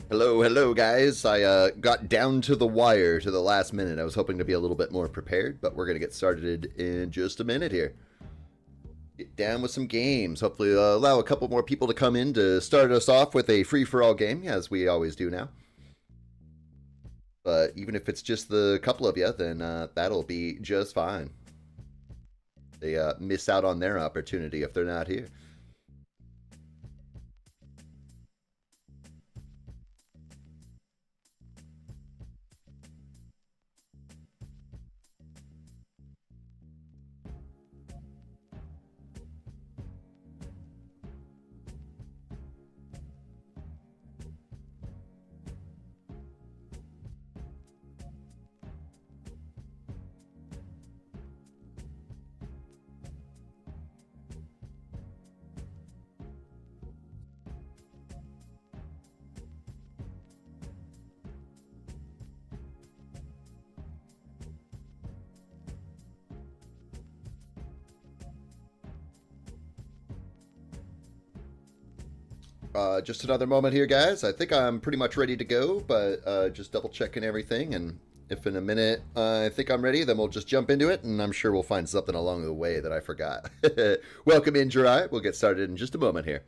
Hello, hello, guys. I got down to the wire to the last minute. I was hoping to be a little bit more prepared, but we're going to get started in just a minute here. Get down with some games. Hopefully, allow a couple more people to come in to start us off with a free-for-all game, as we always do now. But even if it's just the couple of you, then that'll be just fine. They miss out on their opportunity if they're not here. Just another moment here, guys. I think I'm pretty much ready to go, but just double checking everything. And if in a minute I think I'm ready, then we'll just jump into it, and I'm sure we'll find something along the way that I forgot. Welcome in, Jirai. We'll get started in just a moment here.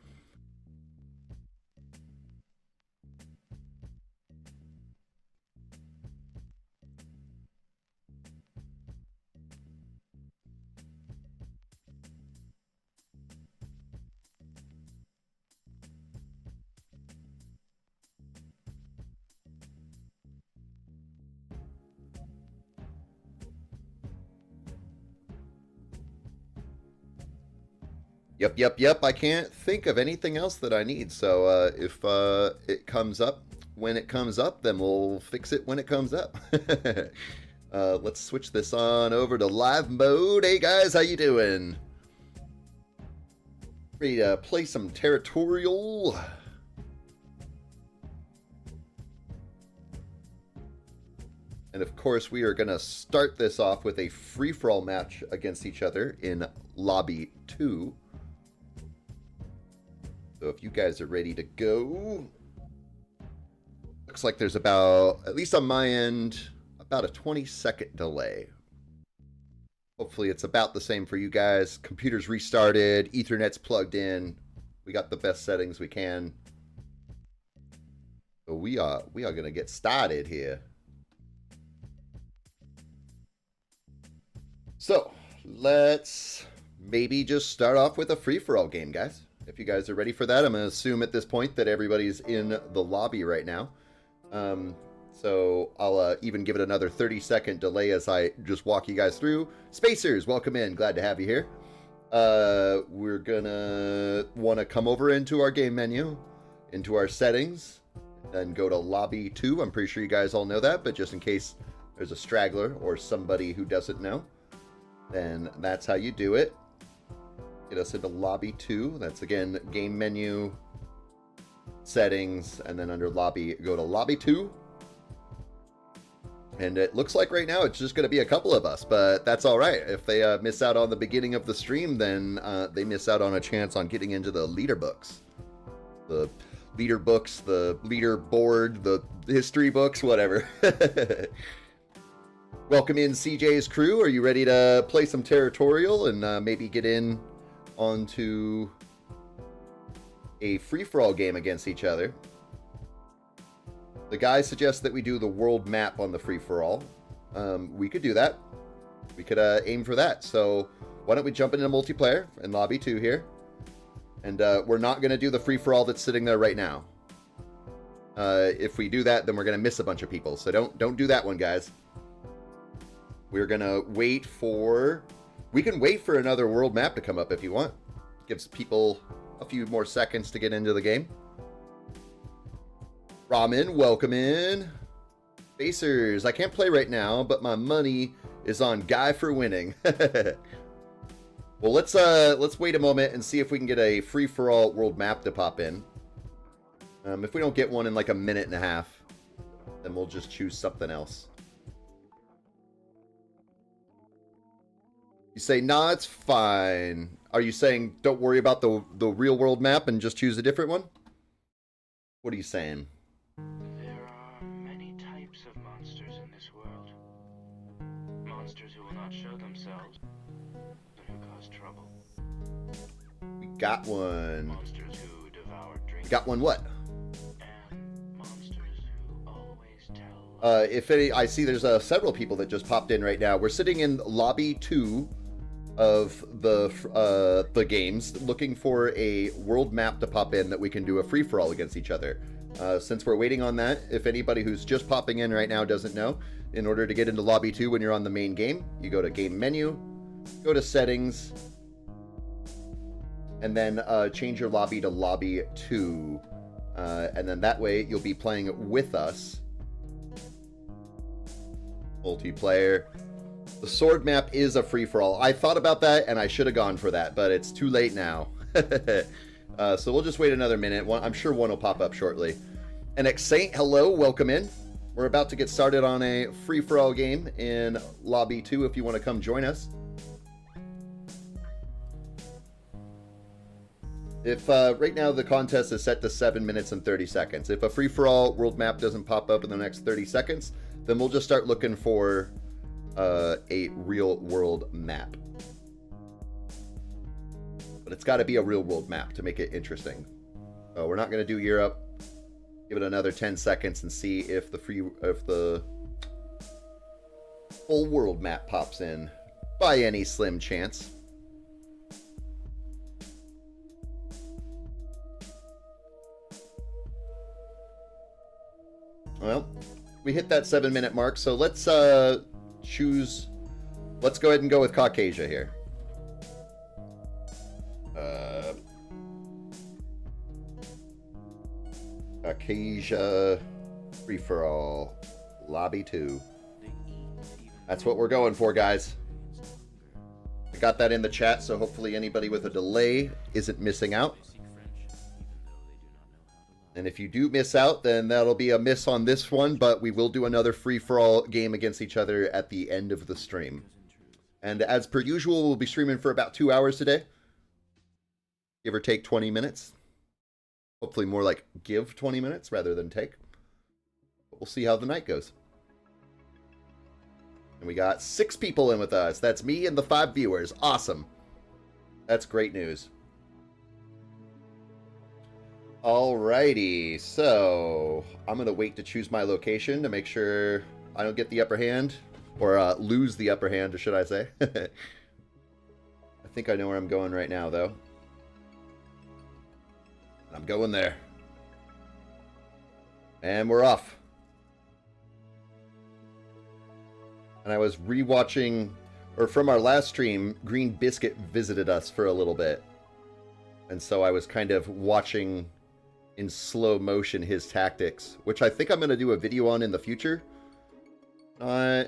Yep. I can't think of anything else that I need. So if it comes up when it comes up, then we'll fix it when it comes up. Let's switch this on over to live mode. Hey guys, how you doing? Ready to play some Territorial? And of course, we are going to start this off with a free-for-all match against each other in Lobby 2. So if you guys are ready to go, looks like there's about, at least on my end, about a 20-second delay. Hopefully it's about the same for you guys. Computer's restarted, Ethernet's plugged in. We got the best settings we can. So we are going to get started here. So let's maybe just start off with a free-for-all game, guys. If you guys are ready for that, I'm going to assume at this point that everybody's in the lobby right now. So I'll even give it another 30-second delay as I just walk you guys through. Spacers, welcome in. Glad to have you here. We're going to want to come over into our game menu, into our settings, then go to Lobby 2. I'm pretty sure you guys all know that, but just in case there's a straggler or somebody who doesn't know, then that's how you do it. Get us into Lobby 2. That's, again, game menu, settings, and then under Lobby, go to Lobby 2. And it looks like right now it's just going to be a couple of us, but that's all right. If they miss out on the beginning of the stream, then they miss out on a chance on getting into the leader books. The leader books, the leader board, the history books, whatever. Welcome in CJ's crew. Are you ready to play some Territorial and maybe get in onto a free-for-all game against each other? The guy suggests that we do the world map on the free-for-all. We could do that. We could aim for that. So why don't we jump into multiplayer in Lobby 2 here? And we're not going to do the free-for-all that's sitting there right now. If we do that, then we're going to miss a bunch of people. So don't do that one, guys. We're going to wait for... We can wait for another world map to come up if you want. Gives people a few more seconds to get into the game. Ramen, welcome in. Spacers, I can't play right now, but my money is on Guy for winning. Well, let's wait a moment and see if we can get a free-for-all world map to pop in. If we don't get one in like a minute and a half, then we'll just choose something else. You say, nah, it's fine. Are you saying don't worry about the real world map and just choose a different one? What are you saying? There are many types of monsters in this world. Monsters who will not show themselves and who cause trouble. We got one. Monsters who devour We got one what? and monsters who always tell. If any, I see there's several people that just popped in right now. We're sitting in lobby 2 of the games, looking for a world map to pop in that we can do a free for all against each other. Since we're waiting on that, if anybody who's just popping in right now doesn't know, in order to get into lobby 2 when you're on the main game, you go to game menu, go to settings, and then change your lobby to lobby 2, and then that way you'll be playing with us. Multiplayer. The sword map is a free-for-all. I thought about that, and I should have gone for that, but it's too late now. So we'll just wait another minute. I'm sure one will pop up shortly. And Saint, hello, welcome in. We're about to get started on a free-for-all game in Lobby 2 if you want to come join us. If right now the contest is set to 7 minutes and 30 seconds. If a free-for-all world map doesn't pop up in the next 30 seconds, then we'll just start looking for a real world map. But it's got to be a real world map to make it interesting. We're not going to do Europe. Give it another 10 seconds and see if the full world map pops in by any slim chance. Well, we hit that 7-minute mark, so let's choose. Let's go ahead and go with Caucasia here. Caucasia free for all lobby 2. That's what we're going for, guys. I got that in the chat, so hopefully anybody with a delay isn't missing out. And if you do miss out, then that'll be a miss on this one, but we will do another free-for-all game against each other at the end of the stream. And as per usual, we'll be streaming for about 2 hours today. Give or take 20 minutes. Hopefully more like give 20 minutes rather than take. But we'll see how the night goes. And we got 6 people in with us. That's me and the 5 viewers. Awesome. That's great news. Alrighty, so I'm going to wait to choose my location to make sure I don't get the upper hand, or lose the upper hand, or should I say. I think I know where I'm going right now, though. I'm going there. And we're off. And I was rewatching, or from our last stream, Green Biscuit visited us for a little bit. And so I was kind of watching in slow motion his tactics, which I think I'm going to do a video on in the future. Not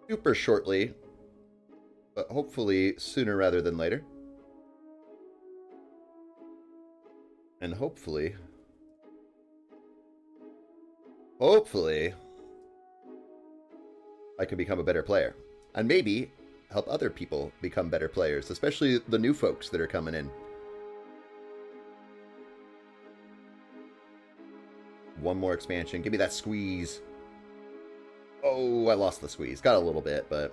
super shortly, but hopefully sooner rather than later. And hopefully I can become a better player. And maybe help other people become better players, especially the new folks that are coming in. One more expansion. Give me that squeeze. Oh, I lost the squeeze. Got a little bit, but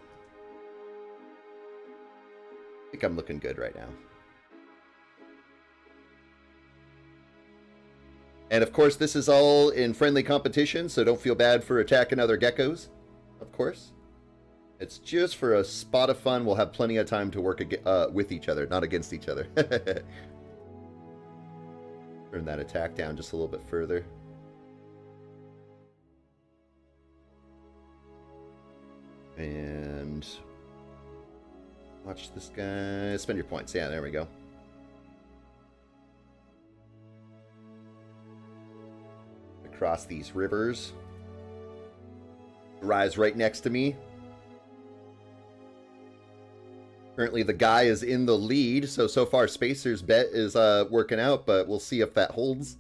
I think I'm looking good right now. And of course, this is all in friendly competition, so don't feel bad for attacking other geckos, of course. It's just for a spot of fun. We'll have plenty of time to work with each other, not against each other. Turn that attack down just a little bit further. And watch this guy. Spend your points. Yeah, there we go. Across these rivers. Rise right next to me. Currently the guy is in the lead, so far Spacer's bet is working out, but we'll see if that holds.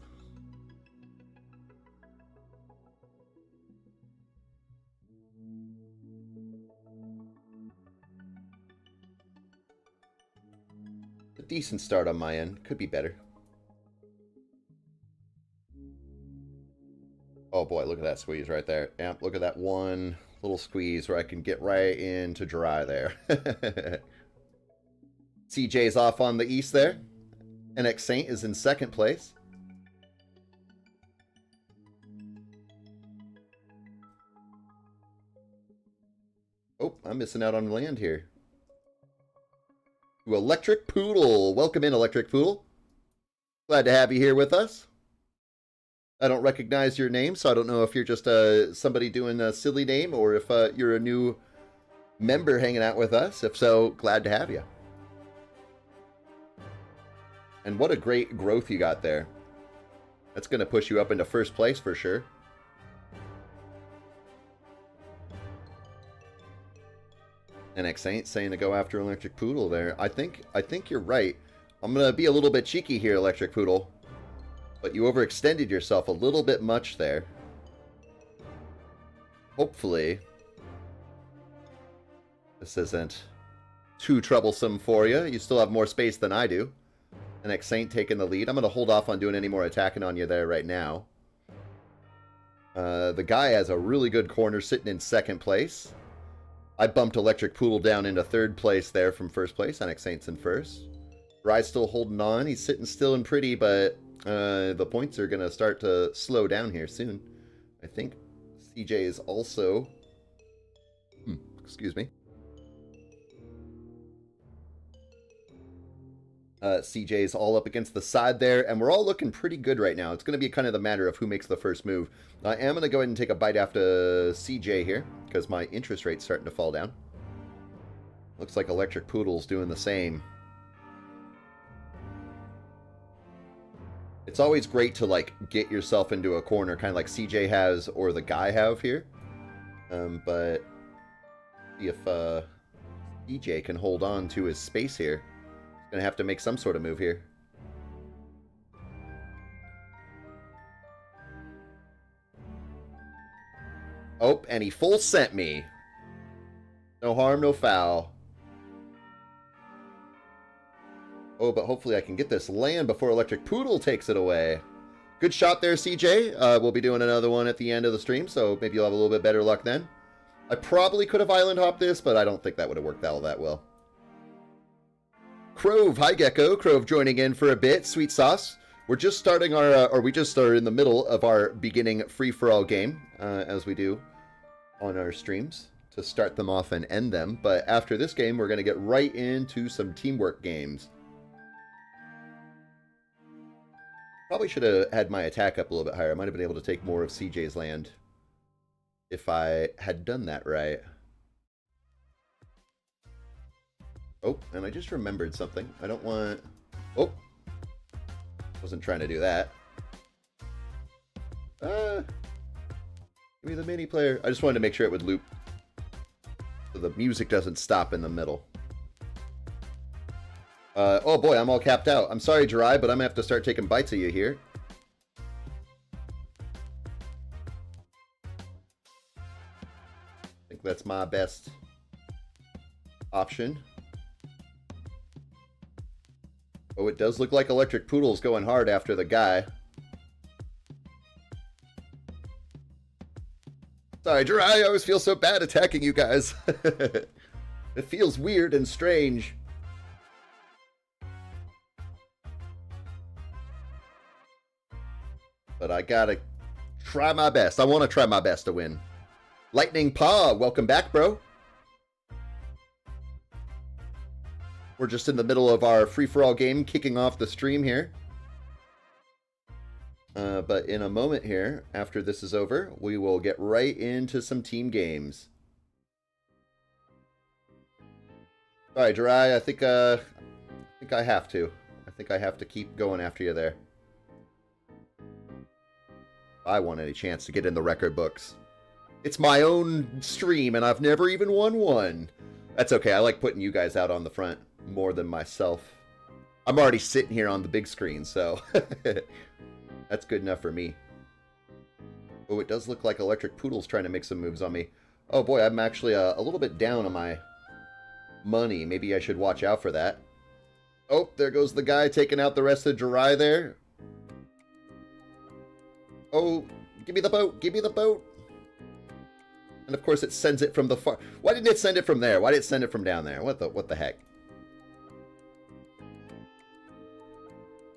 A decent start on my end. Could be better. boy, look at that squeeze right there. Yeah, look at that one little squeeze where I can get right into dry there. CJ's off on the east there. NX Saint is in second place. Oh, I'm missing out on land here. To Electric Poodle. Welcome in, Electric Poodle. Glad to have you here with us. I don't recognize your name, so I don't know if you're just somebody doing a silly name or if you're a new member hanging out with us. If so, glad to have you. And what a great growth you got there. That's going to push you up into first place for sure. NX Saint saying to go after Electric Poodle there. I think you're right. I'm going to be a little bit cheeky here, Electric Poodle. But you overextended yourself a little bit much there. Hopefully, this isn't too troublesome for you. You still have more space than I do. NX Saint taking the lead. I'm going to hold off on doing any more attacking on you there right now. The guy has a really good corner sitting in second place. I bumped Electric Poodle down into third place there from first place. NX Saint's in first. Rye's still holding on. He's sitting still and pretty, but the points are going to start to slow down here soon. I think CJ is also... excuse me. CJ's all up against the side there, and we're all looking pretty good right now. It's going to be kind of the matter of who makes the first move. I am going to go ahead and take a bite after CJ here, because my interest rate's starting to fall down. Looks like Electric Poodle's doing the same. It's always great to, like, get yourself into a corner, kind of like CJ has or the guy have here. But see if CJ can hold on to his space here. Gonna have to make some sort of move here. Oh, and he full sent me. No harm, no foul. Oh, but hopefully I can get this land before Electric Poodle takes it away. Good shot there, CJ. We'll be doing another one at the end of the stream, so maybe you'll have a little bit better luck then. I probably could have island hopped this, but I don't think that would have worked all that well. Crove, hi Gecko. Crove joining in for a bit. Sweet sauce. We're just starting our, or we just started in the middle of our beginning free-for-all game, as we do on our streams, to start them off and end them. But after this game, we're going to get right into some teamwork games. Probably should have had my attack up a little bit higher. I might have been able to take more of CJ's land if I had done that right. Oh, and I just remembered something. I don't want... Oh! Wasn't trying to do that. Give me the mini player. I just wanted to make sure it would loop so the music doesn't stop in the middle. Oh boy, I'm all capped out. I'm sorry, Jirai, but I'm gonna have to start taking bites of you here. I think that's my best option. Oh, it does look like Electric Poodle's going hard after the guy. Sorry, Jirai, I always feel so bad attacking you guys. It feels weird and strange. But I gotta try my best. I want to try my best to win. Lightning Paw, welcome back, bro. We're just in the middle of our free-for-all game, kicking off the stream here. But in a moment here, after this is over, we will get right into some team games. Alright, Jirai, I think I have to. I think I have to keep going after you there. If I want any chance to get in the record books. It's my own stream, and I've never even won one. That's okay, I like putting you guys out on the front more than myself. I'm already sitting here on the big screen, so that's good enough for me. Oh, it does look like Electric Poodle's trying to make some moves on me. Oh boy, I'm actually a little bit down on my money. Maybe I should watch out for that. Oh, there goes the guy taking out the rest of Jirai there. Oh, Give me the boat. Give me the boat. And of course it sends it from the far... Why didn't it send it from there? Why did it send it from down there? What the heck?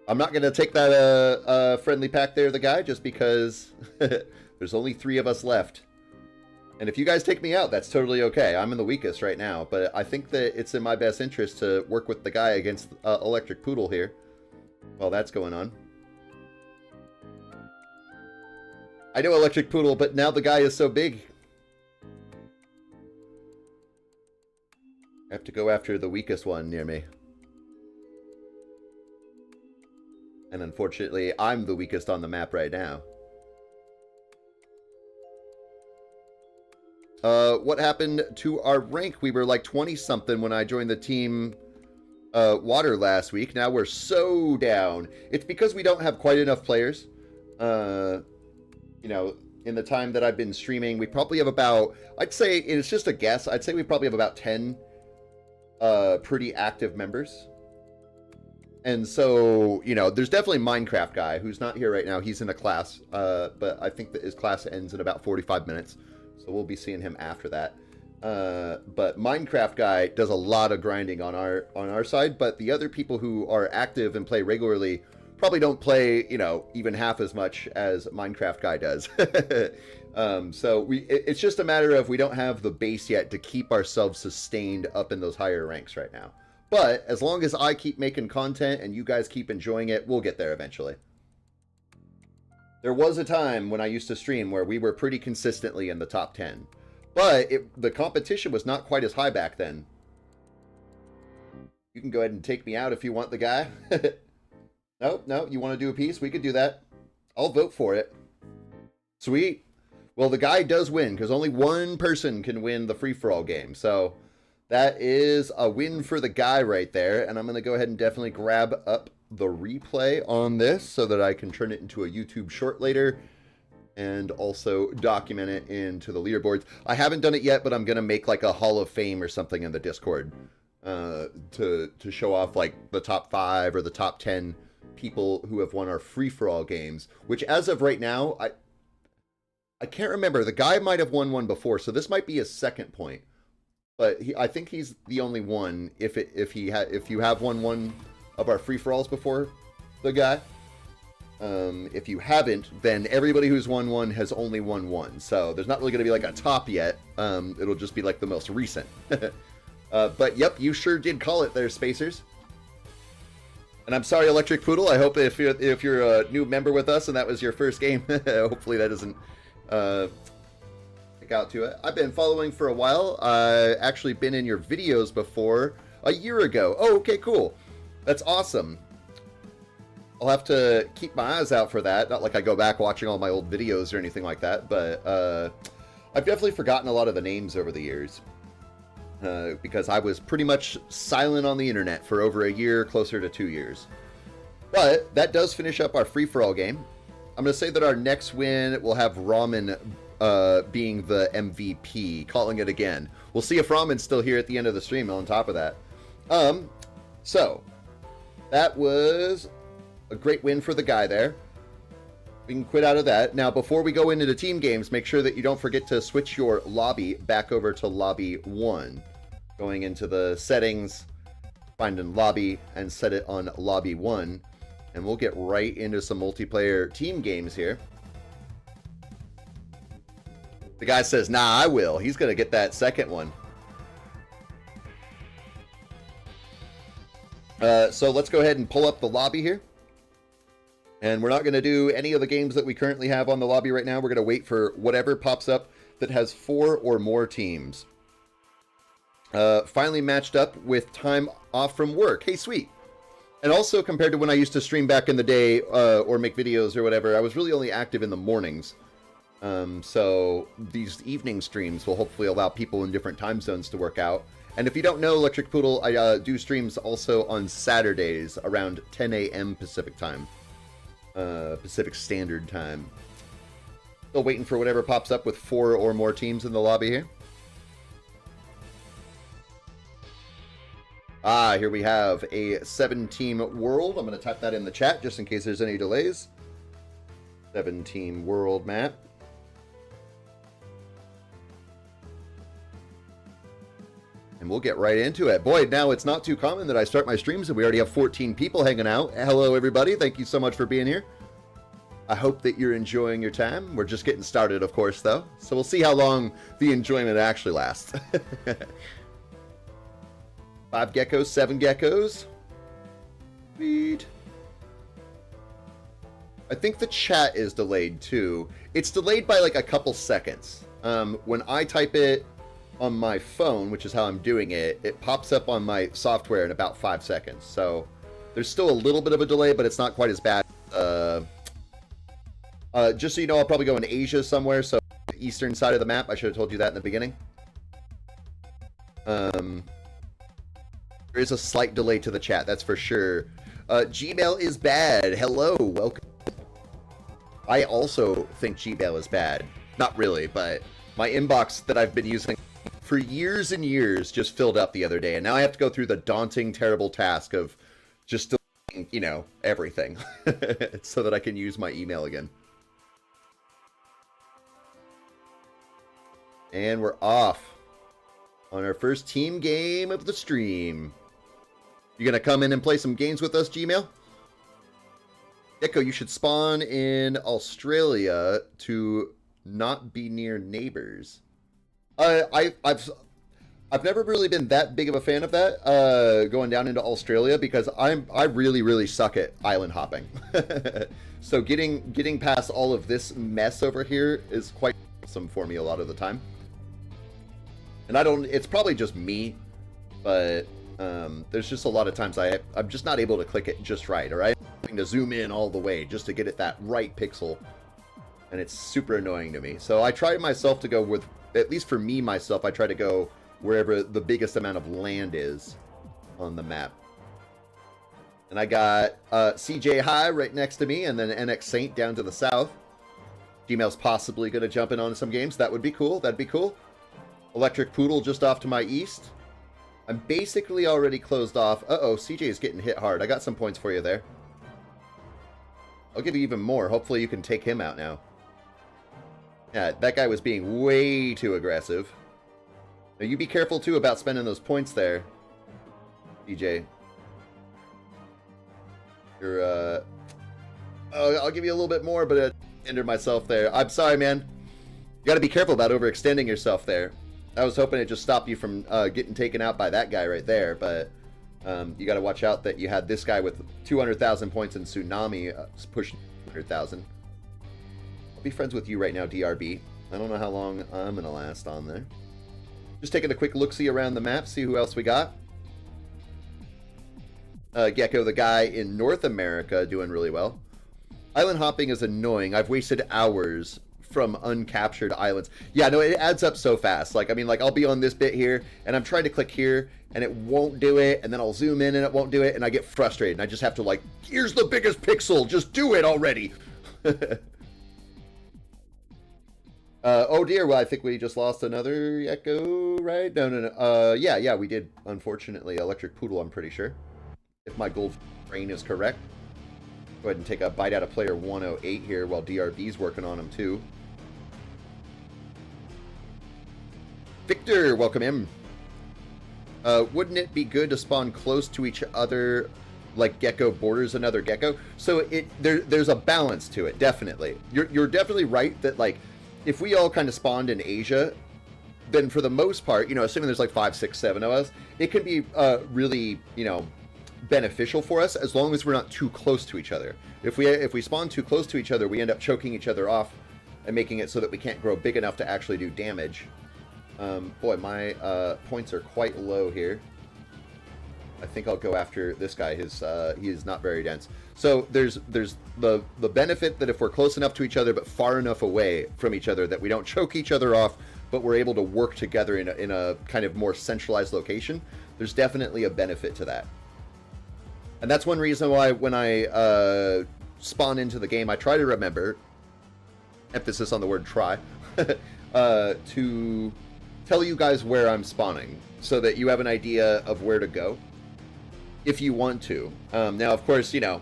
I'm not going to take that friendly pack there, the guy, just because there's only 3 of us left. And if you guys take me out, that's totally okay. I'm in the weakest right now, but I think that it's in my best interest to work with the guy against Electric Poodle here while that's going on. I know Electric Poodle, but now the guy is so big. I have to go after the weakest one near me. And unfortunately, I'm the weakest on the map right now. What happened to our rank? We were like 20-something when I joined the team Water last week. Now we're so down. It's because we don't have quite enough players. You know, in the time that I've been streaming, we probably have about, I'd say, it's just a guess, I'd say we probably have about 10 pretty active members. And so, you know, there's definitely Minecraft guy who's not here right now. He's in a class, but I think that his class ends in about 45 minutes. So we'll be seeing him after that. But Minecraft guy does a lot of grinding on our side, but the other people who are active and play regularly probably don't play, you know, even half as much as Minecraft guy does. So it's just a matter of we don't have the base yet to keep ourselves sustained up in those higher ranks right now. But as long as I keep making content and you guys keep enjoying it, we'll get there eventually. There was a time when I used to stream where we were pretty consistently in the top 10. But the competition was not quite as high back then. You can go ahead and take me out if you want the guy. No, you want to do a piece? We could do that. I'll vote for it. Sweet. Well, the guy does win, because only one person can win the free-for-all game. So that is a win for the guy right there. And I'm going to go ahead and definitely grab up the replay on this so that I can turn it into a YouTube short later and also document it into the leaderboards. I haven't done it yet, but I'm going to make like a Hall of Fame or something in the Discord to show off like the top 5 or the top 10 people who have won our free-for-all games, which as of right now, I can't remember. The guy might have won one before, so this might be his second point. But I think he's the only one if you have won one of our free-for-alls before, the guy. If you haven't, then everybody who's won one has only won one. So there's not really going to be like a top yet. It'll just be like the most recent. But yep, you sure did call it there, Spacers. And I'm sorry, Electric Poodle. I hope if you're a new member with us and that was your first game, hopefully that doesn't stick out to it. I've been following for a while. Actually been in your videos before a year ago. Oh, okay, cool. That's awesome. I'll have to keep my eyes out for that. Not like I go back watching all my old videos or anything like that, but I've definitely forgotten a lot of the names over the years. Because I was pretty much silent on the internet for over a year, closer to 2 years. But that does finish up our free-for-all game. I'm going to say that our next win will have Ramen being the MVP, calling it again. We'll see if Ramen's still here at the end of the stream on top of that. So, that was a great win for the guy there. We can quit out of that. Now, before we go into the team games, make sure that you don't forget to switch your lobby back over to lobby 1. Going into the settings, finding lobby, and set it on lobby 1. And we'll get right into some multiplayer team games here. The guy says, nah, I will. He's going to get that second one. So let's go ahead and pull up the lobby here. And we're not going to do any of the games that we currently have on the lobby right now. We're going to wait for whatever pops up that has 4 or more teams. Finally matched up with time off from work. Hey, sweet. And also compared to when I used to stream back in the day or make videos or whatever, I was really only active in the mornings. So these evening streams will hopefully allow people in different time zones to work out. And if you don't know, Electric Poodle, I do streams also on Saturdays around 10 a.m. Pacific time. Pacific Standard Time. Still waiting for whatever pops up with 4 or more teams in the lobby here. Ah, here we have a 7-team world. I'm going to type that in the chat just in case there's any delays. 17 world map. And we'll get right into it. Boy, now it's not too common that I start my streams and we already have 14 people hanging out. Hello, everybody. Thank you so much for being here. I hope that you're enjoying your time. We're just getting started, of course, though. So we'll see how long the enjoyment actually lasts. 5 geckos, 7 geckos. Sweet. I think the chat is delayed, too. It's delayed by like a couple seconds. When I type it on my phone, which is how I'm doing it, it pops up on my software in about 5 seconds. So there's still a little bit of a delay, but it's not quite as bad. Just so you know, I'll probably go in Asia somewhere, so the eastern side of the map. I should have told you that in the beginning. There is a slight delay to the chat, that's for sure. Gmail is bad. Hello, welcome. I also think Gmail is bad. Not really, but my inbox that I've been using for years and years just filled up the other day, and now I have to go through the daunting, terrible task of just deleting, you know, everything so that I can use my email again. And we're off on our first team game of the stream. You gonna come in and play some games with us, Gmail? Gecko, you should spawn in Australia to not be near neighbors. I've never really been that big of a fan of that, going down into Australia, because I really suck at island hopping. So getting past all of this mess over here is quite awesome for me a lot of the time. And it's probably just me, but there's just a lot of times I'm just not able to click it just right, alright? I'm having to zoom in all the way just to get it that right pixel, and it's super annoying to me. So I try myself to go with, at least for me myself, I try to go wherever the biggest amount of land is on the map. And I got CJ High right next to me, and then NX Saint down to the south. Gmail's possibly going to jump in on some games. That would be cool. That'd be cool. Electric Poodle just off to my east. I'm basically already closed off. Uh-oh, CJ is getting hit hard. I got some points for you there. I'll give you even more. Hopefully you can take him out now. Yeah, that guy was being way too aggressive. Now you be careful too about spending those points there, CJ. You're, I'll give you a little bit more, but I hindered myself there. I'm sorry, man. You gotta be careful about overextending yourself there. I was hoping it just stopped you from getting taken out by that guy right there, but you got to watch out that you had this guy with 200,000 points in Tsunami pushing 100,000. I'll be friends with you right now, DRB. I don't know how long I'm going to last on there. Just taking a quick look-see around the map, see who else we got. Gecko, the guy in North America, doing really well. Island hopping is annoying. I've wasted hours from uncaptured islands. Yeah, no, it adds up so fast. Like, I mean, like, I'll be on this bit here, and I'm trying to click here, and it won't do it, and then I'll zoom in, and it won't do it, and I get frustrated, and I just have to, like, here's the biggest pixel, just do it already! Oh dear, well, I think we just lost another Echo, right? No. Yeah, we did, unfortunately. Electric Poodle, I'm pretty sure. If my gold brain is correct. Go ahead and take a bite out of player 108 here while DRB's working on him, too. Victor, welcome in. Wouldn't it be good to spawn close to each other like Gecko borders another Gecko? So there's a balance to it, definitely. You're definitely right that, like, if we all kind of spawned in Asia, then for the most part, you know, assuming there's like 5, 6, 7 of us, it could be really, you know, beneficial for us as long as we're not too close to each other. If we spawn too close to each other, we end up choking each other off and making it so that we can't grow big enough to actually do damage. Boy, my points are quite low here. I think I'll go after this guy. He is not very dense. So there's the benefit that if we're close enough to each other but far enough away from each other that we don't choke each other off, but we're able to work together in a kind of more centralized location. There's definitely a benefit to that. And that's one reason why when I spawn into the game, I try to remember, emphasis on the word try, to tell you guys where I'm spawning so that you have an idea of where to go if you want to. Now, of course, you know,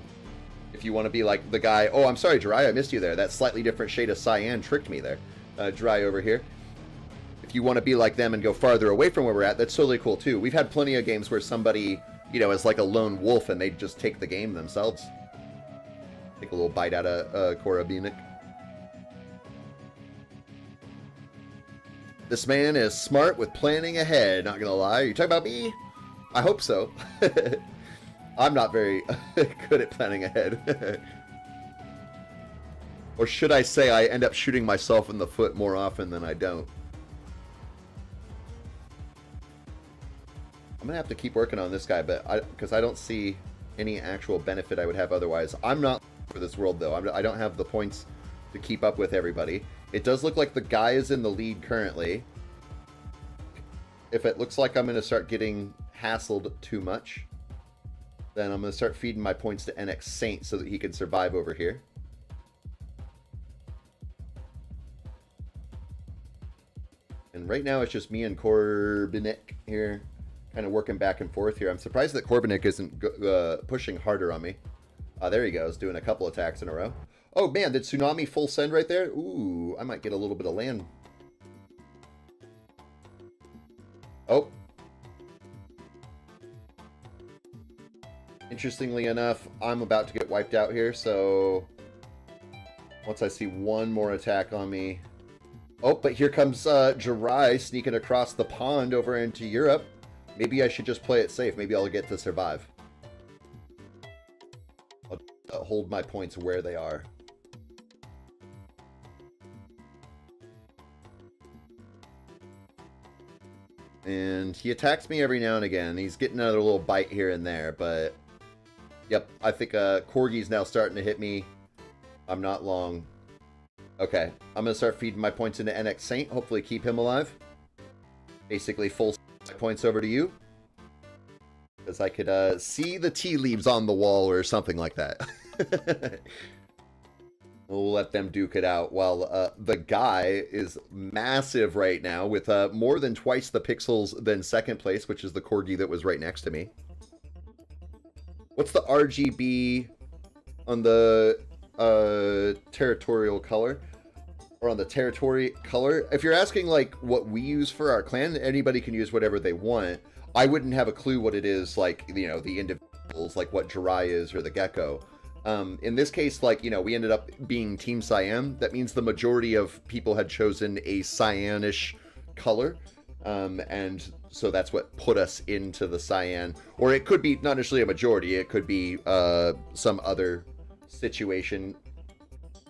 If you want to be like the guy, oh, I'm sorry, Jirai, I missed you there. That slightly different shade of cyan tricked me there. Jirai over here. If you want to be like them and go farther away from where we're at, that's totally cool too. We've had plenty of games where somebody, you know, is like a lone wolf and they just take the game themselves. Take a little bite out of Korabinik. This man is smart with planning ahead, not gonna lie. Are you talking about me? I hope so. I'm not very good at planning ahead. Or should I say I end up shooting myself in the foot more often than I don't. I'm gonna have to keep working on this guy, but because I don't see any actual benefit I would have otherwise. I'm not for this world though. I don't have the points to keep up with everybody. It does look like the guy is in the lead currently. If it looks like I'm gonna start getting hassled too much, then I'm gonna start feeding my points to NX Saint so that he can survive over here. And right now it's just me and Korbinik here, kind of working back and forth here. I'm surprised that Korbinik isn't pushing harder on me. There he goes, doing a couple attacks in a row. Oh man, did Tsunami full send right there? Ooh, I might get a little bit of land. Oh. Interestingly enough, I'm about to get wiped out here, so once I see one more attack on me. Oh, but here comes Jirai sneaking across the pond over into Europe. Maybe I should just play it safe. Maybe I'll get to survive. I'll hold my points where they are. And he attacks me every now and again. He's getting another little bite here and there, but yep, I think Corgi's now starting to hit me. I'm not long. Okay, I'm going to start feeding my points into NX Saint. Hopefully keep him alive. Basically full points over to you. Because I could see the tea leaves on the wall or something like that. We'll let them duke it out while the guy is massive right now with more than twice the pixels than second place, which is the Corgi that was right next to me. What's the RGB on the territorial color? Or on the territory color? If you're asking like what we use for our clan, anybody can use whatever they want. I wouldn't have a clue what it is, like, you know, the individuals, like what Jirai is or the Gecko. In this case, like, you know, we ended up being Team Cyan. That means the majority of people had chosen a cyanish color. And so that's what put us into the cyan. Or it could be not necessarily a majority. It could be some other situation.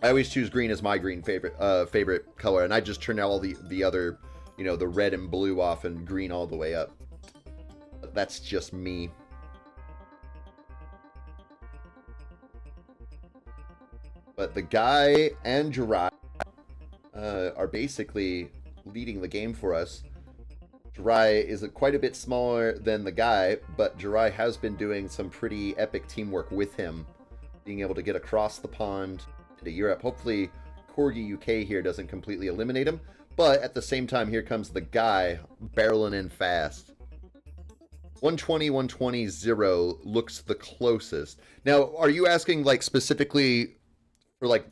I always choose green as my green favorite color. And I just turn all the other, you know, the red and blue off and green all the way up. That's just me. But the guy and Jirai are basically leading the game for us. Jirai is quite a bit smaller than the guy, but Jirai has been doing some pretty epic teamwork with him, being able to get across the pond into Europe. Hopefully, Corgi UK here doesn't completely eliminate him, but at the same time, here comes the guy barreling in fast. 120, 120, 0 looks the closest. Now, are you asking, like, specifically for, like,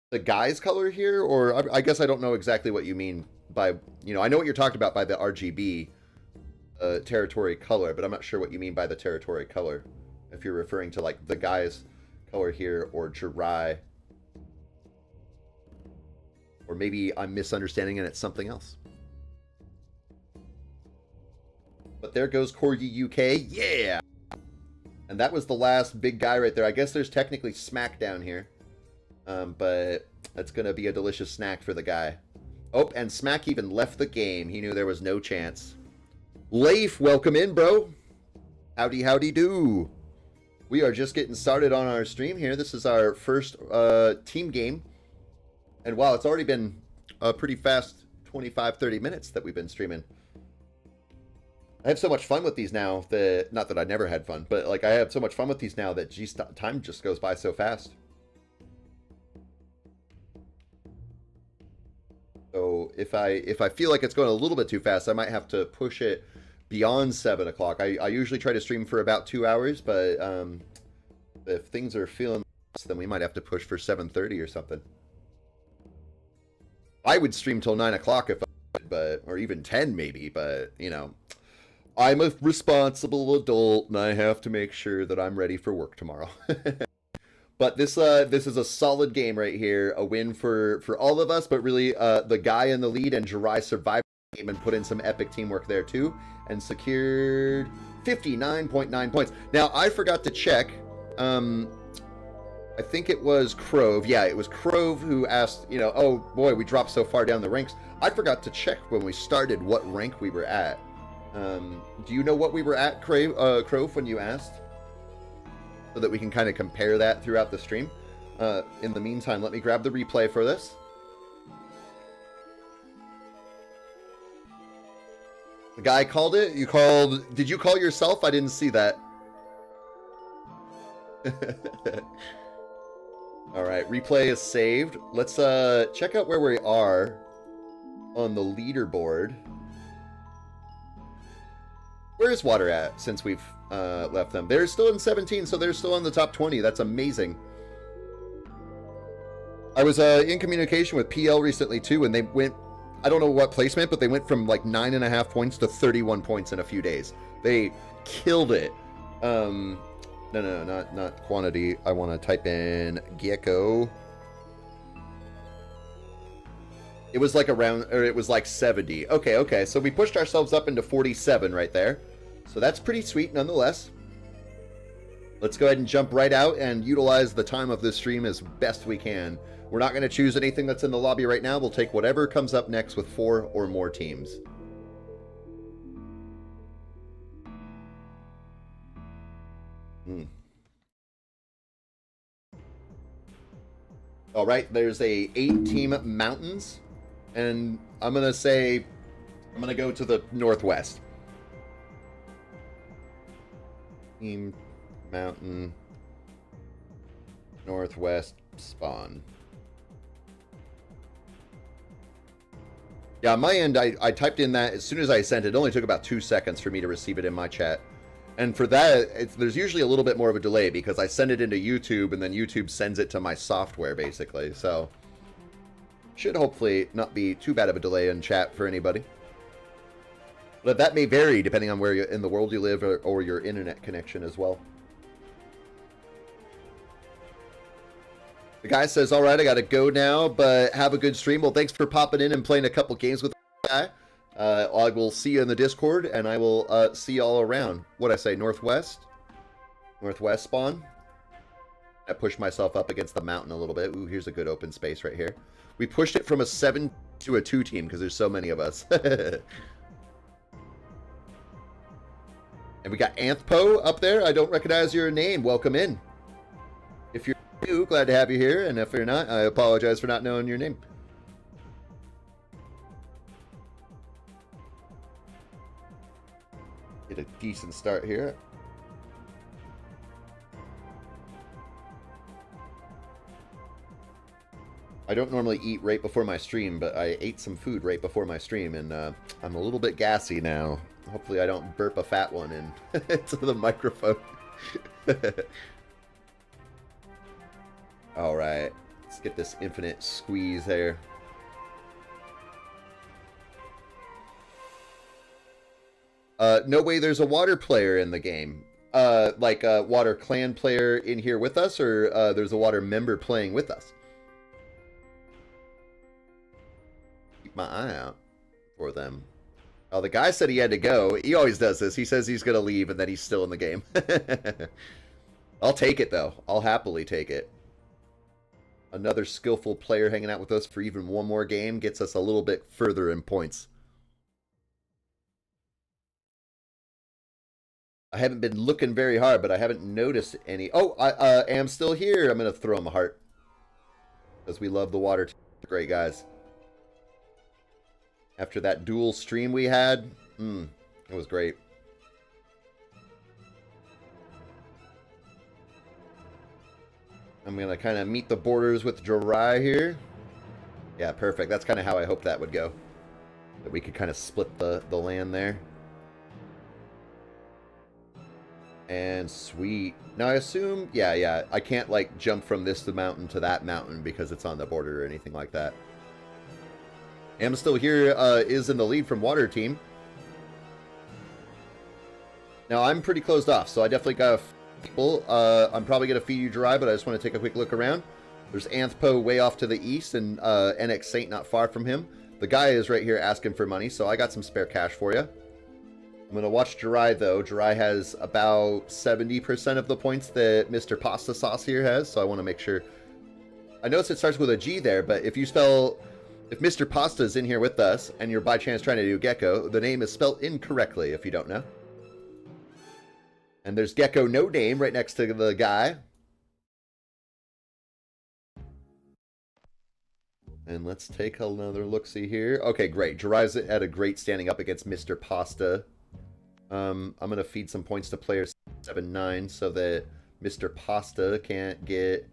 the guy's color here? Or I guess I don't know exactly what you mean by, you know, I know what you're talking about by the RGB territory color, but I'm not sure what you mean by the territory color. If you're referring to, like, the guy's color here or Jirai. Or maybe I'm misunderstanding and it's something else. But there goes Corgi UK. Yeah! And that was the last big guy right there. I guess there's technically Smack down here. But that's going to be a delicious snack for the guy. Oh, and Smack even left the game. He knew there was no chance. Leif, welcome in, bro. Howdy, howdy do. We are just getting started on our stream here. This is our first team game. And wow, it's already been a pretty fast 25, 30 minutes that we've been streaming. I have so much fun with these now that, not that I never had fun, but like I have so much fun with these now that geez, time just goes by so fast. So if I feel like it's going a little bit too fast, I might have to push it beyond 7 o'clock. I usually try to stream for about 2 hours, but If things are feeling, then we might have to push for 7:30 or something. I would stream till 9 o'clock if I could, but, or even 10 maybe, but, you know, I'm a responsible adult and I have to make sure that I'm ready for work tomorrow. But this is a solid game right here, a win for all of us, but really the guy in the lead and Jirai survived the game and put in some epic teamwork there too, and secured 59.9 points. Now, I forgot to check. I think it was Crove. Yeah, it was Crove who asked, you know, oh boy, we dropped so far down the ranks. I forgot to check when we started what rank we were at. Do you know what we were at, Crove, when you asked? So that we can kind of compare that throughout the stream. In the meantime, let me grab the replay for this. The guy called it? You called... Did you call yourself? I didn't see that. Alright, replay is saved. Let's check out where we are on the leaderboard. Where is Water at since we've left them? They're still in 17, so they're still in the top 20. That's amazing. I was in communication with PL recently too, and they went, I don't know what placement, but they went from like 9.5 points to 31 points in a few days. They killed it. No, not quantity. I want to type in Gecko. It was like around, or it was like 70. Okay. So we pushed ourselves up into 47 right there. So that's pretty sweet nonetheless. Let's go ahead and jump right out and utilize the time of this stream as best we can. We're not going to choose anything that's in the lobby right now. We'll take whatever comes up next with 4 or more teams. All right, there's a 8-team mountains, and I'm gonna go to the northwest. Team mountain northwest spawn. Yeah, on my end, I typed in that as soon as I sent it. It only took about 2 seconds for me to receive it in my chat. And for that, there's usually a little bit more of a delay because I send it into YouTube and then YouTube sends it to my software, basically. So, should hopefully not be too bad of a delay in chat for anybody. But that may vary depending on where in the world you live or your internet connection as well. The guy says, all right, I got to go now, but have a good stream. Well, thanks for popping in and playing a couple games with the guy. I will see you in the Discord, and I will see you all around. What'd I say? Northwest? Northwest spawn? I pushed myself up against the mountain a little bit. Ooh, here's a good open space right here. We pushed it from a 7 to a 2 team because there's so many of us. And we got Anthpo up there. I don't recognize your name. Welcome in. If you're new, glad to have you here. And if you're not, I apologize for not knowing your name. Get a decent start here. I don't normally eat right before my stream, but I ate some food right before my stream, and I'm a little bit gassy now. Hopefully I don't burp a fat one into the microphone. Alright, let's get this infinite squeeze there. No way there's a water player in the game. Like a water clan player in here with us, or there's a water member playing with us. Keep my eye out for them. Oh, the guy said he had to go. He always does this. He says he's going to leave, and then he's still in the game. I'll take it, though. I'll happily take it. Another skillful player hanging out with us for even one more game gets us a little bit further in points. I haven't been looking very hard, but I haven't noticed any. Oh, I am still here. I'm going to throw him a heart. Because we love the water. Great guys. After that dual stream we had, it was great. I'm going to kind of meet the borders with Jirai here. Yeah, perfect. That's kind of how I hoped that would go. That we could kind of split the land there. And sweet. Now I assume, yeah, I can't like jump from this mountain to that mountain because it's on the border or anything like that. Am Still Here is in the lead from Water Team. Now I'm pretty closed off, so I definitely got people. I'm probably going to feed you dry, but I just want to take a quick look around. There's Anthpo way off to the east and NX Saint not far from him. The guy is right here asking for money, so I got some spare cash for you. I'm going to watch Jirai, though. Jirai has about 70% of the points that Mr. Pasta Sauce here has, so I want to make sure. I notice it starts with a G there, but if Mr. Pasta is in here with us, and you're by chance trying to do Gecko, the name is spelled incorrectly, if you don't know. And there's Gecko No Name right next to the guy. And let's take another look-see here. Okay, great. Jirai's at a great standing up against Mr. Pasta. I'm going to feed some points to player 7-9 so that Mr. Pasta can't get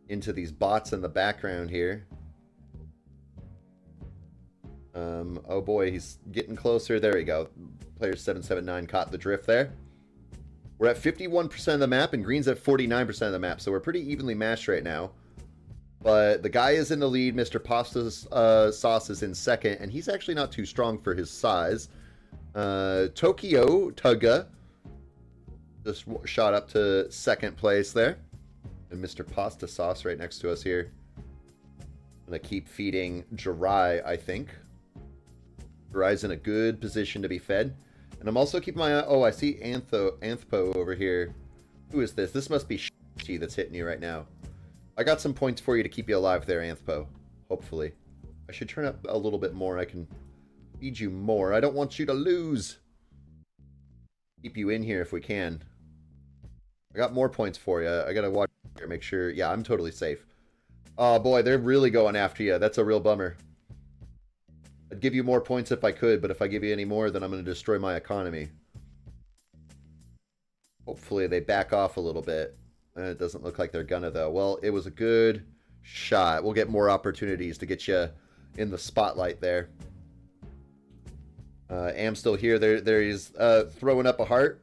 into these bots in the background here. Oh boy, he's getting closer. There we go. Player 779 caught the drift there. We're at 51% of the map, and green's at 49% of the map, so we're pretty evenly matched right now. But the guy is in the lead. Mr. Pasta's Sauce is in second, and he's actually not too strong for his size. Tokyo Tugga just shot up to second place there. And Mr. Pasta Sauce right next to us here. I'm going to keep feeding Jirai, I think. Jirai's in a good position to be fed. And I'm also keeping my eye... Oh, I see Anthpo over here. Who is this? This must be Shitty that's hitting you right now. I got some points for you to keep you alive there, Anthpo. Hopefully. I should turn up a little bit more. I can feed you more. I don't want you to lose. Keep you in here if we can. I got more points for you. I gotta watch here, make sure... Yeah, I'm totally safe. Oh, boy, they're really going after you. That's a real bummer. I'd give you more points if I could, but if I give you any more, then I'm going to destroy my economy. Hopefully they back off a little bit. It doesn't look like they're gonna, though. Well, it was a good shot. We'll get more opportunities to get you in the spotlight there. Am Still Here. There he's throwing up a heart.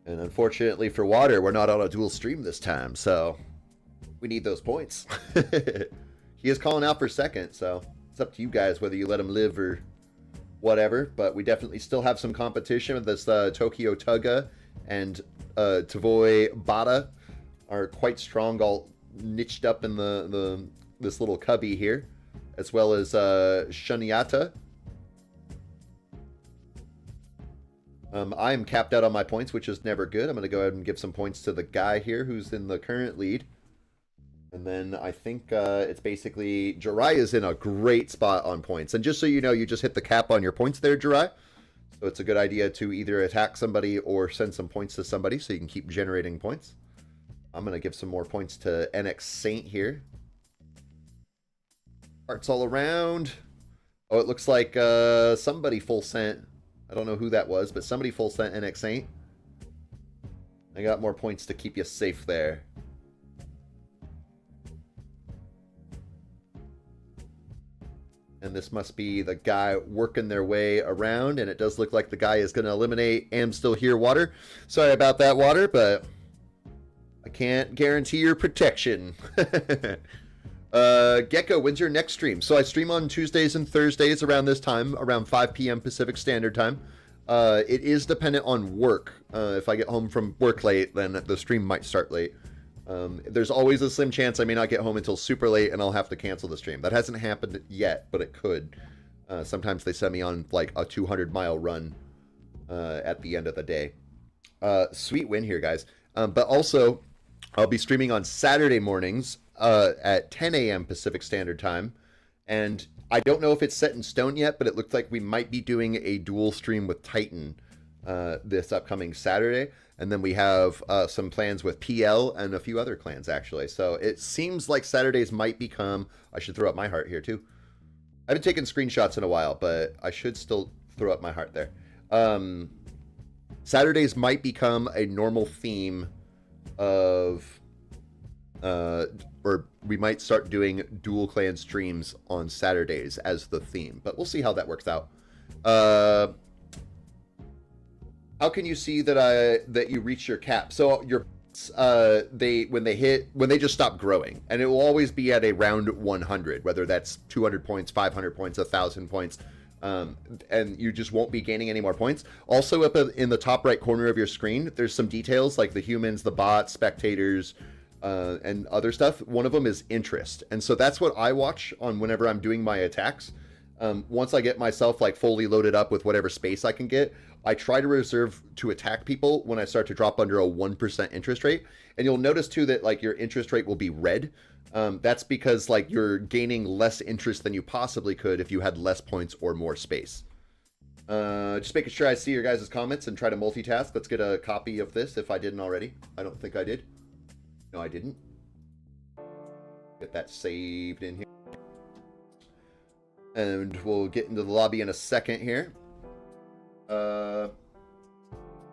And unfortunately for Water, we're not on a dual stream this time, so we need those points. He is calling out for second, so it's up to you guys whether you let him live or whatever. But we definitely still have some competition with this Tokyo Tugga and Tavoy Bada are quite strong, all niched up in this little cubby here, as well as Shuniata. I am capped out on my points, which is never good. I'm going to go ahead and give some points to the guy here who's in the current lead. And then I think it's basically... Jirai is in a great spot on points. And just so you know, you just hit the cap on your points there, Jirai. So it's a good idea to either attack somebody or send some points to somebody so you can keep generating points. I'm going to give some more points to NX Saint here. Hearts all around. Oh, it looks like somebody full sent. I don't know who that was, but somebody full sent NX Saint. I got more points to keep you safe there. And this must be the guy working their way around, and it does look like the guy is going to eliminate Am Still Here, Water. Sorry about that, Water, but I can't guarantee your protection. Gecko, when's your next stream? So I stream on Tuesdays and Thursdays around this time, around 5 p.m. Pacific Standard Time. It is dependent on work. If I get home from work late, then the stream might start late. There's always a slim chance I may not get home until super late and I'll have to cancel the stream. That hasn't happened yet, but it could. Sometimes they send me on like a 200-mile run at the end of the day. Sweet win here, guys. But also, I'll be streaming on Saturday mornings at 10 a.m. Pacific Standard Time. And I don't know if it's set in stone yet, but it looks like we might be doing a dual stream with Titan this upcoming Saturday. And then we have some plans with PL and a few other clans, actually. So it seems like Saturdays might become... I should throw up my heart here, too. I haven't taken screenshots in a while, but I should still throw up my heart there. Saturdays might become a normal theme of... or we might start doing dual clan streams on Saturdays as the theme. But we'll see how that works out. How can you see that you reach your cap? So your when they just stop growing, and it will always be at a round 100, whether that's 200 points, 500 points, 1,000 points, and you just won't be gaining any more points. Also, up in the top right corner of your screen, there's some details like the humans, the bots, spectators, and other stuff. One of them is interest, and so that's what I watch on whenever I'm doing my attacks. Once I get myself like fully loaded up with whatever space I can get, I try to reserve to attack people when I start to drop under a 1% interest rate. And you'll notice too that like your interest rate will be red. That's because like you're gaining less interest than you possibly could if you had less points or more space. Just making sure I see your guys' comments and try to multitask. Let's get a copy of this if I didn't already. I don't think I did. No, I didn't. Get that saved in here. And we'll get into the lobby in a second here.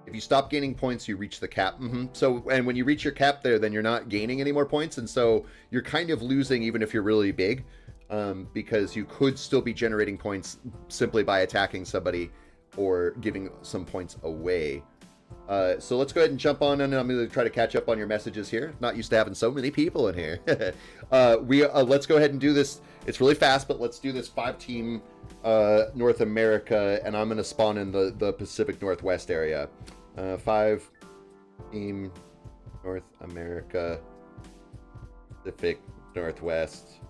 If you stop gaining points, you reach the cap. So, and when you reach your cap there, then you're not gaining any more points. And so you're kind of losing even if you're really big, because you could still be generating points simply by attacking somebody or giving some points away. So let's go ahead and jump on, and I'm going to try to catch up on your messages here. Not used to having so many people in here. Let's go ahead and do this. It's really fast, but let's do this 5-team North America, and I'm going to spawn in the Pacific Northwest area. 5-team North America, Pacific Northwest,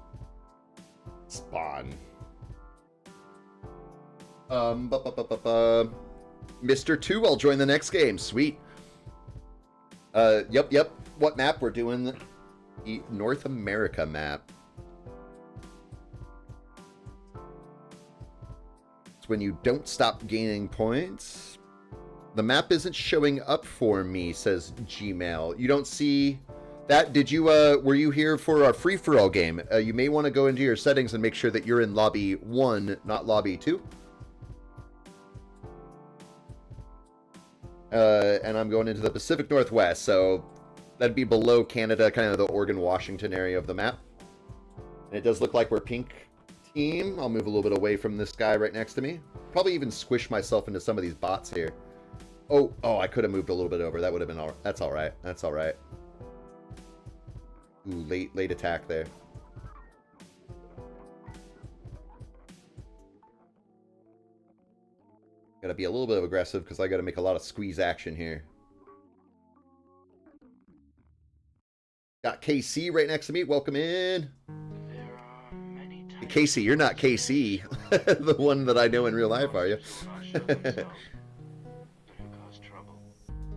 spawn. Mr. 2, I'll join the next game. Sweet. Yep. What map? We're doing the North America map. It's when you don't stop gaining points. The map isn't showing up for me, says Gmail. You don't see that? Did you, were you here for our free-for-all game? You may want to go into your settings and make sure that you're in lobby 1, not lobby 2. And I'm going into the Pacific Northwest, so that'd be below Canada, kind of the Oregon-Washington area of the map. And it does look like we're pink team. I'll move a little bit away from this guy right next to me. Probably even squish myself into some of these bots here. Oh, I could have moved a little bit over. That would have been all right. That's all right. That's all right. Ooh, late attack there. Gotta be a little bit aggressive because I gotta make a lot of squeeze action here. Got KC right next to me. Welcome in. Casey, you're not KC, the one that I know in real life, are you?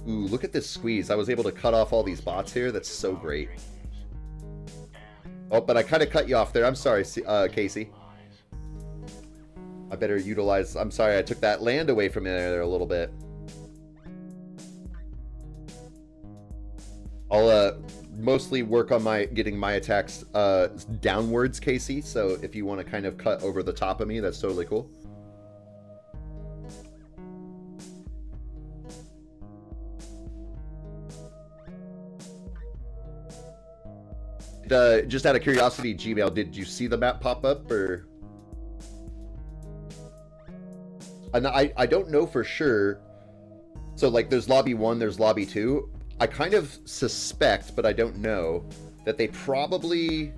Ooh, look at this squeeze. I was able to cut off all these bots here. That's so great. Oh, but I kind of cut you off there. I'm sorry, Casey. I better utilize... I'm sorry, I took that land away from you there a little bit. I'll mostly work on getting my attacks downwards, Casey. So if you want to kind of cut over the top of me, that's totally cool. Just out of curiosity, Gmail, did you see the map pop up, or... And I don't know for sure. So, like, there's lobby 1, there's lobby 2. I kind of suspect, but I don't know, that they probably...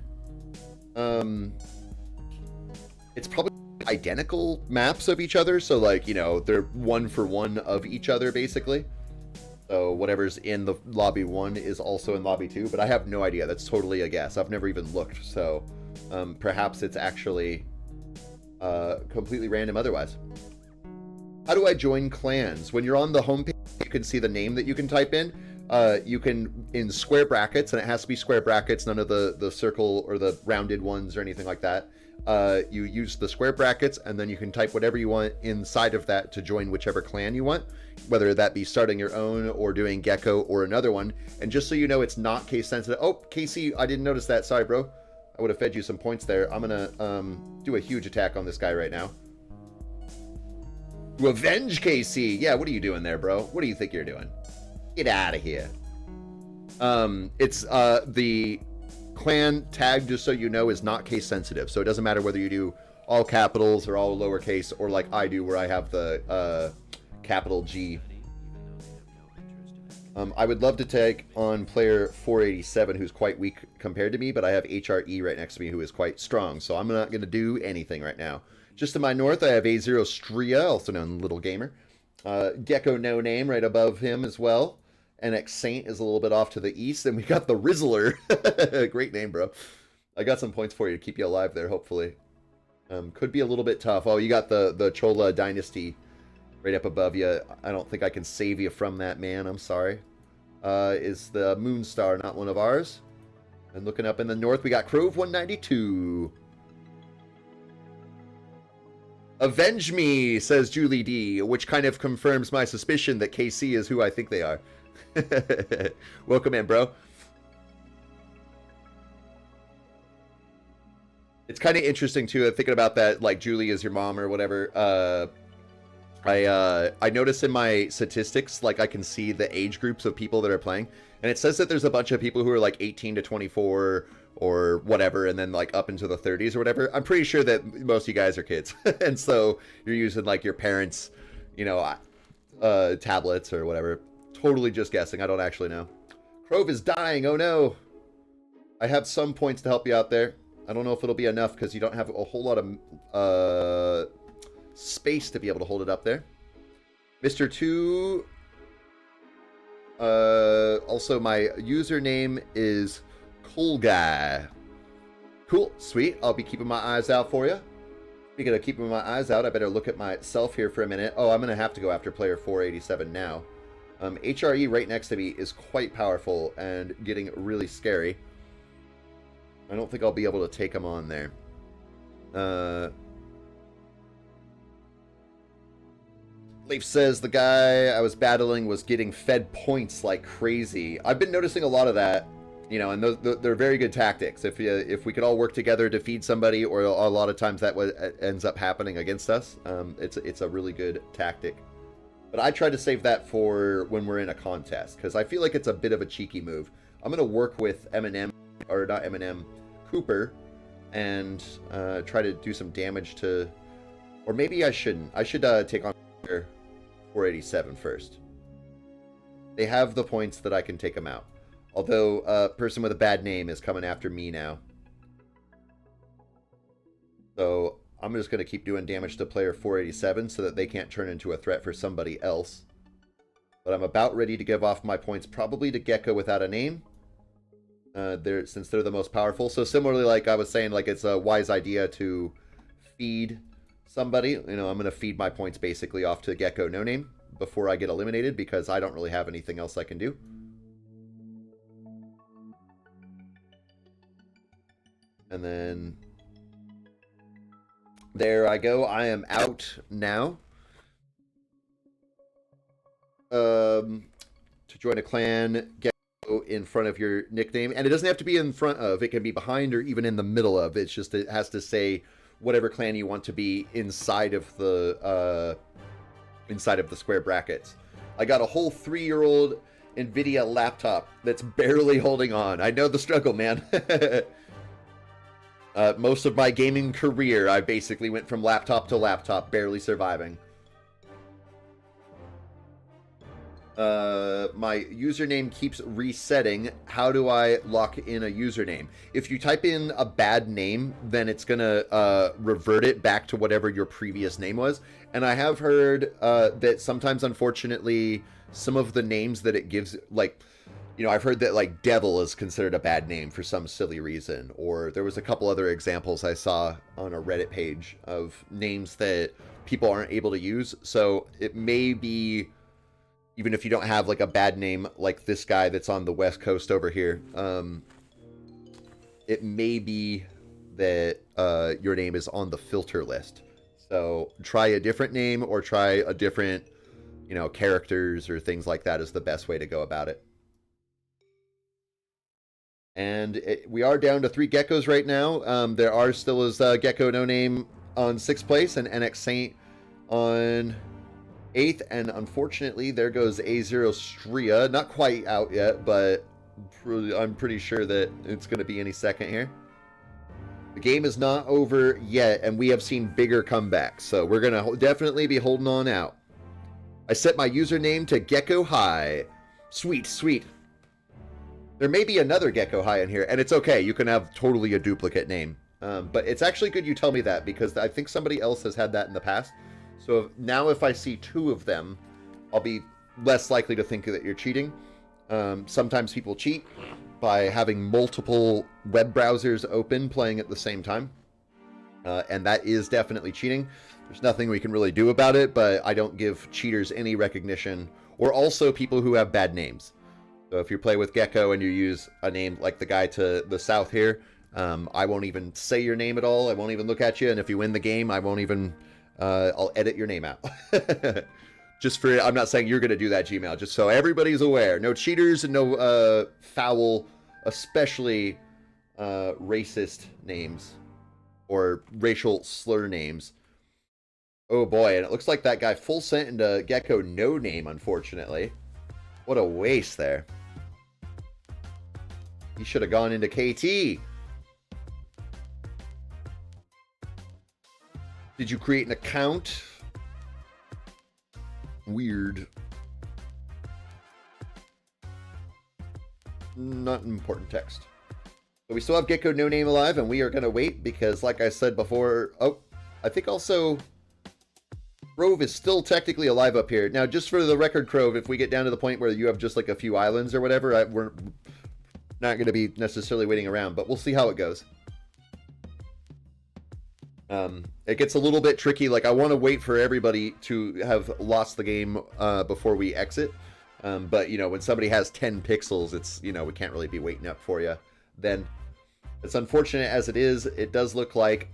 it's probably identical maps of each other. So, like, you know, they're 1 for 1 of each other, basically. So whatever's in the lobby 1 is also in lobby 2, but I have no idea. That's totally a guess. I've never even looked. So perhaps it's actually completely random otherwise. How do I join clans? When you're on the homepage, you can see the name that you can type in. You can, in square brackets, and it has to be square brackets, none of the circle or the rounded ones or anything like that. You use the square brackets, and then you can type whatever you want inside of that to join whichever clan you want, whether that be starting your own or doing Gecko or another one. And just so you know, it's not case sensitive. Oh, Casey, I didn't notice that. Sorry, bro. I would have fed you some points there. I'm gonna do a huge attack on this guy right now. Revenge, Casey. Yeah, what are you doing there, bro? What do you think you're doing? Get out of here. It's the clan tag, just so you know, is not case sensitive, so it doesn't matter whether you do all capitals or all lowercase, or like I do where I have the capital G. I would love to take on player 487, who's quite weak compared to me, but I have HRE right next to me, who is quite strong, so I'm not going to do anything right now. Just to my north, I have A0 Stria, also known Little Gamer. Gecko No Name right above him as well. NX Saint is a little bit off to the east, and we got the Rizzler. Great name, bro. I got some points for you to keep you alive there, hopefully. Could be a little bit tough. Oh, you got the Chola Dynasty right up above you. I don't think I can save you from that, man. I'm sorry. Is the Moonstar not one of ours? And looking up in the north, we got Crove 192. Avenge me, says Julie D, which kind of confirms my suspicion that KC is who I think they are. Welcome in, bro. It's kind of interesting, too, thinking about that, like, Julie is your mom or whatever. I notice in my statistics, like, I can see the age groups of people that are playing. And it says that there's a bunch of people who are, like, 18 to 24 or whatever, and then, like, up into the 30s or whatever. I'm pretty sure that most of you guys are kids. And so you're using, like, your parents', you know, tablets or whatever. Totally just guessing. I don't actually know. Crove is dying. Oh, no. I have some points to help you out there. I don't know if it'll be enough because you don't have a whole lot of space to be able to hold it up there. Mr. 2. Also, my username is Cool Guy. Cool. Sweet. I'll be keeping my eyes out for you. Speaking of keeping my eyes out, I better look at myself here for a minute. Oh, I'm going to have to go after player 487 now. HRE right next to me is quite powerful and getting really scary. I don't think I'll be able to take him on there. Leaf says the guy I was battling was getting fed points like crazy. I've been noticing a lot of that, you know, and they're very good tactics. If we could all work together to feed somebody, or a lot of times that ends up happening against us, it's a really good tactic. But I try to save that for when we're in a contest, because I feel like it's a bit of a cheeky move. I'm going to work with Eminem, or not Eminem, Cooper, and try to do some damage to... Or maybe I shouldn't. I should take on 487 first. They have the points that I can take them out. Although a person with a bad name is coming after me now. So I'm just going to keep doing damage to player 487 so that they can't turn into a threat for somebody else. But I'm about ready to give off my points probably to Gecko without a name. Since they're the most powerful. So similarly, like I was saying, like it's a wise idea to feed somebody. You know, I'm going to feed my points basically off to Gecko No Name before I get eliminated, because I don't really have anything else I can do. And then there I go. I am out now. To join a clan, Gecko in front of your nickname, and it doesn't have to be in front of. It can be behind or even in the middle of. It's just it has to say whatever clan you want to be inside of the square brackets. I got a whole 3-year-old NVIDIA laptop that's barely holding on. I know the struggle, man. Most of my gaming career, I basically went from laptop to laptop, barely surviving. My username keeps resetting. How do I lock in a username? If you type in a bad name, then it's gonna revert it back to whatever your previous name was. And I have heard that sometimes, unfortunately, some of the names that it gives, like, you know, I've heard that like Devil is considered a bad name for some silly reason. Or there was a couple other examples I saw on a Reddit page of names that people aren't able to use. So it may be, even if you don't have like a bad name like this guy that's on the West Coast over here, it may be that your name is on the filter list. So try a different name, or try a different, you know, characters or things like that is the best way to go about it. And we are down to 3 geckos right now. There are still is Gecko No Name on 6th place and NX Saint on 8th, and unfortunately there goes A0 Stria. Not quite out yet, but I'm pretty sure that it's going to be any second here. The game is not over yet, and we have seen bigger comebacks, so we're going to definitely be holding on out. I set my username to Gecko High. Sweet, sweet. There may be another Gecko High in here, and it's okay. You can have totally a duplicate name. But it's actually good you tell me that, because I think somebody else has had that in the past. So now if I see 2 of them, I'll be less likely to think that you're cheating. Sometimes people cheat by having multiple web browsers open playing at the same time. And that is definitely cheating. There's nothing we can really do about it, but I don't give cheaters any recognition, or also people who have bad names. So if you play with Gecko and you use a name like the guy to the south here, I won't even say your name at all. I won't even look at you. And if you win the game, I won't even, I'll edit your name out. Just for, I'm not saying you're going to do that, Gmail, just so everybody's aware. No cheaters and no foul, especially racist names or racial slur names. Oh boy, and it looks like that guy full sent into Gecko no name, unfortunately. What a waste there. He should have gone into KT. Did you create an account? Weird. Not important text. But we still have Gecko No Name alive, and we are going to wait because, like I said before... Oh, I think also... Crove is still technically alive up here. Now, just for the record, Crove, if we get down to the point where you have just like a few islands or whatever, we're not going to be necessarily waiting around, but we'll see how it goes. It gets a little bit tricky. Like, I want to wait for everybody to have lost the game before we exit. But, you know, when somebody has 10 pixels, it's, you know, we can't really be waiting up for you. Then, as unfortunate as it is, it does look like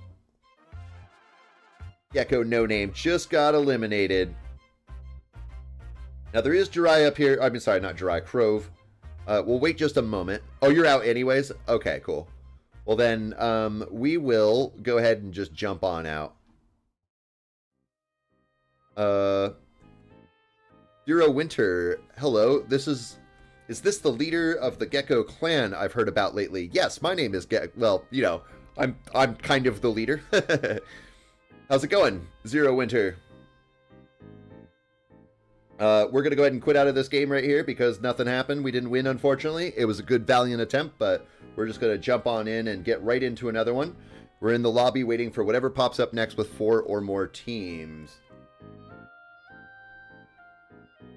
Gecko No Name just got eliminated. Now, there is Jirai up here. I mean, sorry, not Jirai, Crove. We'll wait just a moment. Oh, you're out anyways? Okay, cool. Well, then, we will go ahead and just jump on out. Zero Winter, hello. Is this the leader of the Gecko clan I've heard about lately? Yes, my name is well, you know, I'm kind of the leader. How's it going, Zero Winter? We're going to go ahead and quit out of this game right here because nothing happened. We didn't win, unfortunately. It was a good, valiant attempt, but we're just going to jump on in and get right into another one. We're in the lobby waiting for whatever pops up next with 4 or more teams.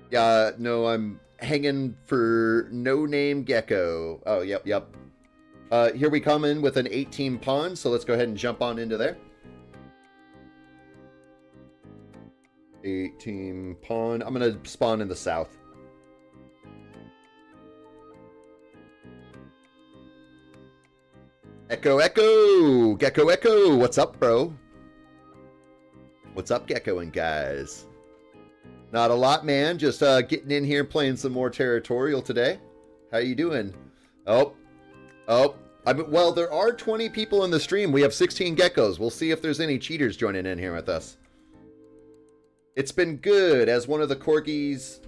Yeah, no, I'm hanging for No Name Gecko. Oh, yep. Here we come in with an 8-team pawn, so let's go ahead and jump on into there. 8-team pawn. I'm going to spawn in the south. Echo, Gecko, Echo. What's up, bro? What's up, Gecko and guys? Not a lot, man. Just getting in here playing some more Territorial today. How you doing? Oh. Well, there are 20 people in the stream. We have 16 geckos. We'll see if there's any cheaters joining in here with us. It's been good. As one of the Corgis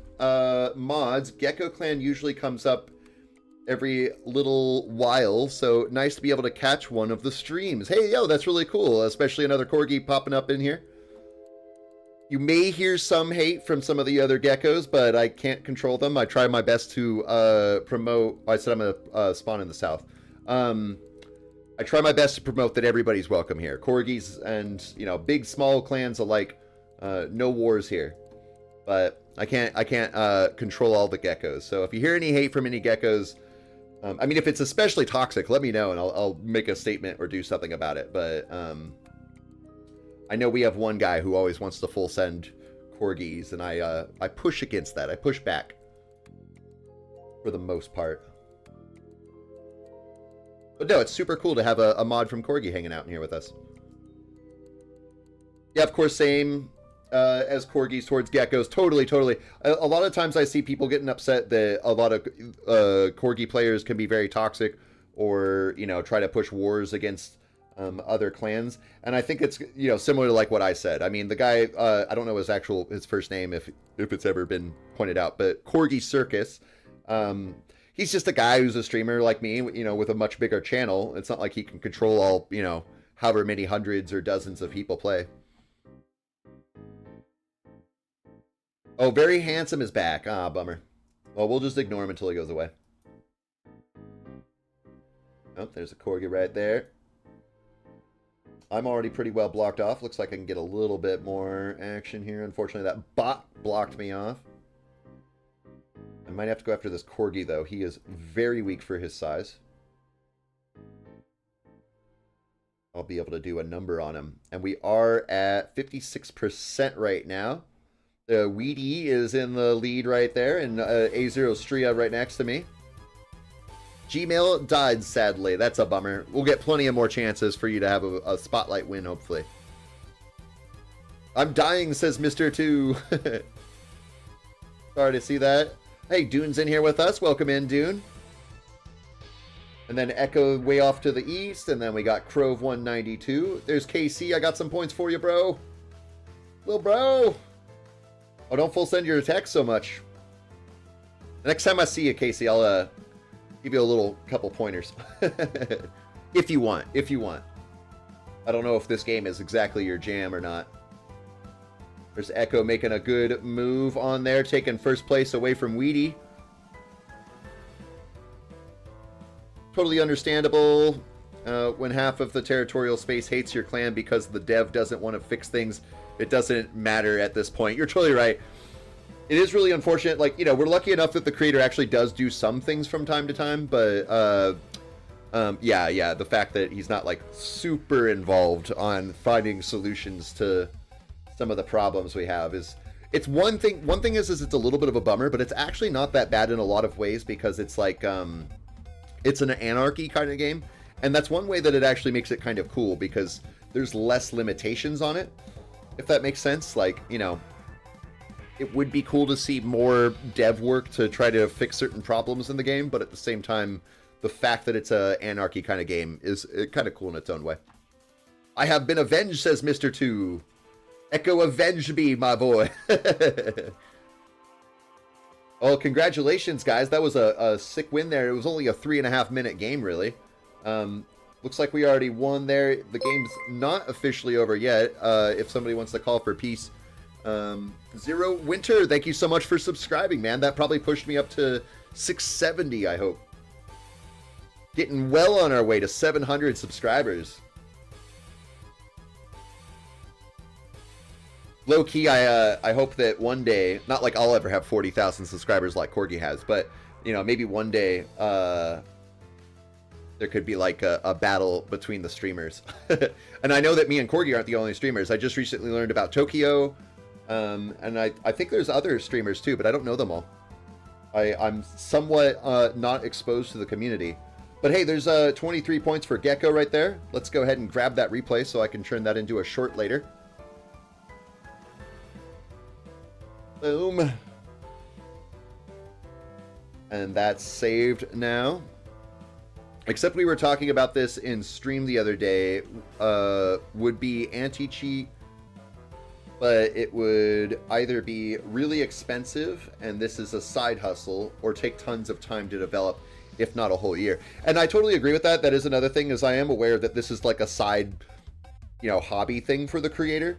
mods, Gecko Clan usually comes up every little while, so nice to be able to catch one of the streams. Hey, yo, that's really cool, especially another Corgi popping up in here. You may hear some hate from some of the other geckos, but I can't control them. I try my best to promote... I said I'm going to spawn in the south. I try my best to promote that everybody's welcome here. Corgis and, you know, big, small clans alike. No wars here. But I can't control all the geckos. So if you hear any hate from any geckos... I mean, if it's especially toxic, let me know and I'll make a statement or do something about it. But... I know we have one guy who always wants to full send Corgis, and I push against that. I push back for the most part. But no, it's super cool to have a mod from Corgi hanging out in here with us. Yeah, of course, same as Corgis towards geckos. Totally. A lot of times I see people getting upset that a lot of Corgi players can be very toxic or, you know, try to push wars against other clans, and I think it's, you know, similar to like what I said. I mean, the guy, I don't know his first name if it's ever been pointed out, but Corgi Circus, he's just a guy who's a streamer like me, you know, with a much bigger channel. It's not like he can control all, you know, however many hundreds or dozens of people play. Oh, Very Handsome is back. Ah, bummer. Well, we'll just ignore him until he goes away. Oh, there's a corgi right there. I'm already pretty well blocked off. Looks like I can get a little bit more action here. Unfortunately, that bot blocked me off. I might have to go after this corgi, though. He is very weak for his size. I'll be able to do a number on him. And we are at 56% right now. The Weedy is in the lead right there, and A0 Stria right next to me. Gmail died, sadly. That's a bummer. We'll get plenty of more chances for you to have a spotlight win, hopefully. I'm dying, says Mr. 2. Sorry to see that. Hey, Dune's in here with us. Welcome in, Dune. And then Echo way off to the east, and then we got Crove 192. There's KC. I got some points for you, bro. Little bro. Oh, don't full send your text so much. The next time I see you, Casey, I'll give you a little couple pointers. If you want. I don't know if this game is exactly your jam or not. There's Echo making a good move on there, taking first place away from Weedy. Totally understandable when half of the territorial space hates your clan because the dev doesn't want to fix things. It doesn't matter at this point. You're totally right. It is really unfortunate. Like, you know, we're lucky enough that the creator actually does do some things from time to time, but yeah, the fact that he's not like super involved on finding solutions to some of the problems we have is, it's one thing is it's a little bit of a bummer, but it's actually not that bad in a lot of ways because it's like it's an anarchy kind of game, and that's one way that it actually makes it kind of cool because there's less limitations on it, if that makes sense. Like, you know, it would be cool to see more dev work to try to fix certain problems in the game, but at the same time, the fact that it's a anarchy kind of game is kind of cool in its own way. I have been avenged, says Mr. 2. Echo avenge me, my boy. Oh, congratulations, guys. That was a sick win there. It was only a 3.5-minute game, really. Looks like we already won there. The game's not officially over yet. If somebody wants to call for peace. Zero Winter, thank you so much for subscribing, man. That probably pushed me up to 670, I hope. Getting well on our way to 700 subscribers. Low key, I hope that one day, not like I'll ever have 40,000 subscribers like Corgi has, but you know, maybe one day there could be like a battle between the streamers. And I know that me and Corgi aren't the only streamers. I just recently learned about Tokyo, and I think there's other streamers too, but I don't know them all. I'm somewhat not exposed to the community. But hey, there's 23 points for Gecko right there. Let's go ahead and grab that replay so I can turn that into a short later. Boom. And that's saved now. Except we were talking about this in stream the other day. Would be anti-cheat, but it would either be really expensive, and this is a side hustle, or take tons of time to develop, if not a whole year. And I totally agree with that. That is another thing, is I am aware that this is like a side, you know, hobby thing for the creator.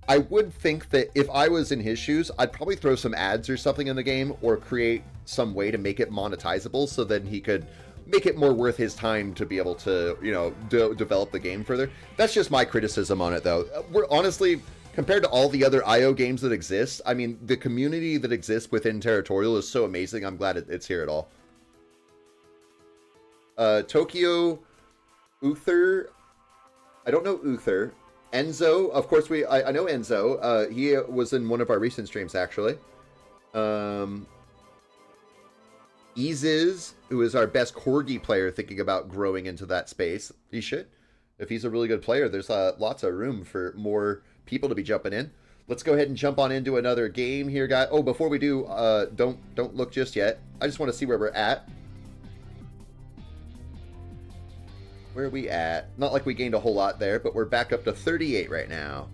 I would think that if I was in his shoes, I'd probably throw some ads or something in the game, or create some way to make it monetizable so then he could make it more worth his time to be able to, you know, develop the game further. That's just my criticism on it, though. We're honestly, compared to all the other IO games that exist, I mean, the community that exists within Territorial is so amazing. I'm glad it's here at all. Tokyo, Uther, I don't know Uther. Enzo, of course, I know Enzo. He was in one of our recent streams, actually. Eases, who is our best Corgi player, thinking about growing into that space. He should. If he's a really good player, there's lots of room for more people to be jumping in. Let's go ahead and jump on into another game here, guys. Oh, before we do, don't look just yet. I just want to see where we're at. Where are we at? Not like we gained a whole lot there, but we're back up to 38 right now.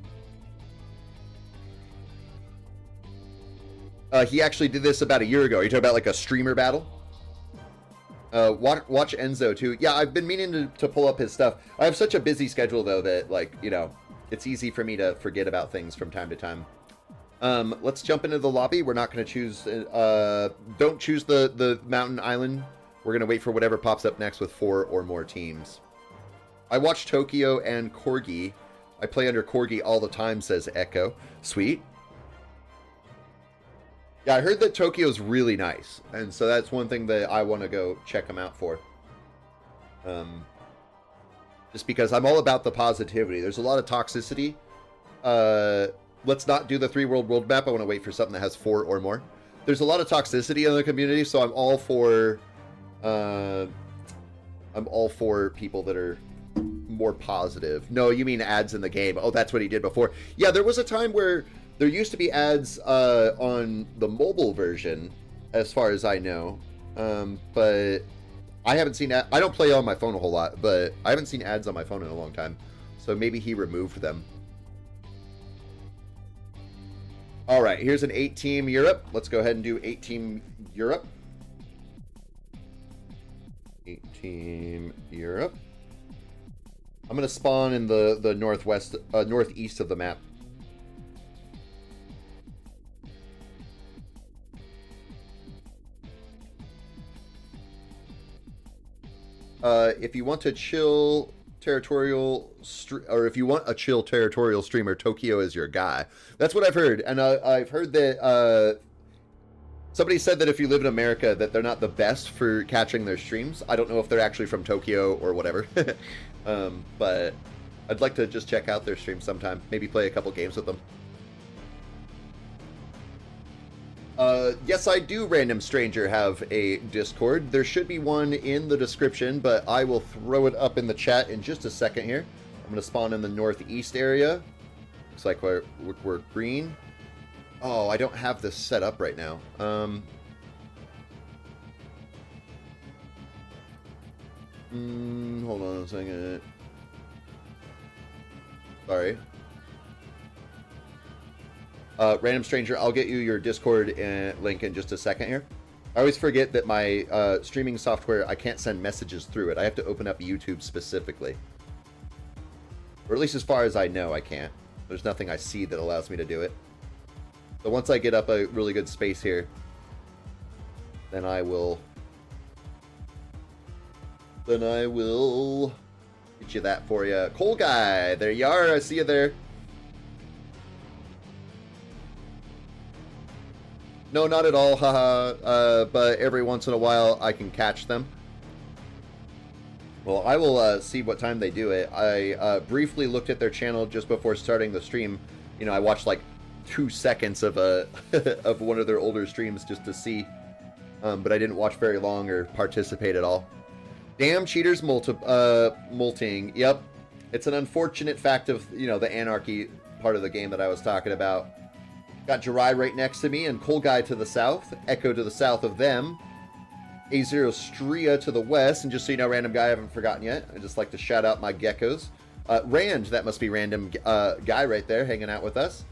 He actually did this about a year ago. Are you talking about like a streamer battle? Watch Enzo too. Yeah, I've been meaning to pull up his stuff. I have such a busy schedule though that, like, you know, it's easy for me to forget about things from time to time. Let's jump into the lobby. We're not going to choose. Don't choose the mountain island. We're going to wait for whatever pops up next with 4 or more teams. I watch Tokyo and Corgi. I play under Corgi all the time, says Echo. Sweet. Yeah, I heard that Tokyo's really nice, and so that's one thing that I want to go check them out for. Just because I'm all about the positivity. There's a lot of toxicity. Let's not do the 3-world map. I want to wait for something that has 4 or more. There's a lot of toxicity in the community, so I'm all for people that are more positive. No, you mean ads in the game. Oh, that's what he did before. Yeah, there was a time where there used to be ads on the mobile version, as far as I know. But I haven't seen I don't play on my phone a whole lot, but I haven't seen ads on my phone in a long time. So maybe he removed them. All right, here's an 8-team Europe. Let's go ahead and do 8-team Europe. 8-team Europe. I'm going to spawn in the northeast of the map. If you want a chill territorial, or if you want a chill territorial streamer, Tokyo is your guy. That's what I've heard, and I've heard that somebody said that if you live in America, that they're not the best for catching their streams. I don't know if they're actually from Tokyo or whatever, but I'd like to just check out their streams sometime. Maybe play a couple games with them. Yes, I do, Random Stranger, have a Discord. There should be one in the description, but I will throw it up in the chat in just a second here. I'm going to spawn in the northeast area. Looks like we're green. Oh, I don't have this set up right now. Hold on a second. Sorry. Random Stranger, I'll get you your Discord link in just a second here. I always forget that my streaming software, I can't send messages through it. I have to open up YouTube specifically. Or at least as far as I know, I can't. There's nothing I see that allows me to do it. So once I get up a really good space here, then I will get you that for you. Coal Guy, there you are. I see you there. No, not at all, haha. But every once in a while, I can catch them. Well, I will see what time they do it. I briefly looked at their channel just before starting the stream. You know, I watched like 2 seconds of of one of their older streams just to see. But I didn't watch very long or participate at all. Damn cheaters molting. Yep. It's an unfortunate fact of, you know, the anarchy part of the game that I was talking about. Got Jirai right next to me, and Coal Guy to the south, Echo to the south of them, A0 Stria to the west, and just so you know, Random Guy, I haven't forgotten yet. I just like to shout out my geckos. Rand, that must be Random Guy right there, hanging out with us.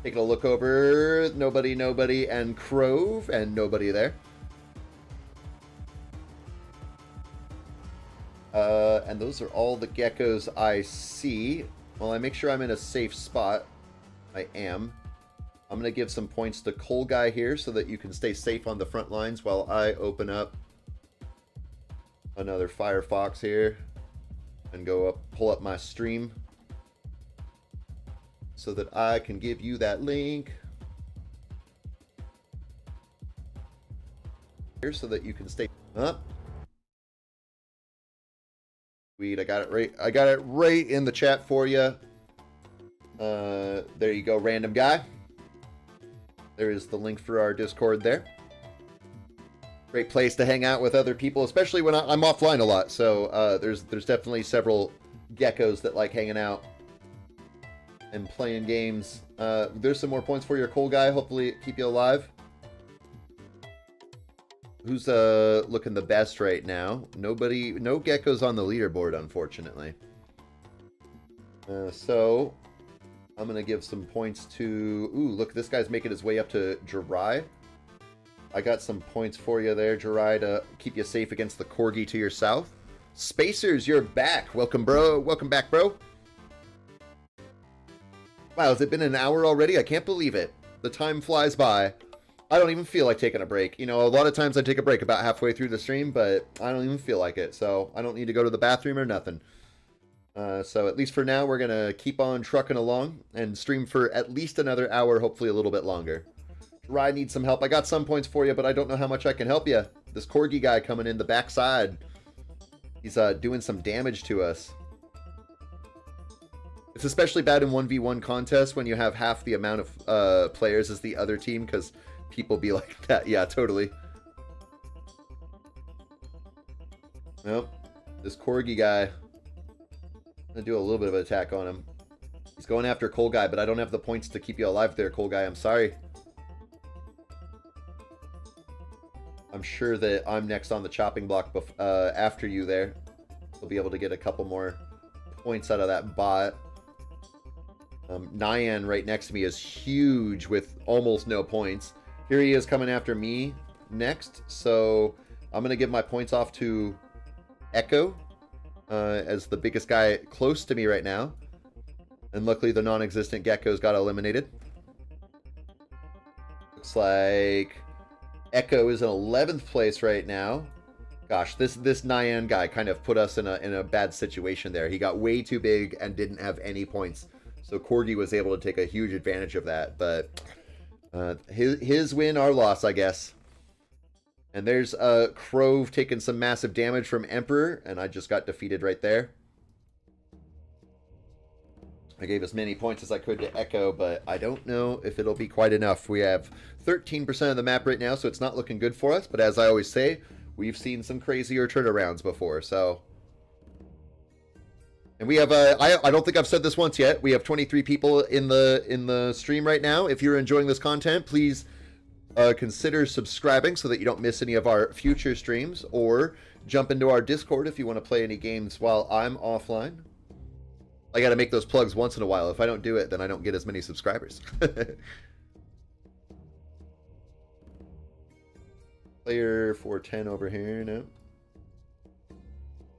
Taking a look over, nobody, and Crove, and nobody there. And those are all the geckos I see. Well, I make sure I'm in a safe spot. I am. I'm going to give some points to Coal Guy here so that you can stay safe on the front lines while I open up another Firefox here and go up, pull up my stream so that I can give you that link here so that you can stay up. Sweet, I got it right. I got it right in the chat for you. There you go, Random Guy. There is the link for our Discord there. Great place to hang out with other people, especially when I'm offline a lot. So there's definitely several geckos that like hanging out and playing games. There's some more points for your Coal Guy. Hopefully keep you alive. Who's looking the best right now? Nobody, no geckos on the leaderboard, unfortunately. So I'm going to give some points to... Ooh, look, this guy's making his way up to Jirai. I got some points for you there, Jirai, to keep you safe against the Corgi to your south. Spacers, you're back. Welcome, bro. Welcome back, bro. Wow, has it been an hour already? I can't believe it. The time flies by. I don't even feel like taking a break. You know, a lot of times I take a break about halfway through the stream, but I don't even feel like it. So I don't need to go to the bathroom or nothing. So at least for now, we're going to keep on trucking along and stream for at least another hour, hopefully a little bit longer. Rye needs some help. I got some points for you, but I don't know how much I can help you. This Corgi guy coming in the backside. He's doing some damage to us. It's especially bad in 1v1 contests when you have half the amount of players as the other team, because people be like that. Yeah, totally. Nope. This Corgi guy. I'm going to do a little bit of an attack on him. He's going after Coal Guy, but I don't have the points to keep you alive there, Coal Guy. I'm sorry. I'm sure that I'm next on the chopping block after you there. We'll be able to get a couple more points out of that bot. Nyan right next to me is huge with almost no points. Here he is coming after me next. So I'm going to give my points off to Echo as the biggest guy close to me right now. And luckily the non-existent geckos got eliminated. Looks like Echo is in 11th place right now. Gosh, this Nyan guy kind of put us in a bad situation there. He got way too big and didn't have any points. So Corgi was able to take a huge advantage of that. But his win, our loss, I guess. And there's Crove taking some massive damage from Emperor, and I just got defeated right there. I gave as many points as I could to Echo, but I don't know if it'll be quite enough. We have 13% of the map right now, so it's not looking good for us. But as I always say, we've seen some crazier turnarounds before, so... And we have, I don't think I've said this once yet, we have 23 people in the stream right now. If you're enjoying this content, please consider subscribing so that you don't miss any of our future streams, or jump into our Discord if you want to play any games while I'm offline. I got to make those plugs once in a while. If I don't do it, then I don't get as many subscribers. Player 410 over here, no.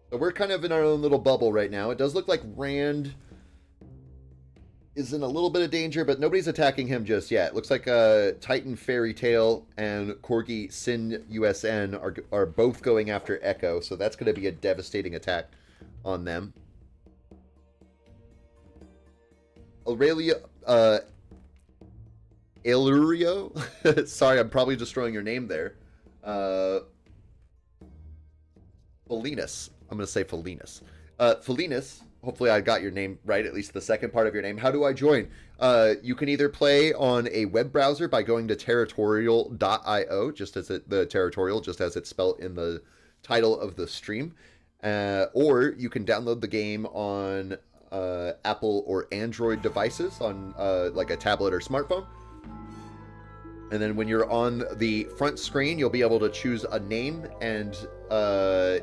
So we're kind of in our own little bubble right now. It does look like Rand is in a little bit of danger, but nobody's attacking him just yet. Looks like Titan Fairy Tale and Corgi Sin USN are both going after Echo, so that's going to be a devastating attack on them. Aurelia, Elurio? Sorry, I'm probably destroying your name there. Felinus. I'm going to say Felinus. Felinus, hopefully I got your name right, at least the second part of your name. How do I join? You can either play on a web browser by going to territorial.io, just as the Territorial, just as it's spelled in the title of the stream. Or you can download the game on Apple or Android devices on like a tablet or smartphone. And then when you're on the front screen, you'll be able to choose a name, and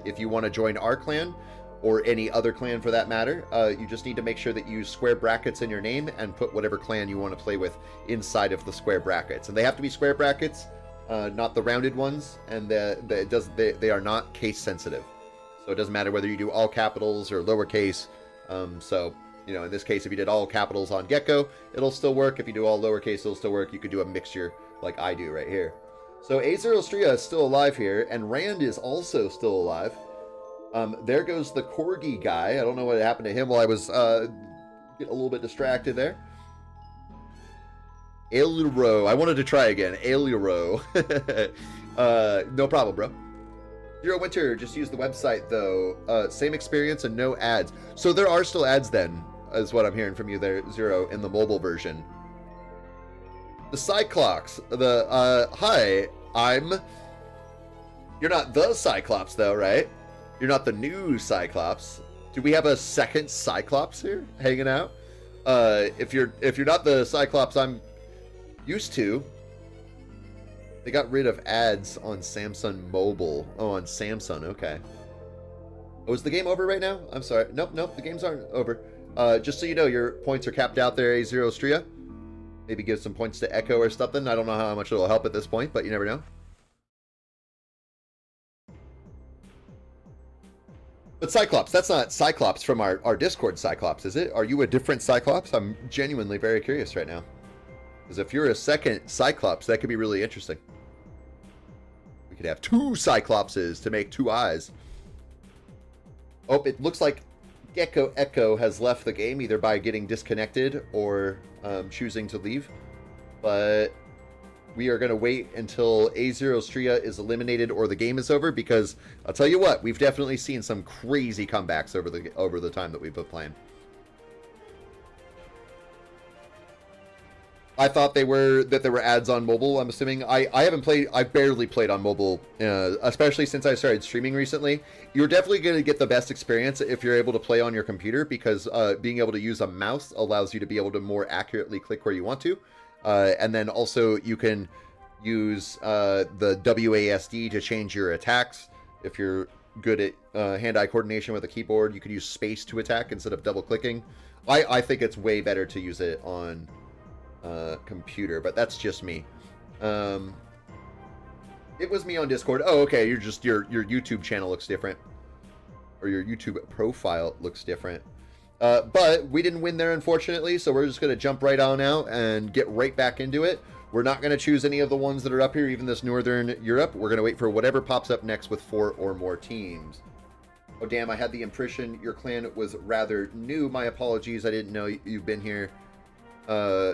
if you want to join our clan, or any other clan for that matter, you just need to make sure that you use square brackets in your name and put whatever clan you want to play with inside of the square brackets. And they have to be square brackets, not the rounded ones, and they are not case sensitive. So it doesn't matter whether you do all capitals or lowercase. So, you know, in this case, if you did all capitals on Gecko, it'll still work. If you do all lowercase, it'll still work. You could do a mixture like I do right here. So Azerostria is still alive here, and Rand is also still alive. There goes the Corgi guy. I don't know what happened to him while I was getting a little bit distracted there. Ailuro. I wanted to try again. Ailuro. No problem, bro. Zero Winter, just use the website, though. Same experience and no ads. So there are still ads, then, is what I'm hearing from you there, Zero, in the mobile version. The Cyclops. Hi, You're not the Cyclops, though, right? You're not the new Cyclops. Do we have a second Cyclops here hanging out? If you're not the Cyclops I'm used to, they got rid of ads on Samsung Mobile. Oh, on Samsung, okay. Oh, is the game over right now? I'm sorry. Nope, the games aren't over. Just so you know, your points are capped out there, Azerostria. Maybe give some points to Echo or something. I don't know how much it'll help at this point, but you never know. But Cyclops, that's not Cyclops from our Discord Cyclops, is it? Are you a different Cyclops? I'm genuinely very curious right now. Because if you're a second Cyclops, that could be really interesting. We could have two Cyclopses to make two eyes. Oh, it looks like Gecko Echo has left the game, either by getting disconnected or choosing to leave. But we are going to wait until A0 Stria is eliminated or the game is over, because I'll tell you what, we've definitely seen some crazy comebacks over the time that we've been playing. I thought there were ads on mobile. I'm assuming I haven't played. I've barely played on mobile, especially since I started streaming recently. You're definitely going to get the best experience if you're able to play on your computer, because being able to use a mouse allows you to be able to more accurately click where you want to, and then also you can use the WASD to change your attacks. If you're good at hand-eye coordination with a keyboard, you could use space to attack instead of double clicking. I think it's way better to use it on computer, but that's just me. It was me on Discord. Oh, okay. Your YouTube channel looks different, or your YouTube profile looks different. But we didn't win there, unfortunately, so we're just going to jump right on out and get right back into it. We're not going to choose any of the ones that are up here, even this Northern Europe. We're going to wait for whatever pops up next with 4 or more teams. Oh, damn, I had the impression your clan was rather new. My apologies. I didn't know you've been here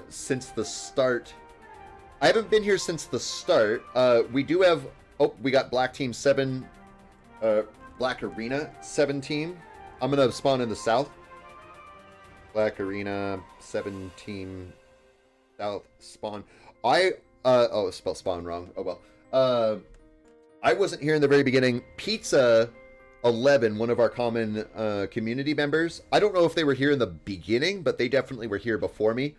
since the start. I haven't been here since the start. We do have... Oh, we got Black Team 7... Black Arena 7 team. I'm going to spawn in the south. Black Arena 7 team south spawn. Oh, spelled spawn wrong. Oh, well. I wasn't here in the very beginning. Pizza 11, one of our common community members. I don't know if they were here in the beginning, but they definitely were here before me.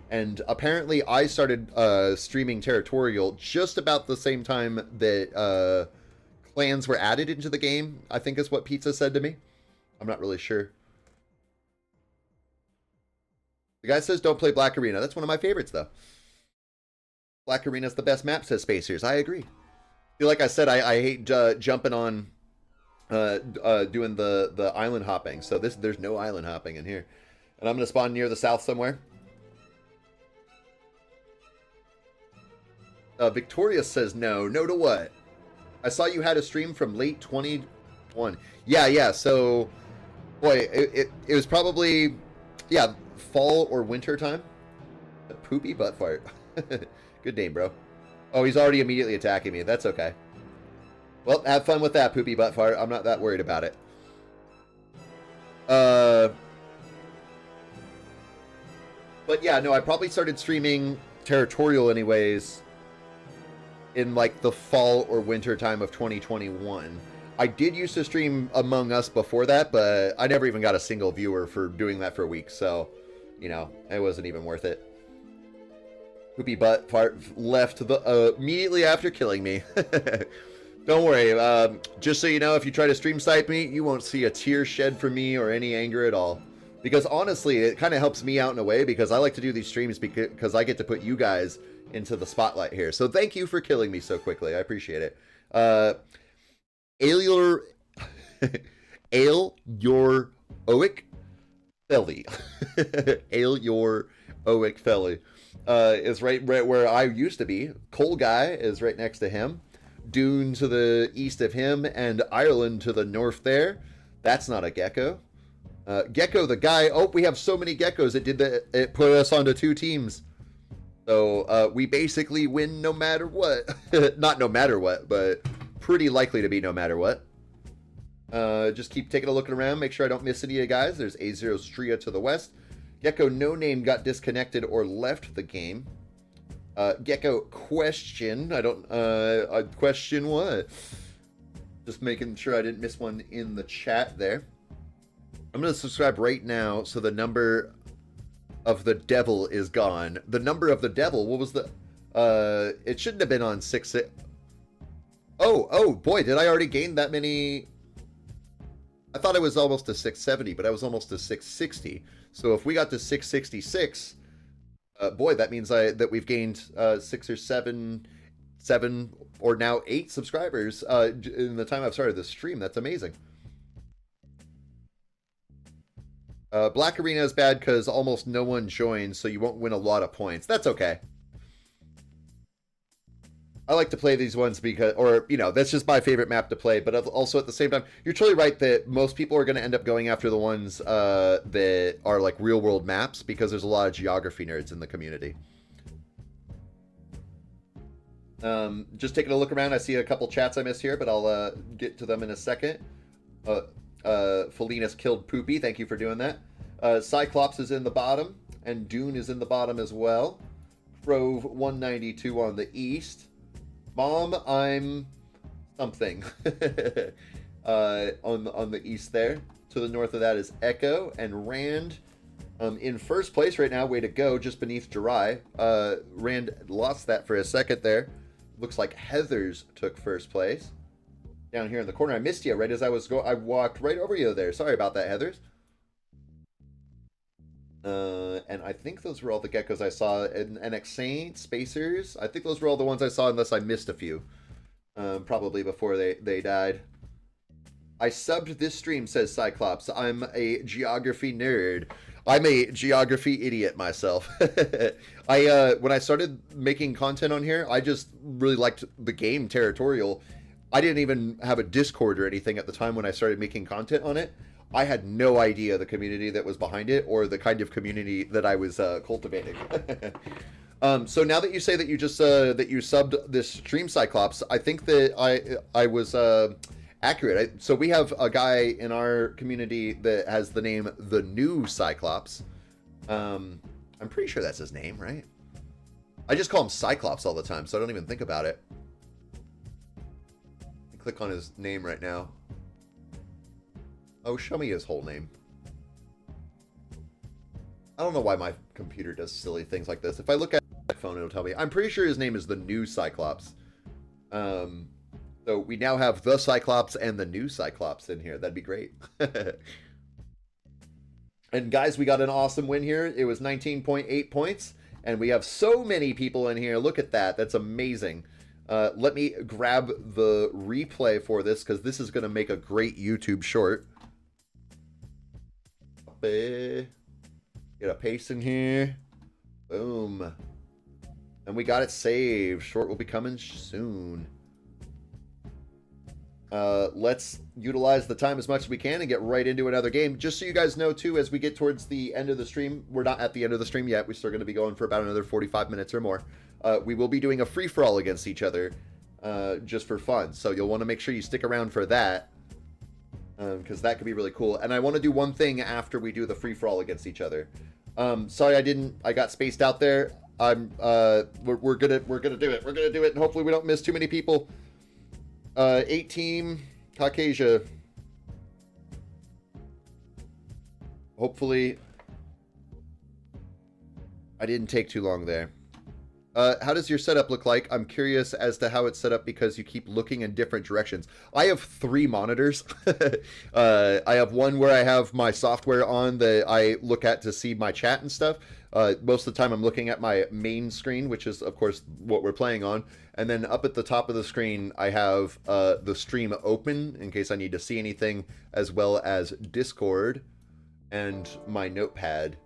And apparently I started streaming Territorial just about the same time that clans were added into the game, I think is what Pizza said to me. I'm not really sure. The guy says don't play Black Arena. That's one of my favorites, though. Black Arena is the best map, says Spacers. I agree. Feel like I said, I hate jumping on doing the island hopping. So there's no island hopping in here. And I'm going to spawn near the south somewhere. Victoria says no. No to what? I saw you had a stream from late 21. Yeah. So, boy, it was probably, yeah, fall or winter time. A poopy butt fart. Good name, bro. Oh, he's already immediately attacking me. That's okay. Well, have fun with that, poopy butt fart. I'm not that worried about it. But yeah, no, I probably started streaming Territorial anyways in like the fall or winter time of 2021. I did used to stream Among Us before that, but I never even got a single viewer for doing that for a week. So, you know, it wasn't even worth it. Poopy butt fart left immediately after killing me. Don't worry. Just so you know, if you try to stream snipe me, you won't see a tear shed from me or any anger at all. Because honestly, it kind of helps me out in a way, because I like to do these streams because I get to put you guys into the spotlight here. So thank you for killing me so quickly. I appreciate it. Ale your oic felly. Ale your oic felly is right where I used to be. Coal Guy is right next to him. Dune to the east of him, and Ireland to the north there. That's not a gecko. Gecko the guy. Oh, we have so many geckos. It put us onto 2 teams. So we basically win no matter what. Not no matter what, but pretty likely to be no matter what. Just keep taking a look around. Make sure I don't miss any of you guys. There's A0 Stria to the west. Gecko No Name got disconnected or left the game. Gecko question. I don't question what? Just making sure I didn't miss one in the chat there. I'm going to subscribe right now so the number of the devil is gone. The number of the devil, what was the... it shouldn't have been on 6... Oh, boy, did I already gain that many... I thought I was almost to 670, but I was almost to 660. So if we got to 666, boy, that means that we've gained 6 or 7 or now 8 subscribers in the time I've started this stream. That's amazing. Black Arena is bad because almost no one joins, so you won't win a lot of points. That's okay. I like to play these ones because, or, you know, that's just my favorite map to play. But also at the same time, you're totally right that most people are going to end up going after the ones that are like real world maps because there's a lot of geography nerds in the community. Just taking a look around, I see a couple chats I missed here, but I'll get to them in a second. Felinas killed Poopy. Thank you for doing that. Cyclops is in the bottom, and Dune is in the bottom as well. Grove 192 on the east. Mom, I'm something on the east there. To the north of that is Echo and Rand. In first place right now. Way to go, just beneath Jirai. Rand lost that for a second there. Looks like Heathers took first place. Down here in the corner, I missed you right as I was I walked right over you there. Sorry about that, Heathers. And I think those were all the geckos I saw. And NX Saint, Spacers. I think those were all the ones I saw, unless I missed a few. Probably before they died. I subbed this stream, says Cyclops. I'm a geography nerd. I'm a geography idiot myself. When I started making content on here, I just really liked the game Territorial. I didn't even have a Discord or anything at the time when I started making content on it. I had no idea the community that was behind it or the kind of community that I was cultivating. So now that you say that you just that you subbed this stream, Cyclops, I think that I was accurate. So we have a guy in our community that has the name The New Cyclops. I'm pretty sure that's his name, right? I just call him Cyclops all the time, so I don't even think about it. Click on his name right now. Oh, show me his whole name. I don't know why my computer does silly things like this. If I look at my phone, it'll tell me. I'm pretty sure his name is The New Cyclops. So we now have The Cyclops and The New Cyclops in here. That'd be great. And guys, we got an awesome win here. It was 19.8 points. And we have so many people in here. Look at that. That's amazing. Let me grab the replay for this because this is going to make a great YouTube short. Get a paste in here. Boom. And we got it saved. Short will be coming soon. Let's utilize the time as much as we can and get right into another game. Just so you guys know, too, as we get towards the end of the stream, we're not at the end of the stream yet. We're still going to be going for about another 45 minutes or more. We will be doing a free-for-all against each other just for fun. So you'll want to make sure you stick around for that because that could be really cool. And I want to do one thing after we do the free-for-all against each other. Sorry, I got spaced out there. We're gonna do it. We're gonna do it, and hopefully we don't miss too many people. 8-team Caucasia. Hopefully I didn't take too long there. How does your setup look like? I'm curious as to how it's set up because you keep looking in different directions. I have 3 monitors. I have one where I have my software on that I look at to see my chat and stuff. Most of the time I'm looking at my main screen, which is, of course, what we're playing on. And then up at the top of the screen, I have the stream open in case I need to see anything, as well as Discord and my notepad.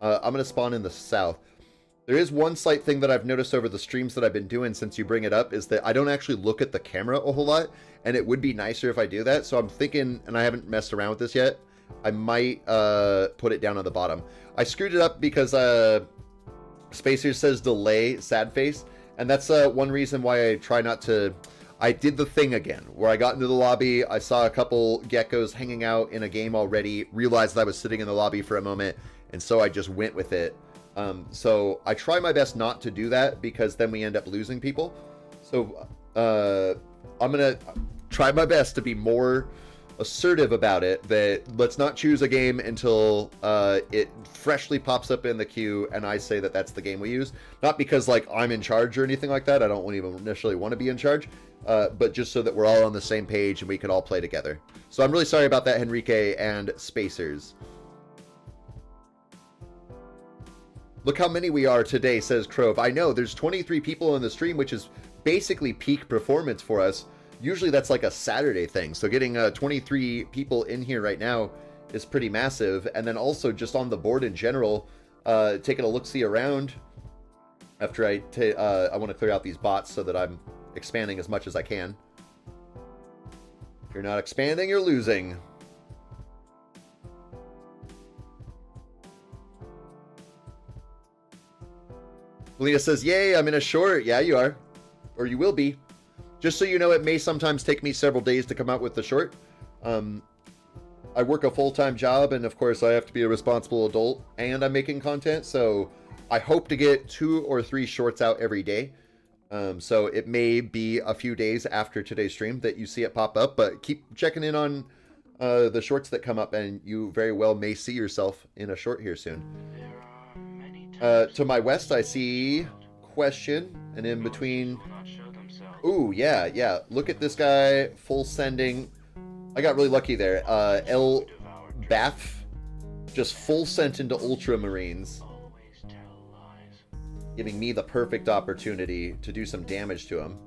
I'm going to spawn in the south. There is one slight thing that I've noticed over the streams that I've been doing since you bring it up is that I don't actually look at the camera a whole lot, and it would be nicer if I do that. So I'm thinking, and I haven't messed around with this yet, I might put it down on the bottom. I screwed it up because Spacer says delay, sad face, and that's one reason why I try not to... I did the thing again, where I got into the lobby, I saw a couple geckos hanging out in a game already, realized I was sitting in the lobby for a moment, and so I just went with it. So I try my best not to do that because then we end up losing people. So I'm going to try my best to be more assertive about it, that let's not choose a game until it freshly pops up in the queue and I say that that's the game we use. Not because like I'm in charge or anything like that. I don't even necessarily want to be in charge, but just so that we're all on the same page and we can all play together. So I'm really sorry about that, Henrique and Spacers. Look how many we are today, says Crove. I know, there's 23 people in the stream, which is basically peak performance for us. Usually that's like a Saturday thing. So getting 23 people in here right now is pretty massive. And then also just on the board in general, taking a look-see around after I want to clear out these bots so that I'm expanding as much as I can. If you're not expanding, you're losing. Lena says, yay, I'm in a short. Yeah, you are. Or you will be. Just so you know, it may sometimes take me several days to come out with the short. I work a full-time job, and of course I have to be a responsible adult, and I'm making content, so I hope to get 2 or 3 shorts out every day. So it may be a few days after today's stream that you see it pop up, but keep checking in on the shorts that come up, and you very well may see yourself in a short here soon. To my west, I see Question, and in between... Ooh, yeah. Look at this guy, full sending. I got really lucky there. El Bath, just full sent into Ultramarines, giving me the perfect opportunity to do some damage to him.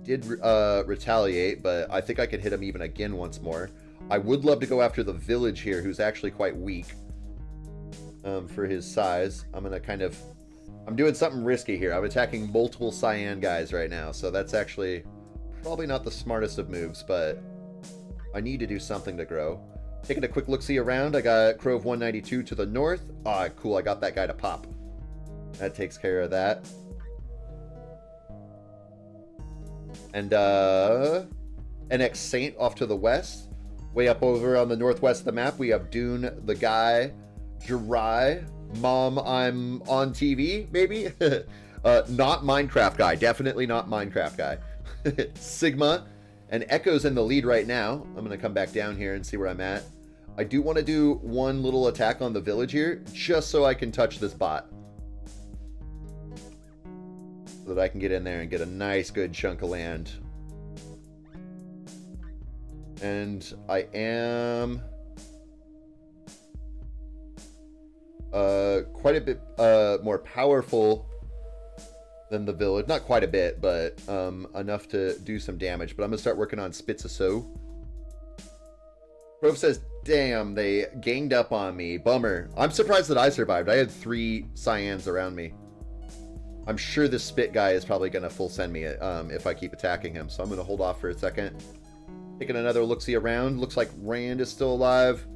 Did retaliate, but I think I could hit him even again once more. I would love to go after the village here, who's actually quite weak for his size. I'm doing something risky here. I'm attacking multiple Cyan guys right now, so that's actually probably not the smartest of moves, but I need to do something to grow. Taking a quick look-see around, I got Crove 192 to the north. Ah, cool, I got that guy to pop. That takes care of that. And, NX Saint off to the west. Way up over on the northwest of the map, we have Dune, the guy, Jirai, Mom, I'm on TV, maybe? Not Minecraft guy. Definitely not Minecraft guy. Sigma. And Echo's in the lead right now. I'm going to come back down here and see where I'm at. I do want to do one little attack on the village here, just so I can touch this bot. So that I can get in there and get a nice, good chunk of land. And I am... quite a bit more powerful than the village. Not quite a bit, but enough to do some damage. But I'm going to start working on Spitzaso. Grove says, damn, they ganged up on me. Bummer. I'm surprised that I survived. I had 3 Cyans around me. I'm sure this Spit guy is probably going to full send me if I keep attacking him. So I'm going to hold off for a second. Taking another look-see around. Looks like Rand is still alive.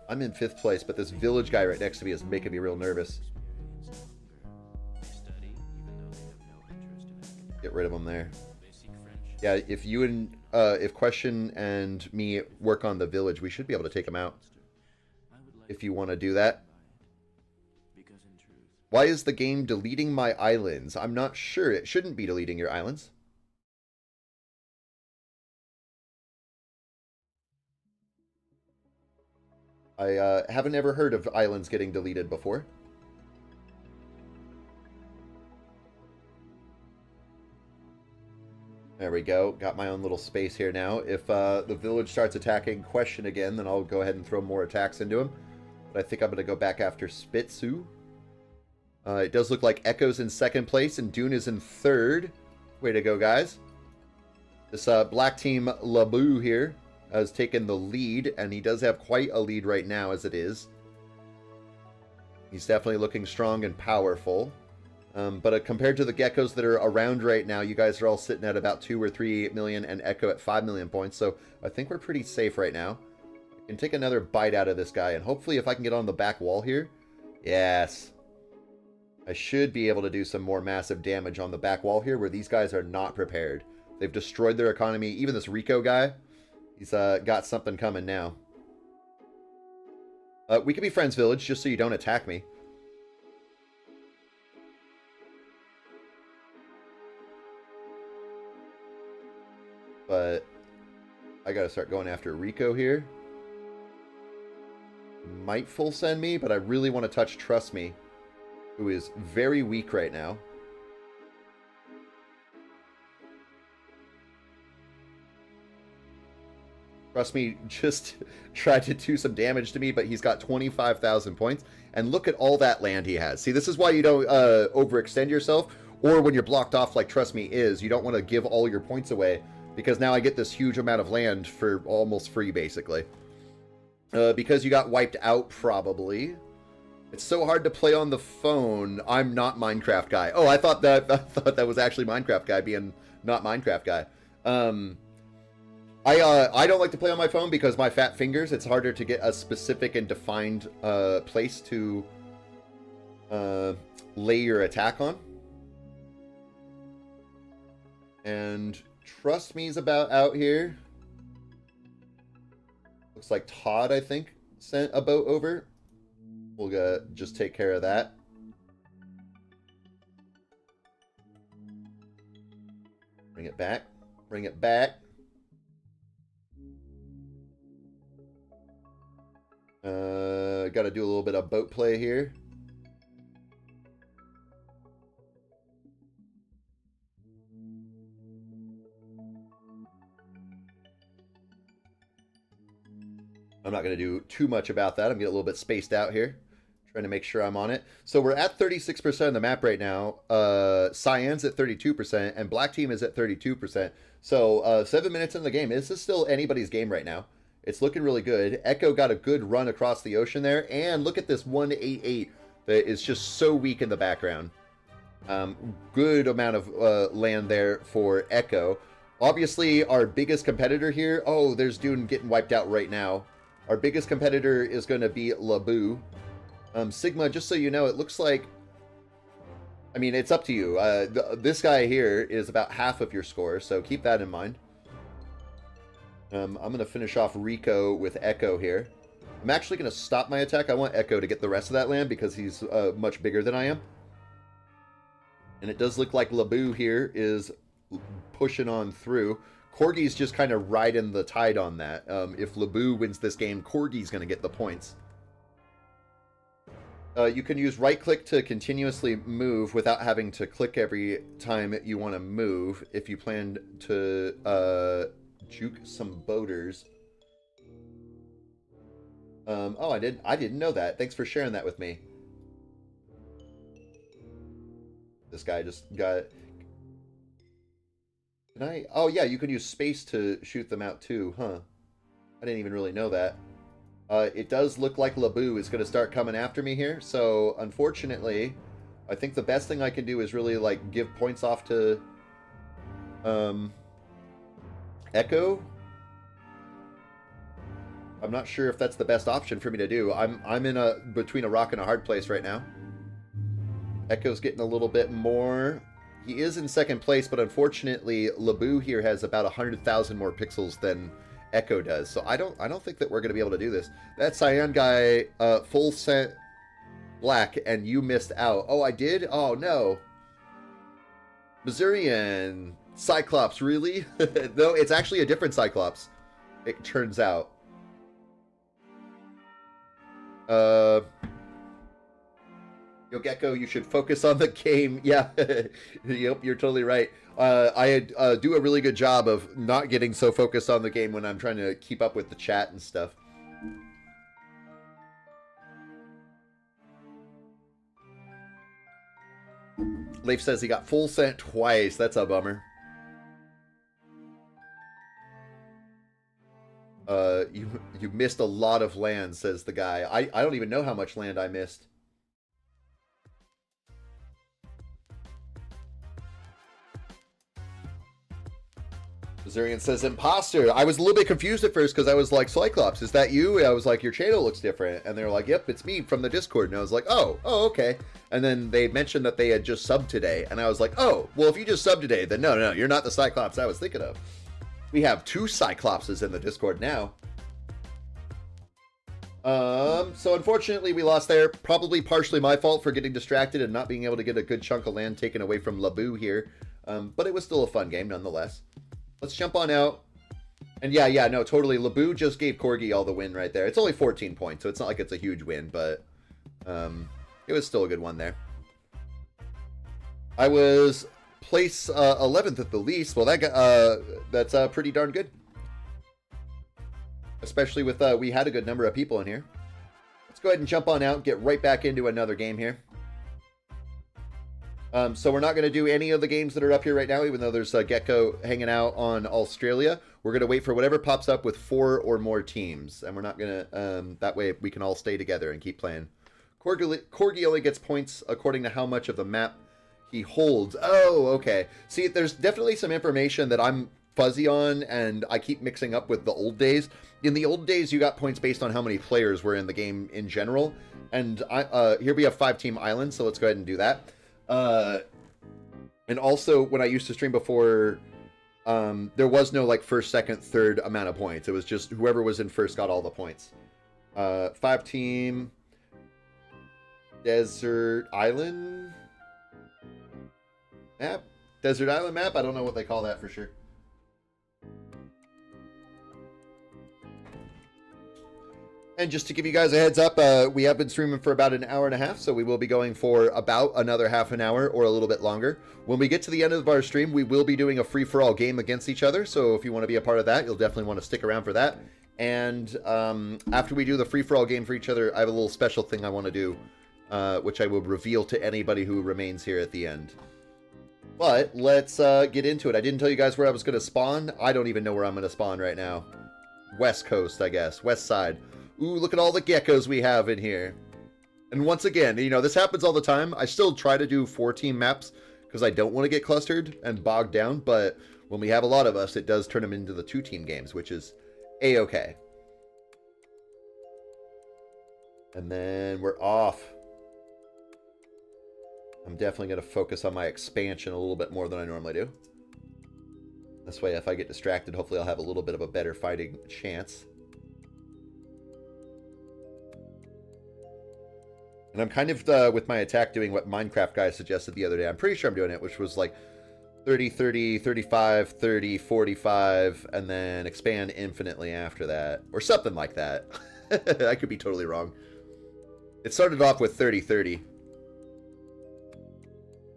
I'm in 5th place, but this village guy right next to me is making me real nervous. Get rid of him there. Yeah, if you and if Question and me work on the village, we should be able to take him out. If you want to do that. Why is the game deleting my islands? I'm not sure. It shouldn't be deleting your islands. I haven't ever heard of islands getting deleted before. There we go. Got my own little space here now. If the village starts attacking Question again, then I'll go ahead and throw more attacks into him. But I think I'm going to go back after Spitsu. It does look like Echo's in 2nd place and Dune is in 3rd. Way to go, guys. This black team Labu here has taken the lead, and he does have quite a lead right now as it is. He's definitely looking strong and powerful. But compared to the geckos that are around right now, you guys are all sitting at about 2 or 3 million and Echo at 5 million points. So I think we're pretty safe right now. I can take another bite out of this guy, and hopefully if I can get on the back wall here. Yes. I should be able to do some more massive damage on the back wall here where these guys are not prepared. They've destroyed their economy. Even this Rico guy. He's got something coming now. We can be friends, village, just so you don't attack me. But I gotta start going after Rico here. Might full send me, but I really want to touch Trust Me, who is very weak right now. Trust Me just tried to do some damage to me, but he's got 25,000 points. And look at all that land he has. See, this is why you don't overextend yourself. Or when you're blocked off like Trust Me is, you don't want to give all your points away because now I get this huge amount of land for almost free, basically. Because you got wiped out, probably. It's so hard to play on the phone. I'm not Minecraft guy. Oh, I thought that was actually Minecraft guy being not Minecraft guy. I don't like to play on my phone because my fat fingers. It's harder to get a specific and defined place to lay your attack on. And Trust Me's about out here. Looks like Todd, I think, sent a boat over. We'll just take care of that. Bring it back. Bring it back. Got to do a little bit of boat play here. I'm not going to do too much about that. I'm getting a little bit spaced out here. Trying to make sure I'm on it. So we're at 36% of the map right now. Cyan's at 32%, and Black Team is at 32%. So 7 minutes in the game. This is still anybody's game right now. It's looking really good. Echo got a good run across the ocean there. And look at this 188 that is just so weak in the background. Good amount of land there for Echo. Obviously, our biggest competitor here... Oh, there's Dune getting wiped out right now. Our biggest competitor is going to be Labu. Sigma, just so you know, it looks like... I mean, it's up to you. This guy here is about half of your score, so keep that in mind. I'm going to finish off Rico with Echo here. I'm actually going to stop my attack. I want Echo to get the rest of that land because he's much bigger than I am. And it does look like Labu here is pushing on through. Corgi's just kind of riding the tide on that. If Labu wins this game, Corgi's going to get the points. You can use right-click to continuously move without having to click every time you want to move. If you plan to juke some boaters. Oh, I didn't know that. Thanks for sharing that with me. This guy just got... Can I... Oh, yeah, you can use space to shoot them out, too, huh? I didn't even really know that. It does look like Labu is going to start coming after me here, so, unfortunately, I think the best thing I can do is really, like, give points off to, Echo. I'm not sure if that's the best option for me to do. I'm in between a rock and a hard place right now. Echo's getting a little bit more. He is in second place, but unfortunately, Labu here has about 100,000 more pixels than Echo does. So I don't think that we're going to be able to do this. That Cyan guy, full set black, and you missed out. Oh, I did? Oh, no. Missourian. Cyclops, really? No, it's actually a different Cyclops, it turns out. Yo, Gecko, you should focus on the game. Yeah, yep, you're totally right. I do a really good job of not getting so focused on the game when I'm trying to keep up with the chat and stuff. Leif says he got full sent twice. That's a bummer. You missed a lot of land, says the guy. I don't even know how much land I missed. Zurian says imposter. I was a little bit confused at first because I was like, Cyclops, is that you? I was like, your channel looks different. And they were like, yep, it's me from the Discord. And I was like, oh, okay. And then they mentioned that they had just subbed today. And I was like, oh, well, if you just subbed today, then no, you're not the Cyclops I was thinking of. We have 2 Cyclopses in the Discord now. So unfortunately we lost there. Probably partially my fault for getting distracted and not being able to get a good chunk of land taken away from Labu here. But it was still a fun game nonetheless. Let's jump on out. And yeah, no, totally. Labu just gave Corgi all the win right there. It's only 14 points, so it's not like it's a huge win, but it was still a good one there. I was place 11th at the least. Well, that's pretty darn good. Especially with, we had a good number of people in here. Let's go ahead and jump on out and get right back into another game here. So we're not going to do any of the games that are up here right now, even though there's a Gecko hanging out on Australia. We're going to wait for whatever pops up with 4 or more teams. And we're not going to... that way we can all stay together and keep playing. Corgi only gets points according to how much of the map he holds. Oh, okay. See, there's definitely some information that I'm fuzzy on, and I keep mixing up with the old days. In the old days, you got points based on how many players were in the game in general. And here we have 5-team islands, so let's go ahead and do that. And also, when I used to stream before, there was no like first, second, third amount of points. It was just whoever was in first got all the points. 5-team desert island map. Desert island map. I don't know what they call that for sure. And just to give you guys a heads up, we have been streaming for about an hour and a half, so we will be going for about another half an hour or a little bit longer. When we get to the end of our stream, we will be doing a free-for-all game against each other, so if you want to be a part of that, you'll definitely want to stick around for that. And after we do the free-for-all game for each other, I have a little special thing I want to do, which I will reveal to anybody who remains here at the end. But let's get into it. I didn't tell you guys where I was going to spawn. I don't even know where I'm going to spawn right now. West Coast, I guess. West side. Ooh, look at all the geckos we have in here. And once again, you know, this happens all the time. I still try to do 4-team maps because I don't want to get clustered and bogged down. But when we have a lot of us, it does turn them into the 2-team games, which is A-okay. And then we're off. I'm definitely going to focus on my expansion a little bit more than I normally do. This way, if I get distracted, hopefully I'll have a little bit of a better fighting chance. And I'm kind of, with my attack, doing what Minecraft guy suggested the other day. I'm pretty sure I'm doing it, which was like 30, 30, 35, 30, 45, and then expand infinitely after that. Or something like that. I could be totally wrong. It started off with 30, 30.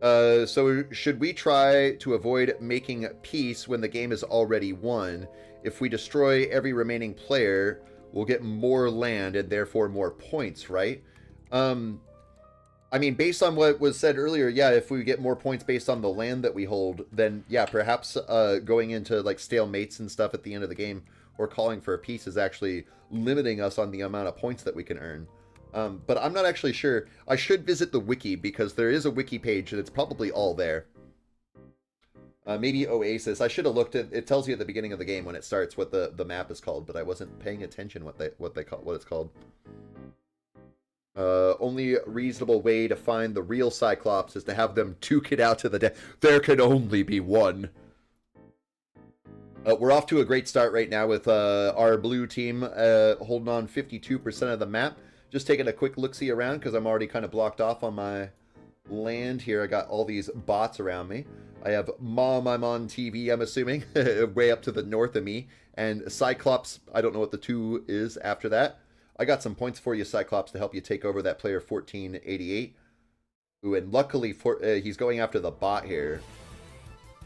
So should we try to avoid making peace when the game is already won? If we destroy every remaining player, we'll get more land and therefore more points, right? I mean, based on what was said earlier, yeah, if we get more points based on the land that we hold, then yeah, perhaps going into like stalemates and stuff at the end of the game or calling for a peace is actually limiting us on the amount of points that we can earn. But I'm not actually sure. I should visit the wiki because there is a wiki page and it's probably all there. Maybe Oasis. I should have looked at it. Tells you at the beginning of the game when it starts what the map is called, but I wasn't paying attention what it's called. Only reasonable way to find the real Cyclops is to have them duke it out to the death. There can only be one. We're off to a great start right now with our blue team holding on 52% of the map. Just taking a quick look-see around because I'm already kind of blocked off on my land here. I got all these bots around me. I have Mom, I'm on TV, I'm assuming, way up to the north of me. And Cyclops, I don't know what the 2 is after that. I got some points for you, Cyclops, to help you take over that player 1488. Ooh, and luckily he's going after the bot here.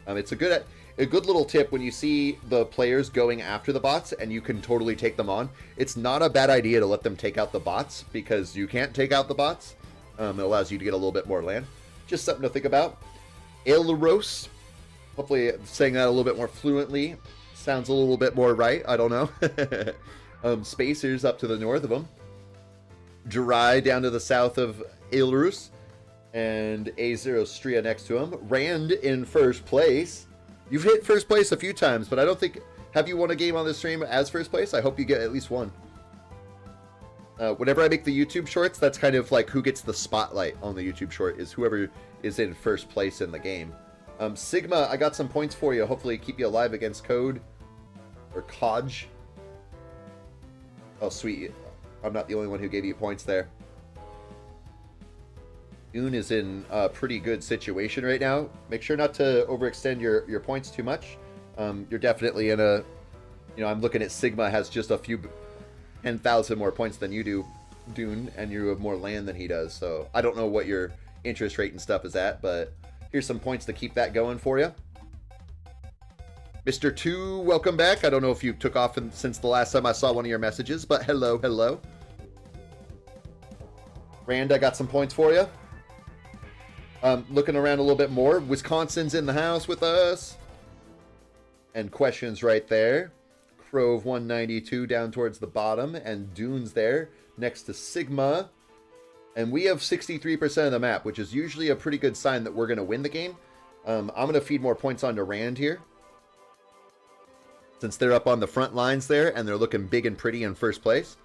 It's a good little tip when you see the players going after the bots and you can totally take them on. It's not a bad idea to let them take out the bots because you can't take out the bots. It allows you to get a little bit more land. Just something to think about. Elros. Hopefully saying that a little bit more fluently. Sounds a little bit more right. I don't know. Spacers up to the north of them. Dry down to the south of Elrus. And A0 Stria next to him. Rand in first place. You've hit first place a few times, but I don't think... Have you won a game on this stream as first place? I hope you get at least one. Whenever I make the YouTube shorts, that's kind of like who gets the spotlight on the YouTube short is whoever is in first place in the game. Sigma, I got some points for you. Hopefully keep you alive against Code. Or Kodge. Oh, sweet. I'm not the only one who gave you points there. Dune is in a pretty good situation right now. Make sure not to overextend your points too much. You're definitely in a... You know, I'm looking at Sigma has just a few 10,000 more points than you do, Dune, and you have more land than he does. So I don't know what your interest rate and stuff is at, but here's some points to keep that going for you. Mr. 2, welcome back. I don't know if you took off since the last time I saw one of your messages, but hello, hello. Rand, I got some points for you. Looking around a little bit more. Wisconsin's in the house with us. And Questions right there. Crove 192 down towards the bottom. And Dunes there next to Sigma. And we have 63% of the map, which is usually a pretty good sign that we're going to win the game. I'm going to feed more points onto Rand here, since they're up on the front lines there, and they're looking big and pretty in first place.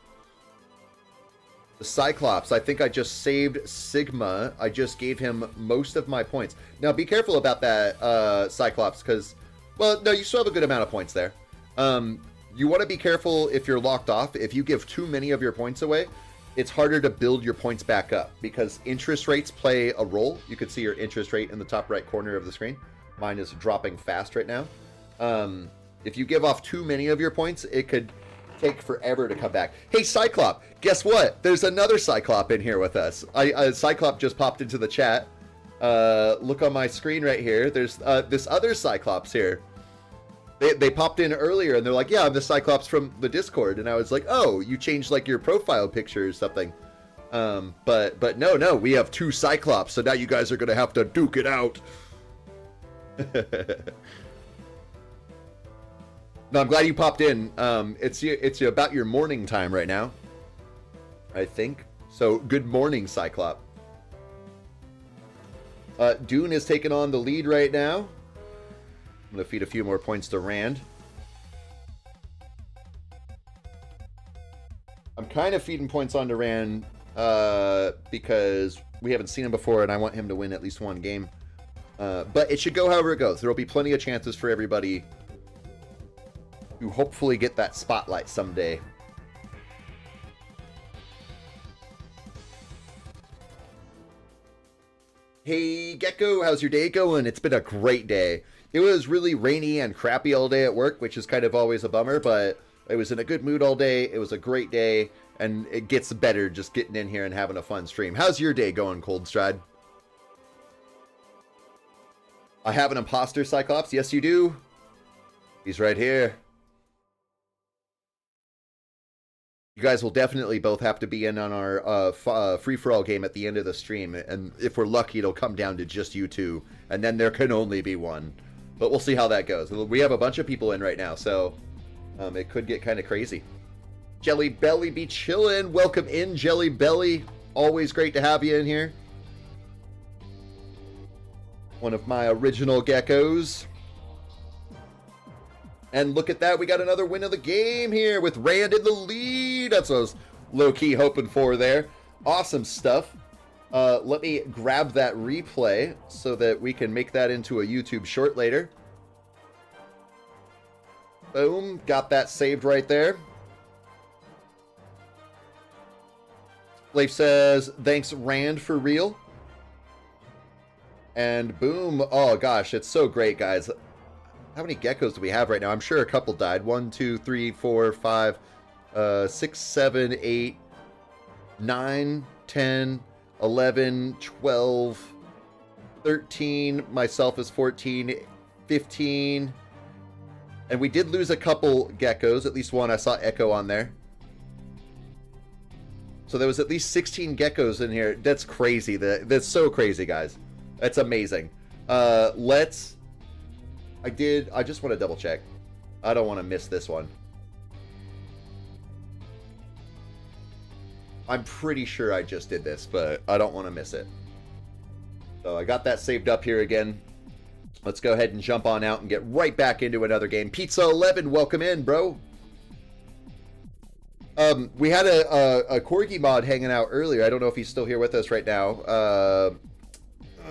The Cyclops, I think I just saved Sigma. I just gave him most of my points. Now, be careful about that, Cyclops, because, well, no, you still have a good amount of points there. You want to be careful if you're locked off. If you give too many of your points away, it's harder to build your points back up, because interest rates play a role. You can see your interest rate in the top right corner of the screen. Mine is dropping fast right now. If you give off too many of your points, it could take forever to come back. Hey, Cyclop, guess what? There's another Cyclop in here with us. Cyclop just popped into the chat. Look on my screen right here. There's this other Cyclops here. They popped in earlier, and they're like, yeah, I'm the Cyclops from the Discord. And I was like, oh, you changed like your profile picture or something. But no, we have two Cyclops, so now you guys are going to have to duke it out. No, I'm glad you popped in. It's about your morning time right now, I think. So, good morning, Cyclop. Dune is taking on the lead right now. I'm going to feed a few more points to Rand. I'm kind of feeding points onto Rand because we haven't seen him before, and I want him to win at least one game. But it should go however it goes. There will be plenty of chances for everybody to hopefully get that spotlight someday. Hey, Gecko, how's your day going? It's been a great day. It was really rainy and crappy all day at work, which is kind of always a bummer, but I was in a good mood all day. It was a great day, and it gets better just getting in here and having a fun stream. How's your day going, Cold Stride? I have an imposter, Cyclops. Yes, you do. He's right here. You guys will definitely both have to be in on our free-for-all game at the end of the stream, and if we're lucky, it'll come down to just you two, and then there can only be one. But we'll see how that goes. We have a bunch of people in right now, so it could get kind of crazy. Jelly Belly be chillin'. Welcome in, Jelly Belly. Always great to have you in here. One of my original geckos. And look at that, we got another win of the game here with Rand in the lead. That's what I was low-key hoping for there. Awesome stuff. Let me grab that replay so that we can make that into a YouTube short later. Boom, got that saved right there. Leif says, thanks Rand for real. And boom, oh gosh, it's so great, guys. How many geckos do we have right now? I'm sure a couple died. 1, 2, 3, 4, 5, 6, 7, 8, 9, 10, 11, 12, 13. Myself is 14, 15. And we did lose a couple geckos. At least one. I saw Echo on there. So there was at least 16 geckos in here. That's crazy. That's so crazy, guys. That's amazing. I just want to double check. I don't want to miss this one. I'm pretty sure I just did this, but I don't want to miss it. So I got that saved up here again. Let's go ahead and jump on out and get right back into another game. Pizza 11, welcome in, bro. We had a Corgi mod hanging out earlier. I don't know if he's still here with us right now.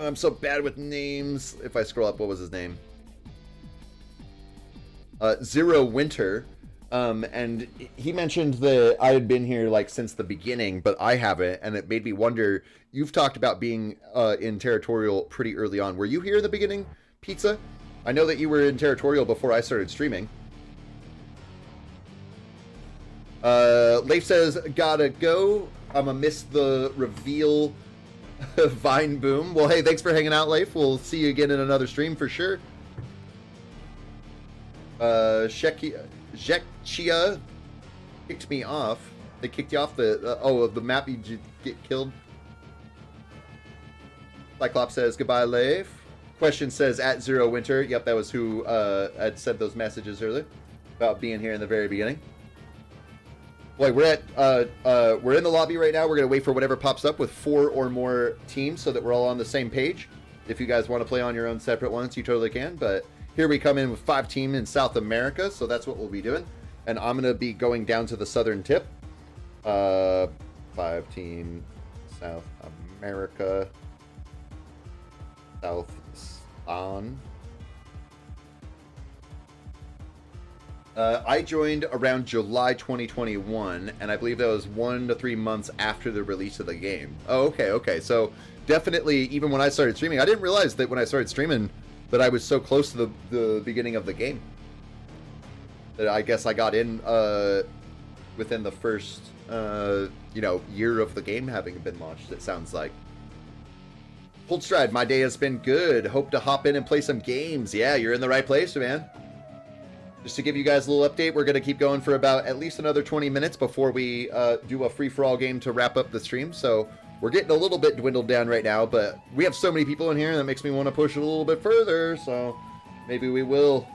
I'm so bad with names. If I scroll up, what was his name? Zero Winter, and he mentioned that I had been here like since the beginning, but I haven't, and it made me wonder. You've talked about being in Territorial pretty early on. Were you here in the beginning, Pizza? I know that you were in Territorial before I started streaming. Leif says, gotta go. I'ma miss the reveal. Vine boom. Well, hey, thanks for hanging out, Leif. We'll see you again in another stream for sure. Zhekchia kicked me off. They kicked you off the the map. You get killed. Cyclops says, goodbye, Leif. Question says, at Zero Winter. Yep, that was who had said those messages earlier about being here in the very beginning. Boy, we're in the lobby right now. We're going to wait for whatever pops up with 4 or more teams so that we're all on the same page. If you guys want to play on your own separate ones, you totally can. But here we come in with 5 teams in South America, so that's what we'll be doing. And I'm going to be going down to the southern tip. 5-team South America. South Stan. I joined around July 2021, and I believe that was 1 to 3 months after the release of the game. Oh, okay. So definitely, even when I started streaming, I didn't realize that when I started streaming that I was so close to the beginning of the game. That I guess I got in within the first year of the game having been launched, it sounds like. Hold Stride, my day has been good. Hope to hop in and play some games. Yeah, you're in the right place, man. Just to give you guys a little update, we're going to keep going for about at least another 20 minutes before we do a free-for-all game to wrap up the stream. So we're getting a little bit dwindled down right now, but we have so many people in here that makes me want to push it a little bit further. So maybe we will.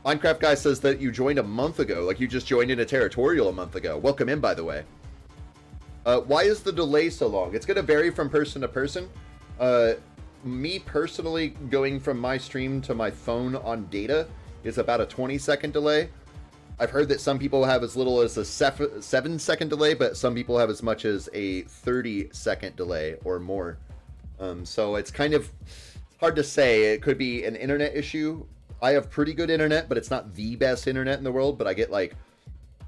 Minecraft Guy says that you joined a month ago, like you just joined in a Territorial a month ago. Welcome in, by the way. Why is the delay so long? It's going to vary from person to person. Me personally, going from my stream to my phone on data is about a 20-second delay. I've heard that some people have as little as a 7-second delay, but some people have as much as a 30-second delay or more. So it's kind of hard to say. It could be an internet issue. I have pretty good internet, but it's not the best internet in the world, but I get like,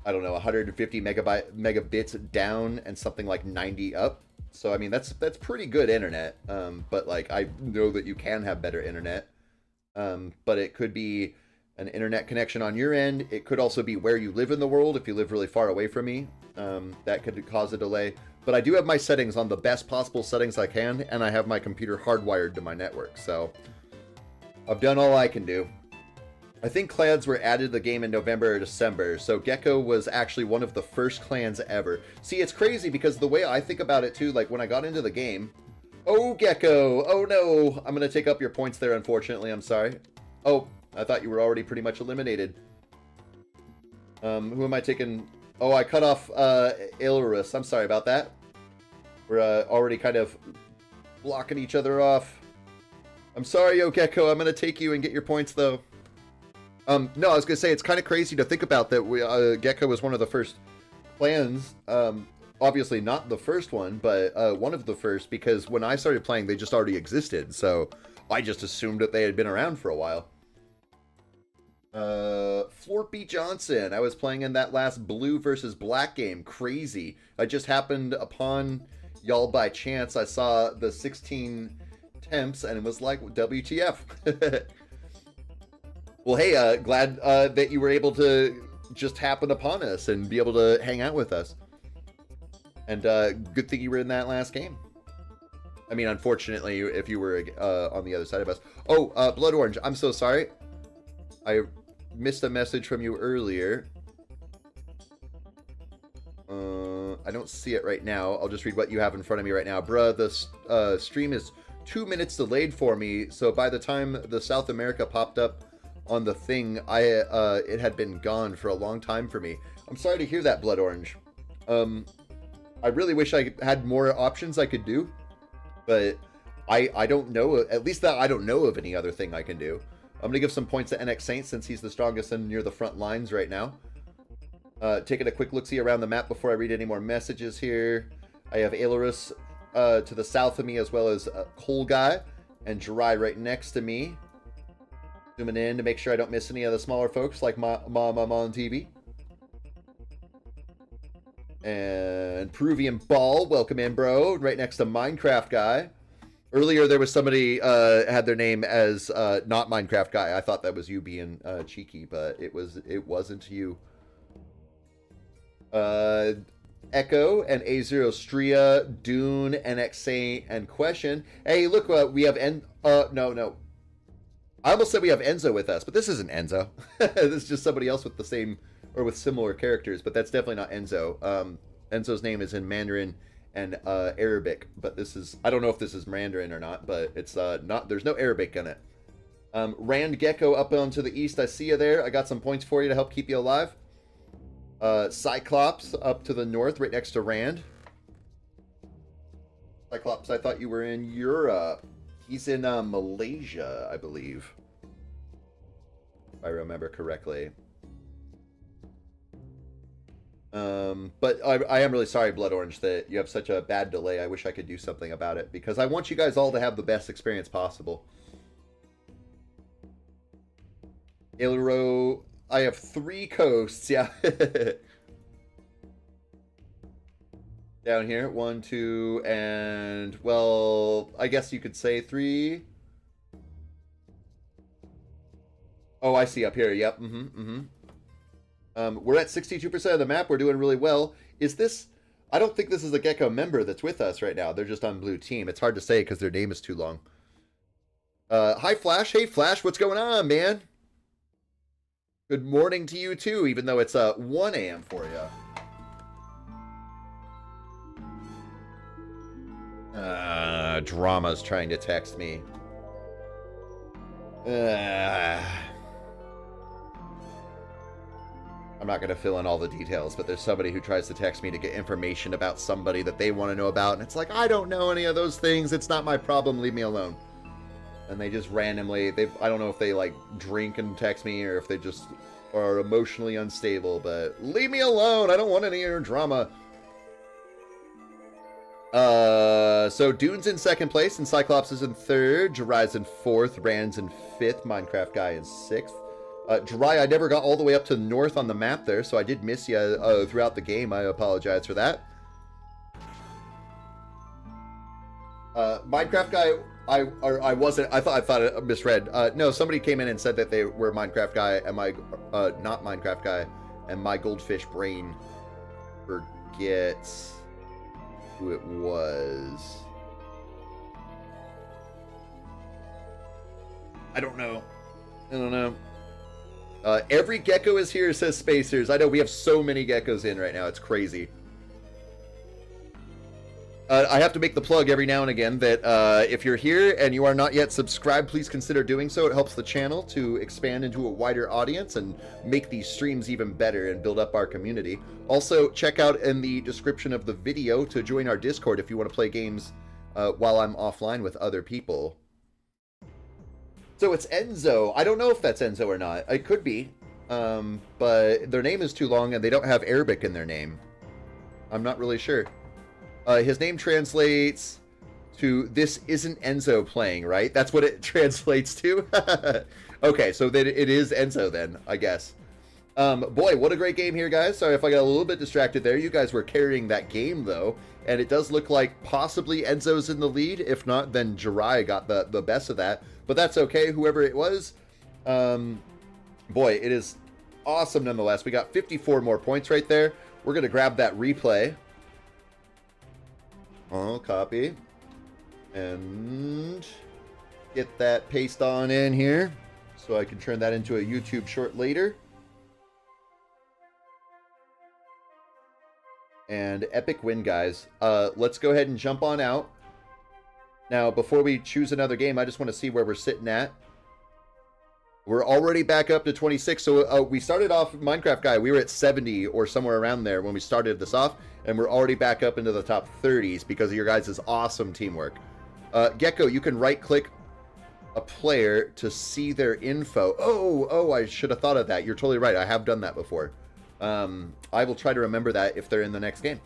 I don't know, 150 megabits down and something like 90 up. So, I mean, that's pretty good internet. But like, I know that you can have better internet. But it could be an internet connection on your end. It could also be where you live in the world. If you live really far away from me, that could cause a delay. But I do have my settings on the best possible settings I can, and I have my computer hardwired to my network. So I've done all I can do. I think clans were added to the game in November or December, so Gecko was actually one of the first clans ever. See, it's crazy because the way I think about it too, like when I got into the game... Oh, Gecko! Oh no! I'm going to take up your points there, unfortunately. I'm sorry. Oh, I thought you were already pretty much eliminated. Who am I taking? Oh, I cut off Ailurus. I'm sorry about that. We're already kind of blocking each other off. I'm sorry, yo, Gecko. I'm going to take you and get your points, though. No, I was going to say, it's kind of crazy to think about that Gecko was one of the first clans. Obviously not the first one, but one of the first, because when I started playing, they just already existed. So I just assumed that they had been around for a while. Florpy Johnson. I was playing in that last blue versus black game. Crazy. I just happened upon y'all by chance. I saw the 16 temps and it was like, WTF. Well, hey, glad that you were able to just happen upon us and be able to hang out with us. And good thing you were in that last game. I mean, unfortunately, if you were on the other side of us. Oh, Blood Orange, I'm so sorry. I missed a message from you earlier. I don't see it right now. I'll just read what you have in front of me right now. Bruh, the stream is 2 minutes delayed for me, so by the time the South America popped up on the thing, it had been gone for a long time for me. I'm sorry to hear that, Blood Orange. I really wish I had more options I could do, but I don't know, at least that I don't know of any other thing I can do. I'm gonna give some points to NX Saint since he's the strongest and near the front lines right now. Taking a quick look-see around the map before I read any more messages here. I have Ailurus to the south of me, as well as Coal Guy and Jirai right next to me. Zooming in to make sure I don't miss any of the smaller folks like Mama on TV. And Peruvian Ball, welcome in, bro. Right next to Minecraft Guy. Earlier there was somebody had their name as not Minecraft Guy. I thought that was you being cheeky, but it wasn't you. Echo and A0 Stria, Dune, NX Saint, and Question. Hey, look, we have no. I almost said we have Enzo with us, but this isn't Enzo. This is just somebody else with the same or with similar characters, but that's definitely not Enzo. Enzo's name is in Mandarin and Arabic, but this is, I don't know if this is Mandarin or not, but it's not, there's no Arabic in it. Rand Gecko up onto the east, I see you there. I got some points for you to help keep you alive. Cyclops up to the north, right next to Rand. Cyclops, I thought you were in Europe. He's in Malaysia, I believe. If I remember correctly. But I am really sorry, Blood Orange, that you have such a bad delay. I wish I could do something about it, because I want you guys all to have the best experience possible. Ilro, I have 3 coasts, yeah. Down here, 1, 2, and, well, I guess you could say 3. Oh, I see up here, yep, we're at 62% of the map, we're doing really well. Is this, I don't think this is a Gecko member that's with us right now, they're just on blue team. It's hard to say because their name is too long. Hi, Flash, hey, Flash, what's going on, man? Good morning to you, too, even though it's 1 a.m. for you. Drama's trying to text me. I'm not going to fill in all the details, but there's somebody who tries to text me to get information about somebody that they want to know about, and it's like, I don't know any of those things. It's not my problem. Leave me alone. And they just randomly, I don't know if they, like, drink and text me or if they just are emotionally unstable, but leave me alone. I don't want any of your drama. So Dune's in 2nd place, and Cyclops is in 3rd, Jiraiya's in 4th, Rand's in 5th, Minecraft Guy in 6th. Jiraiya, I never got all the way up to the north on the map there, so I did miss you throughout the game. I apologize for that. Minecraft Guy, I thought I misread. No, somebody came in and said that they were Minecraft Guy, and not Minecraft Guy, and my goldfish brain forgets who it was. I don't know. Every gecko is here, says Spacers. I know we have so many geckos in right now. It's crazy. I have to make the plug every now and again that if you're here and you are not yet subscribed, please consider doing so. It helps the channel to expand into a wider audience and make these streams even better and build up our community. Also, check out in the description of the video to join our Discord if you want to play games while I'm offline with other people. So it's Enzo. I don't know if that's Enzo or not. It could be. But their name is too long and they don't have Arabic in their name. I'm not really sure. His name translates to "this isn't Enzo playing," right? That's what it translates to? Okay, so then it is Enzo then, I guess. Boy, what a great game here, guys. Sorry if I got a little bit distracted there. You guys were carrying that game, though. And it does look like possibly Enzo's in the lead. If not, then Jiraiya got the best of that. But that's okay, whoever it was. Boy, it is awesome nonetheless. We got 54 more points right there. We're going to grab that replay. I'll copy and get that paste on in here so I can turn that into a YouTube short later. And epic win, guys. Let's go ahead and jump on out. Now, before we choose another game, I just want to see where we're sitting at. We're already back up to 26. So we started off Minecraft Guy. We were at 70 or somewhere around there when we started this off. And we're already back up into the top 30s because of your guys' awesome teamwork. Gecko, you can right-click a player to see their info. Oh, I should have thought of that. You're totally right. I have done that before. I will try to remember that if they're in the next game.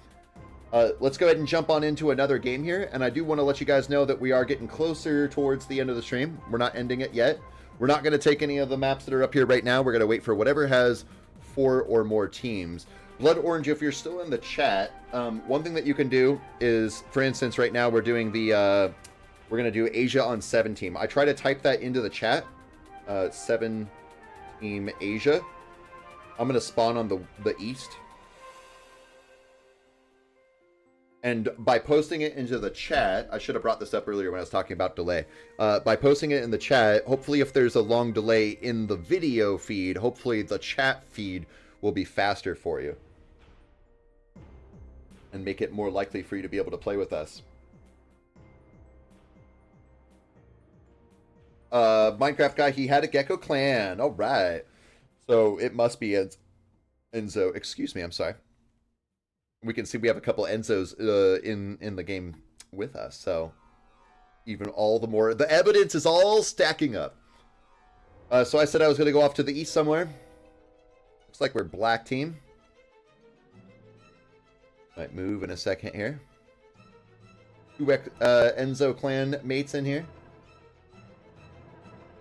Let's go ahead and jump on into another game here. And I do want to let you guys know that we are getting closer towards the end of the stream. We're not ending it yet. We're not going to take any of the maps that are up here right now. We're going to wait for whatever has 4 or more teams. Blood Orange, if you're still in the chat, one thing that you can do is, for instance, right now we're doing the, we're going to do Asia on 7 team. I try to type that into the chat, 7 team Asia. I'm going to spawn on the east. And by posting it into the chat, I should have brought this up earlier when I was talking about delay. By posting it in the chat, hopefully if there's a long delay in the video feed, hopefully the chat feed will be faster for you. and make it more likely for you to be able to play with us. Minecraft guy, he had a Gecko clan. All right. So it must be Enzo. Excuse me, I'm sorry. We can see we have a couple Enzos in the game with us. So even all the more, the evidence is all stacking up. So I said I was going to go off to the east somewhere. Looks like we're black team. Might move in a second here. Two Enzo clan mates in here.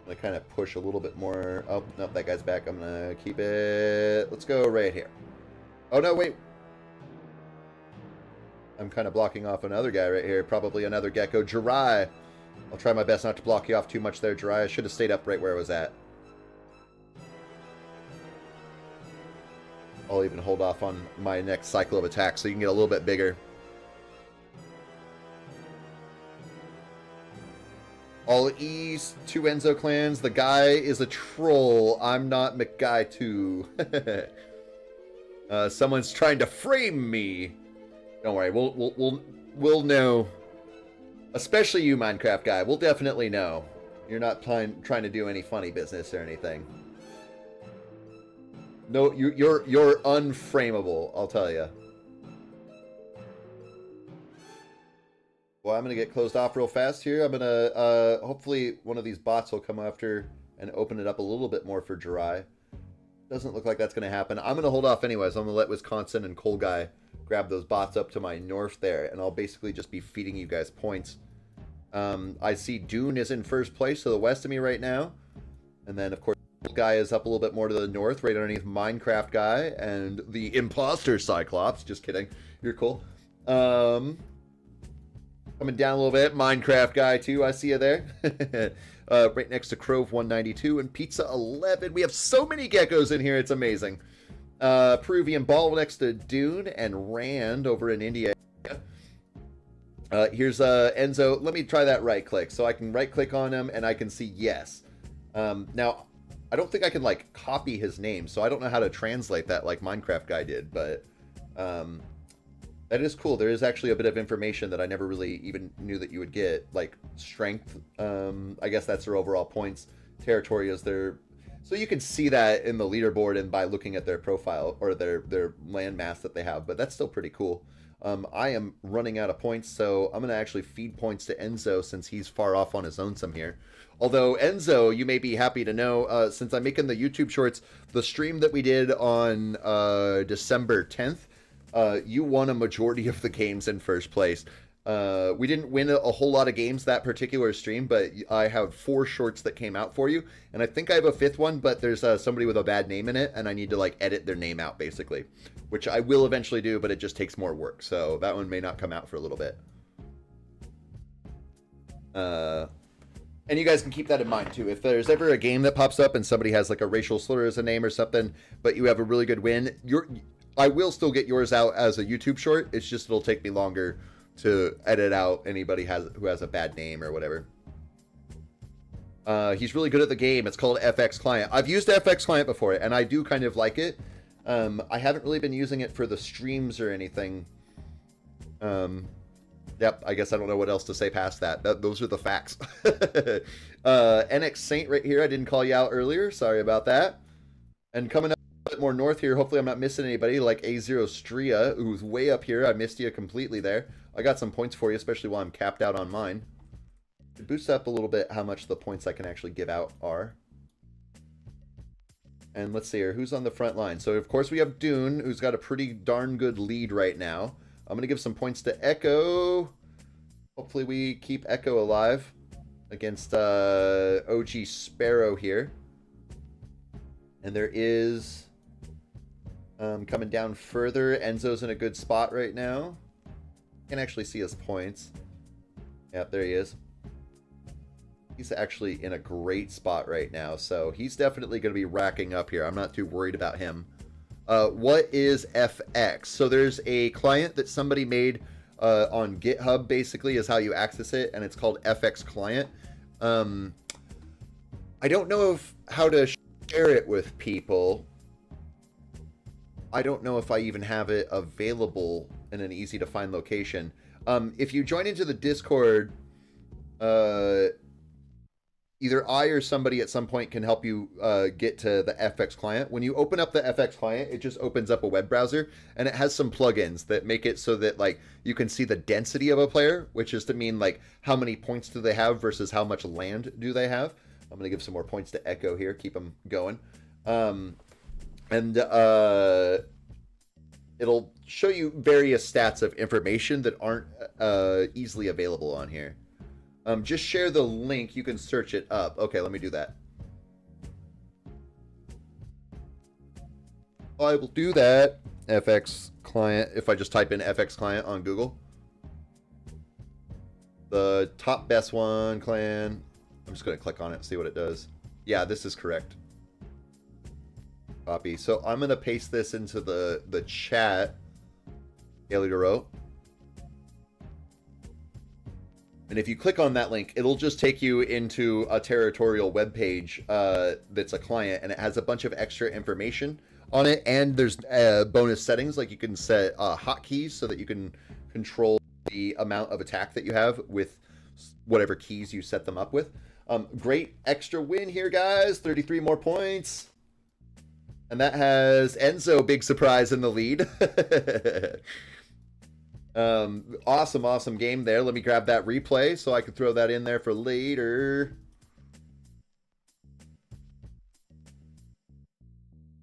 I'm gonna kind of push a little bit more. Oh, no, that guy's back. I'm gonna keep it. Let's go right here. Oh, no, wait. I'm kind of blocking off another guy right here. Probably another Gecko. Jirai. I'll try my best not to block you off too much there, Jirai. I should have stayed up right where I was at. I'll even hold off on my next cycle of attack so you can get a little bit bigger. All East, 2 Enzo clans. The guy is a troll. I'm not McGuy 2. Someone's trying to frame me. Don't worry, we'll know. Especially you, Minecraft guy. We'll definitely know. You're not trying to do any funny business or anything. No, you're unframeable, I'll tell you. Well, I'm going to get closed off real fast here. I'm going to, hopefully one of these bots will come after and open it up a little bit more for Jirai. Doesn't look like that's going to happen. I'm going to hold off anyways. I'm going to let Wisconsin and Coal Guy grab those bots up to my north there, and I'll basically just be feeding you guys points. I see Dune is in first place to the west of me right now. And then, of course, Coal Guy is up a little bit more to the north, right underneath Minecraft Guy and the Imposter Cyclops. Just kidding. You're cool. Coming down a little bit, Minecraft Guy too, I see you there. Right next to Crove 192 and Pizza 11. We have so many geckos in here, it's amazing. Peruvian Ball next to Dune and Rand over in India. Here's Enzo. Let me try that right click. So I can right click on him and I can see yes. Now, I don't think I can like copy his name, so I don't know how to translate that like Minecraft Guy did, but that is cool. There is actually a bit of information that I never really even knew that you would get, like strength. I guess that's their overall points. Territorial is their... So you can see that in the leaderboard and by looking at their profile or their landmass that they have, but that's still pretty cool. I am running out of points, so I'm going to actually feed points to Enzo since he's far off on his own some here. Although, Enzo, you may be happy to know, since I'm making the YouTube shorts, the stream that we did on December 10th, you won a majority of the games in first place. We didn't win a whole lot of games that particular stream, but I have 4 shorts that came out for you, and I think I have a 5th one, but there's somebody with a bad name in it, and I need to like edit their name out basically, which I will eventually do, but it just takes more work, so that one may not come out for a little bit. And you guys can keep that in mind too. If there's ever a game that pops up and somebody has like a racial slur as a name or something, but you have a really good win, I will still get yours out as a YouTube short. It's just it'll take me longer to edit out anybody who has a bad name or whatever. He's really good at the game. It's called FX Client. I've used FX Client before, and I do kind of like it. I haven't really been using it for the streams or anything. Yep, I guess I don't know what else to say past that. Those are the facts. NX Saint right here. I didn't call you out earlier. Sorry about that. And coming up a bit more north here, hopefully I'm not missing anybody, like A0 Stria, who's way up here. I missed you completely there. I got some points for you, especially while I'm capped out on mine. It boosts up a little bit how much the points I can actually give out are. And let's see here, who's on the front line? So, of course, we have Dune, who's got a pretty darn good lead right now. I'm going to give some points to Echo. Hopefully we keep Echo alive against OG Sparrow here. And there is, coming down further, Enzo's in a good spot right now. Can actually see his points. Yep, there he is. He's actually in a great spot right now, so he's definitely going to be racking up here. I'm not too worried about him. What is FX? So there's a client that somebody made on GitHub, basically, is how you access it, and it's called FX Client. I don't know how to share it with people. I don't know if I even have it available in an easy to find location. If you join into the Discord, either I or somebody at some point can help you get to the FX client. When you open up the FX client, it just opens up a web browser, and it has some plugins that make it so that like you can see the density of a player, which is to mean like how many points do they have versus how much land do they have. I'm going to give some more points to Echo here, keep them going. It'll show you various stats of information that aren't easily available on here. Just share the link. You can search it up. Okay, let me do that. I will do that. FX client. If I just type in FX client on Google. The top best one, clan. I'm just going to click on it and see what it does. Yeah, this is correct. Copy. So I'm going to paste this into the chat. Territorial. And if you click on that link, it'll just take you into a Territorial webpage that's a client, and it has a bunch of extra information on it. And there's bonus settings, like you can set hotkeys so that you can control the amount of attack that you have with whatever keys you set them up with. Great extra win here, guys. 33 more points. And that has Enzo, big surprise, in the lead. Awesome game there. Let me grab that replay so I can throw that in there for later.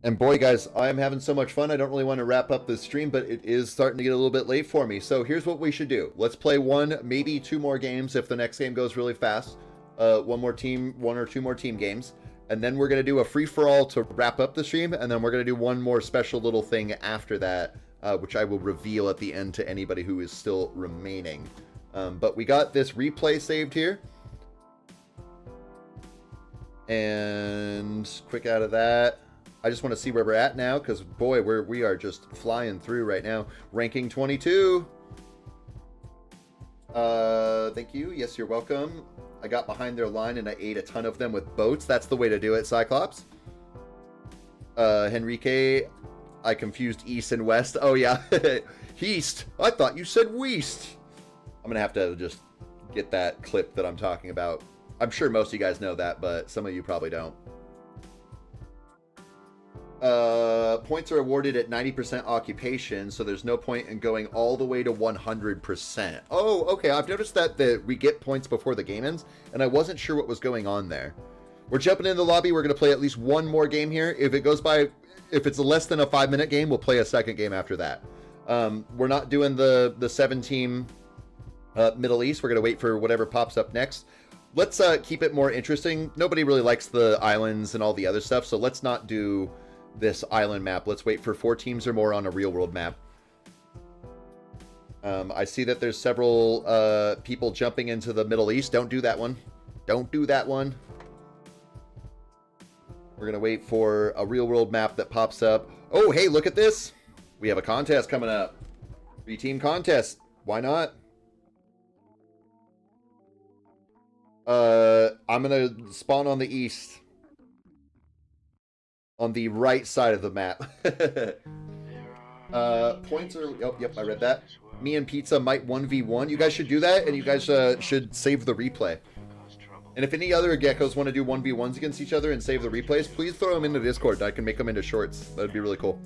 And boy, guys, I'm having so much fun. I don't really want to wrap up this stream, but it is starting to get a little bit late for me. So here's what we should do. Let's play one, maybe two more games if the next game goes really fast. One or two more team games. And then we're going to do a free-for-all to wrap up the stream. And then we're going to do one more special little thing after that, which I will reveal at the end to anybody who is still remaining. But we got this replay saved here. And quick out of that. I just want to see where we're at now, because boy, we are just flying through right now. Ranking 22. Thank you. Yes, you're welcome. I got behind their line and I ate a ton of them with boats. That's the way to do it, Cyclops. Henrique, I confused east and west. Oh yeah, east. I thought you said west. I'm gonna have to just get that clip that I'm talking about. I'm sure most of you guys know that, but some of you probably don't. Points are awarded at 90% occupation, so there's no point in going all the way to 100%. Oh, okay. I've noticed that we get points before the game ends, and I wasn't sure what was going on there. We're jumping in the lobby. We're going to play at least one more game here. If it goes by, if it's less than a 5-minute game, we'll play a second game after that. We're not doing the 7-team Middle East. We're going to wait for whatever pops up next. Let's keep it more interesting. Nobody really likes the islands and all the other stuff, so let's not do this island map. Let's wait for 4 teams or more on a real world map. I see that there's several people jumping into the Middle East. Don't do that one. Don't do that one. We're going to wait for a real world map that pops up. Oh, hey, look at this. We have a contest coming up. 3-team contest. Why not? I'm going to spawn on the east. On the right side of the map. Points are... Oh, yep, I read that. Me and Pizza might 1v1. You guys should do that, and you guys should save the replay. And if any other geckos want to do 1v1s against each other and save the replays, please throw them into Discord. I can make them into shorts. That'd be really cool.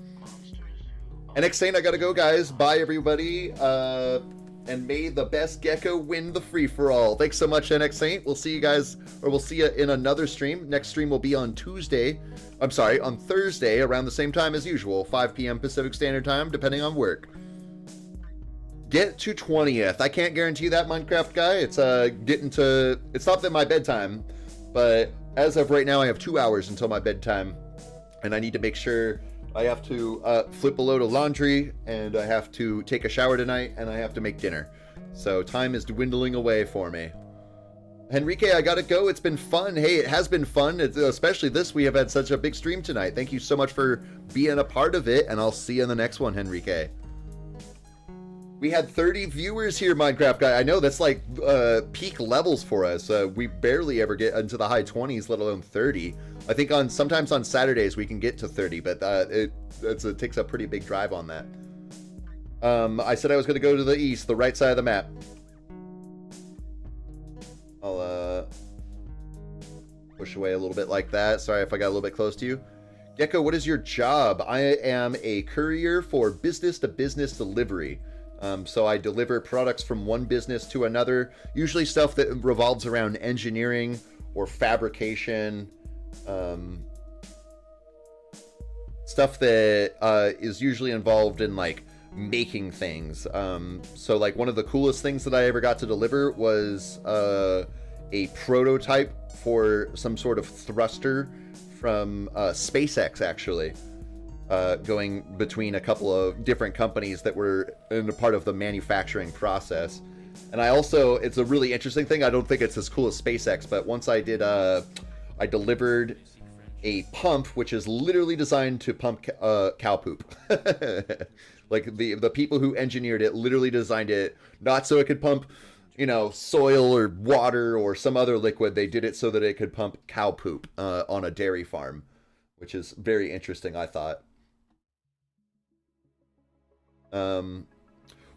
NX Saint, I gotta go, guys. Bye, everybody. And may the best gecko win the free-for-all. Thanks so much, NX Saint. We'll see you guys, or we'll see you in another stream. Next stream will be on Tuesday. I'm sorry, on Thursday, around the same time as usual, 5 p.m. Pacific Standard Time, depending on work. Get to 20th. I can't guarantee that, Minecraft guy. It's it's not that my bedtime, but as of right now, I have 2 hours until my bedtime, and I need to make sure I have to flip a load of laundry, and I have to take a shower tonight, and I have to make dinner. So time is dwindling away for me. Henrique, I gotta go. It's been fun. Hey, it has been fun. Especially this. We have had such a big stream tonight. Thank you so much for being a part of it, and I'll see you in the next one, Henrique. We had 30 viewers here, Minecraft guy. I know that's like peak levels for us. We barely ever get into the high 20s, let alone 30. I think sometimes on Saturdays we can get to 30, but it takes a pretty big drive on that. I said I was going to go to the east, the right side of the map. I'll push away a little bit like that. Sorry if I got a little bit close to you. Gecko, what is your job? I am a courier for business-to-business delivery. So I deliver products from one business to another, usually stuff that revolves around engineering or fabrication, stuff that is usually involved in like making things. So like one of the coolest things that I ever got to deliver was a prototype for some sort of thruster from SpaceX, actually, going between a couple of different companies that were in a part of the manufacturing process. And I also, it's a really interesting thing. I don't think it's as cool as SpaceX, but once I did, I delivered a pump which is literally designed to pump cow poop. Like the people who engineered it literally designed it not so it could pump, you know, soil or water or some other liquid. They did it so that it could pump cow poop on a dairy farm, which is very interesting, I thought.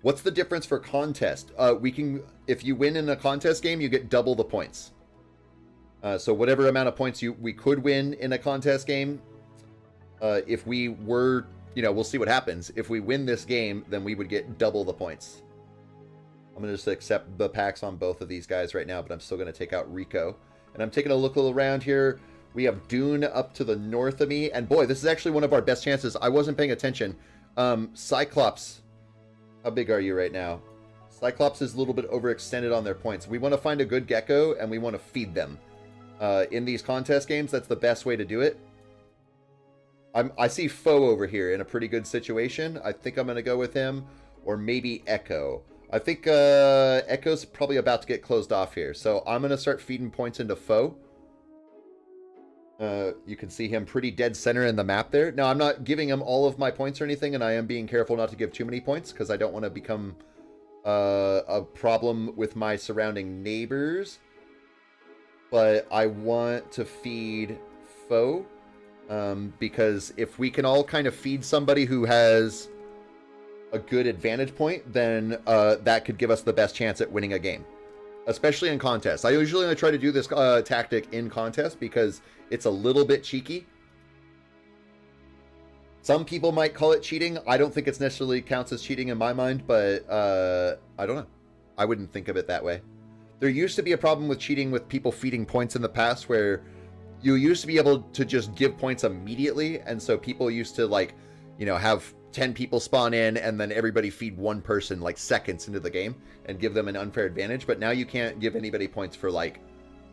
What's the difference for contest? If you win in a contest game, you get double the points. So whatever amount of points we could win in a contest game, if we were, you know, we'll see what happens. If we win this game, then we would get double the points. I'm going to just accept the packs on both of these guys right now, but I'm still going to take out Rico. And I'm taking a look around here. We have Dune up to the north of me. And boy, this is actually one of our best chances. I wasn't paying attention. Cyclops, how big are you right now? Cyclops is a little bit overextended on their points. We want to find a good gecko, and we want to feed them. In these contest games, that's the best way to do it. I see Foe over here in a pretty good situation. I think I'm going to go with him, or maybe Echo. I think Echo's probably about to get closed off here, so I'm going to start feeding points into Foe. You can see him pretty dead center in the map there. Now, I'm not giving him all of my points or anything, and I am being careful not to give too many points, because I don't want to become a problem with my surrounding neighbors. But I want to feed Foe, because if we can all kind of feed somebody who has a good advantage point, then that could give us the best chance at winning a game, especially in contests. I usually only try to do this tactic in contests because it's a little bit cheeky. Some people might call it cheating. I don't think it's necessarily counts as cheating in my mind, but I don't know. I wouldn't think of it that way. There used to be a problem with cheating with people feeding points in the past where you used to be able to just give points immediately, and so people used to, like, you know, have 10 people spawn in and then everybody feed one person like seconds into the game and give them an unfair advantage. But now you can't give anybody points for like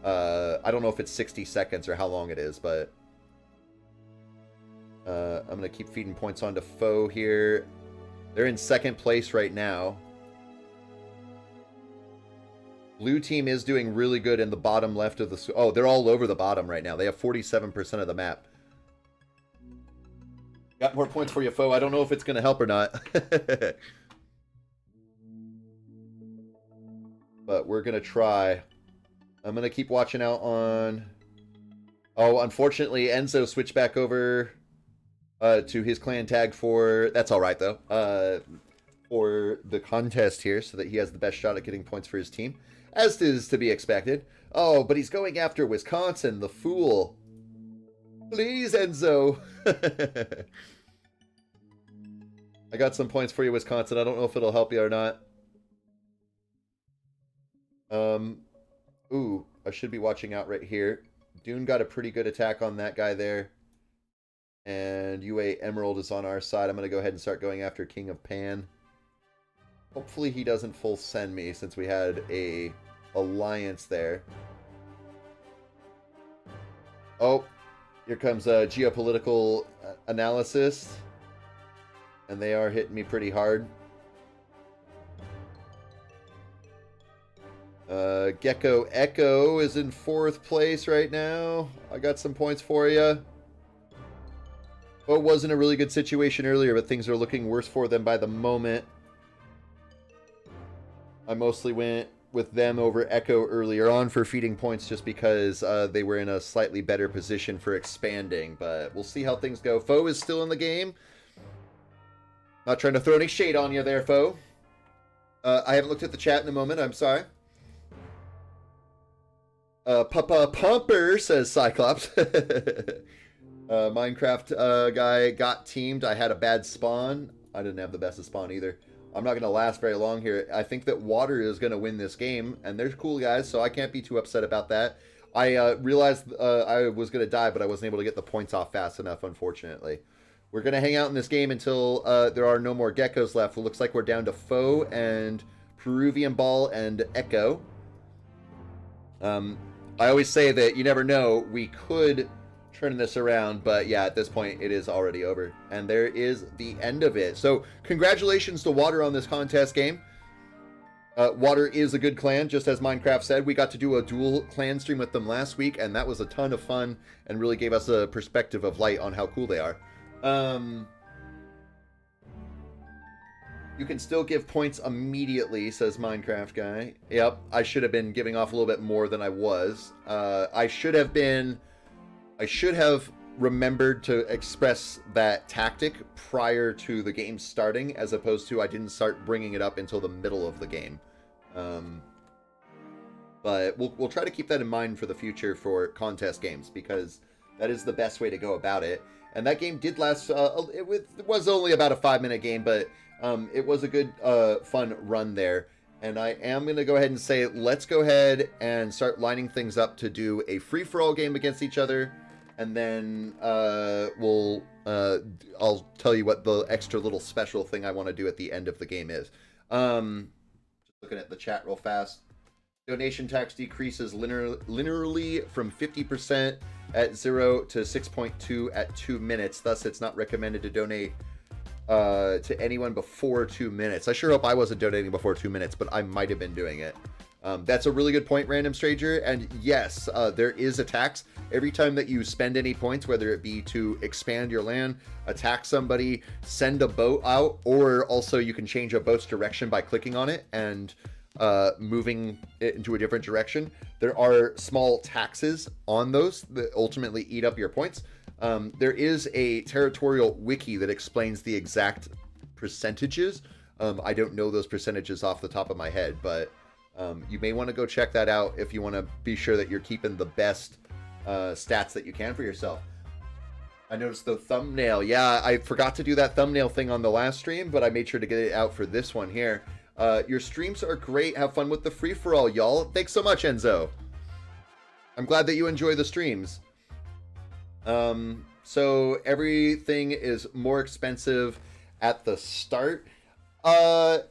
I don't know if it's 60 seconds or how long it is, but I'm gonna keep feeding points onto Foe here. They're in second place right now. Blue team is doing really good in the bottom left of the... Oh, they're all over the bottom right now. They have 47% of the map. Got more points for you, Foe. I don't know if it's going to help or not. But we're going to try. I'm going to keep watching out on... Oh, unfortunately, Enzo switched back over to his clan tag for... That's all right, though. For the contest here, so that he has the best shot at getting points for his team. As is to be expected. Oh, but he's going after Wisconsin, the fool. Please, Enzo. I got some points for you, Wisconsin. I don't know if it'll help you or not. Ooh, I should be watching out right here. Dune got a pretty good attack on that guy there. And UA Emerald is on our side. I'm going to go ahead and start going after King of Pan. Hopefully he doesn't full send me since we had a alliance there. Oh, here comes a geopolitical analysis. And they are hitting me pretty hard. Gecko Echo is in 4th place right now. I got some points for you. Well, it wasn't a really good situation earlier, but things are looking worse for them by the moment. I mostly went with them over Echo earlier on for feeding points just because they were in a slightly better position for expanding. But we'll see how things go. Foe is still in the game. Not trying to throw any shade on you there, foe. I haven't looked at the chat in a moment. I'm sorry. Papa Pumper says Cyclops. Minecraft guy got teamed. I had a bad spawn. I didn't have the best of spawn either. I'm not going to last very long here. I think that water is going to win this game, and they're cool guys, so I can't be too upset about that. I realized I was going to die, but I wasn't able to get the points off fast enough, unfortunately. We're going to hang out in this game until there are no more geckos left. It looks like we're down to Foe and Peruvian Ball and Echo. I always say that you never know. We could turn this around, but yeah, at this point, it is already over. And there is the end of it. So congratulations to Water on this contest game. Water is a good clan, just as Minecraft said. We got to do a dual clan stream with them last week, and that was a ton of fun and really gave us a perspective of light on how cool they are. You can still give points immediately, says Minecraft guy. Yep, I should have been giving off a little bit more than I was. I should have remembered to express that tactic prior to the game starting, as opposed to I didn't start bringing it up until the middle of the game. But we'll try to keep that in mind for the future for contest games, because that is the best way to go about it. And that game did last, it was only about a 5-minute game, but it was a good, fun run there. And I am going to go ahead and say, let's go ahead and start lining things up to do a free-for-all game against each other. And then I'll tell you what the extra little special thing I want to do at the end of the game is. Just looking at the chat real fast. Donation tax decreases linearly from 50% at 0 to 6.2 at 2 minutes. Thus, it's not recommended to donate to anyone before 2 minutes. I sure hope I wasn't donating before 2 minutes, but I might have been doing it. That's a really good point, Random Stranger. And yes, there is a tax every time that you spend any points, whether it be to expand your land, attack somebody, send a boat out, or also you can change a boat's direction by clicking on it and moving it into a different direction. There are small taxes on those that ultimately eat up your points. There is a Territorial wiki that explains the exact percentages. I don't know those percentages off the top of my head, but you may want to go check that out if you want to be sure that you're keeping the best stats that you can for yourself. I noticed the thumbnail. Yeah, I forgot to do that thumbnail thing on the last stream, but I made sure to get it out for this one here. Your streams are great. Have fun with the free-for-all, y'all. Thanks so much, Enzo. I'm glad that you enjoy the streams. So everything is more expensive at the start. I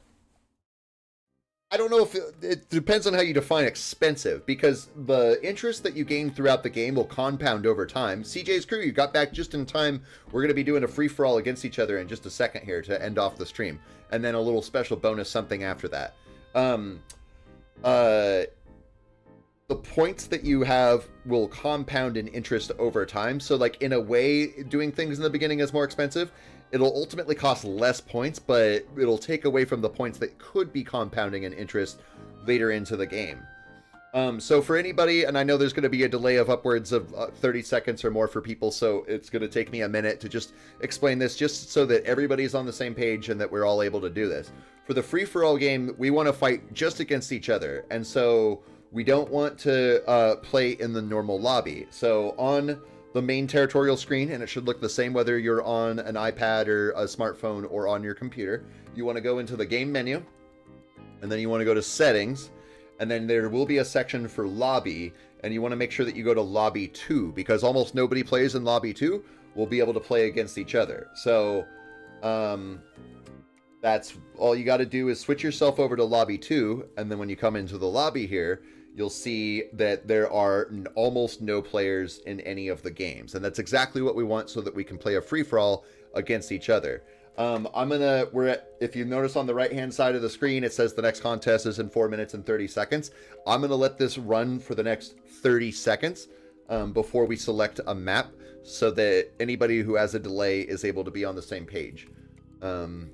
don't know if it depends on how you define expensive, because the interest that you gain throughout the game will compound over time. CJ's crew, you got back just in time. We're going to be doing a free-for-all against each other in just a second here to end off the stream. And then a little special bonus something after that. The points that you have will compound in interest over time. So, like, in a way, doing things in the beginning is more expensive. It'll ultimately cost less points, but it'll take away from the points that could be compounding in interest later into the game. So for anybody, and I know there's going to be a delay of upwards of 30 seconds or more for people, so it's going to take me a minute to just explain this, just so that everybody's on the same page and that we're all able to do this. For the free-for-all game, we want to fight just against each other, and so we don't want to play in the normal lobby. So on the main Territorial screen, and it should look the same whether you're on an iPad or a smartphone or on your computer, you want to go into the game menu, and then you want to go to settings, and then there will be a section for lobby, and you want to make sure that you go to lobby 2, because almost nobody plays in lobby 2 will be able to play against each other. So that's all you got to do, is switch yourself over to lobby 2, and then when you come into the lobby here, you'll see that there are almost no players in any of the games. And that's exactly what we want, so that we can play a free-for-all against each other. If you notice on the right-hand side of the screen, it says the next contest is in 4 minutes and 30 seconds. I'm going to let this run for the next 30 seconds before we select a map, so that anybody who has a delay is able to be on the same page. And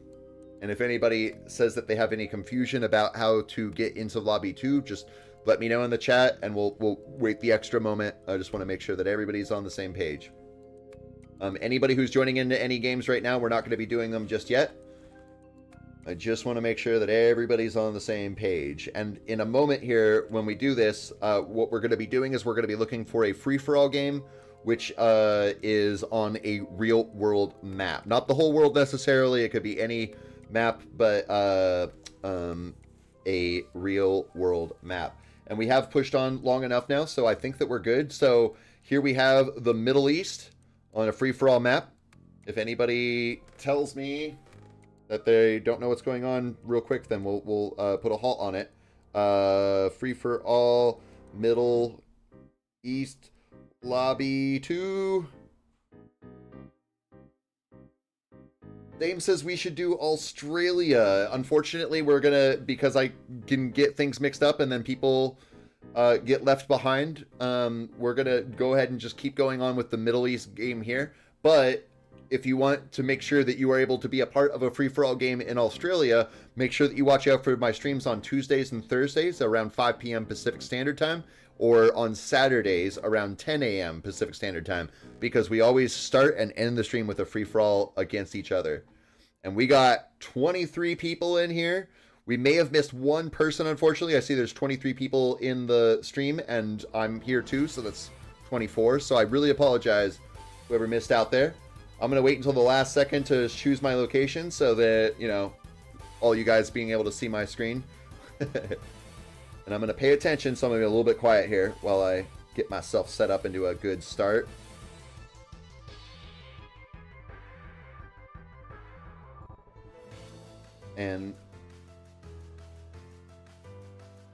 if anybody says that they have any confusion about how to get into lobby 2, just let me know in the chat, and we'll wait the extra moment. I just want to make sure that everybody's on the same page. Anybody who's joining into any games right now, we're not going to be doing them just yet. I just want to make sure that everybody's on the same page. And in a moment here, when we do this, what we're going to be doing is we're going to be looking for a free-for-all game, which is on a real-world map. Not the whole world necessarily. It could be any map, but a real-world map. And we have pushed on long enough now, so I think that we're good. So here we have the Middle East on a free-for-all map. If anybody tells me that they don't know what's going on real quick, then we'll put a halt on it. Free-for-all, Middle East, Lobby 2. Dame says we should do Australia. Unfortunately, we're gonna, because I can get things mixed up and then people get left behind, we're gonna go ahead and just keep going on with the Middle East game here. But if you want to make sure that you are able to be a part of a free-for-all game in Australia, make sure that you watch out for my streams on Tuesdays and Thursdays around 5 p.m. Pacific Standard Time, or on Saturdays around 10 a.m. Pacific Standard Time, because we always start and end the stream with a free-for-all against each other. And we got 23 people in here. We may have missed one person, unfortunately. I see there's 23 people in the stream, and I'm here too, so that's 24. So I really apologize, whoever missed out there. I'm going to wait until the last second to choose my location so that, you know, all you guys being able to see my screen. And I'm going to pay attention, so I'm going to be a little bit quiet here while I get myself set up into a good start. And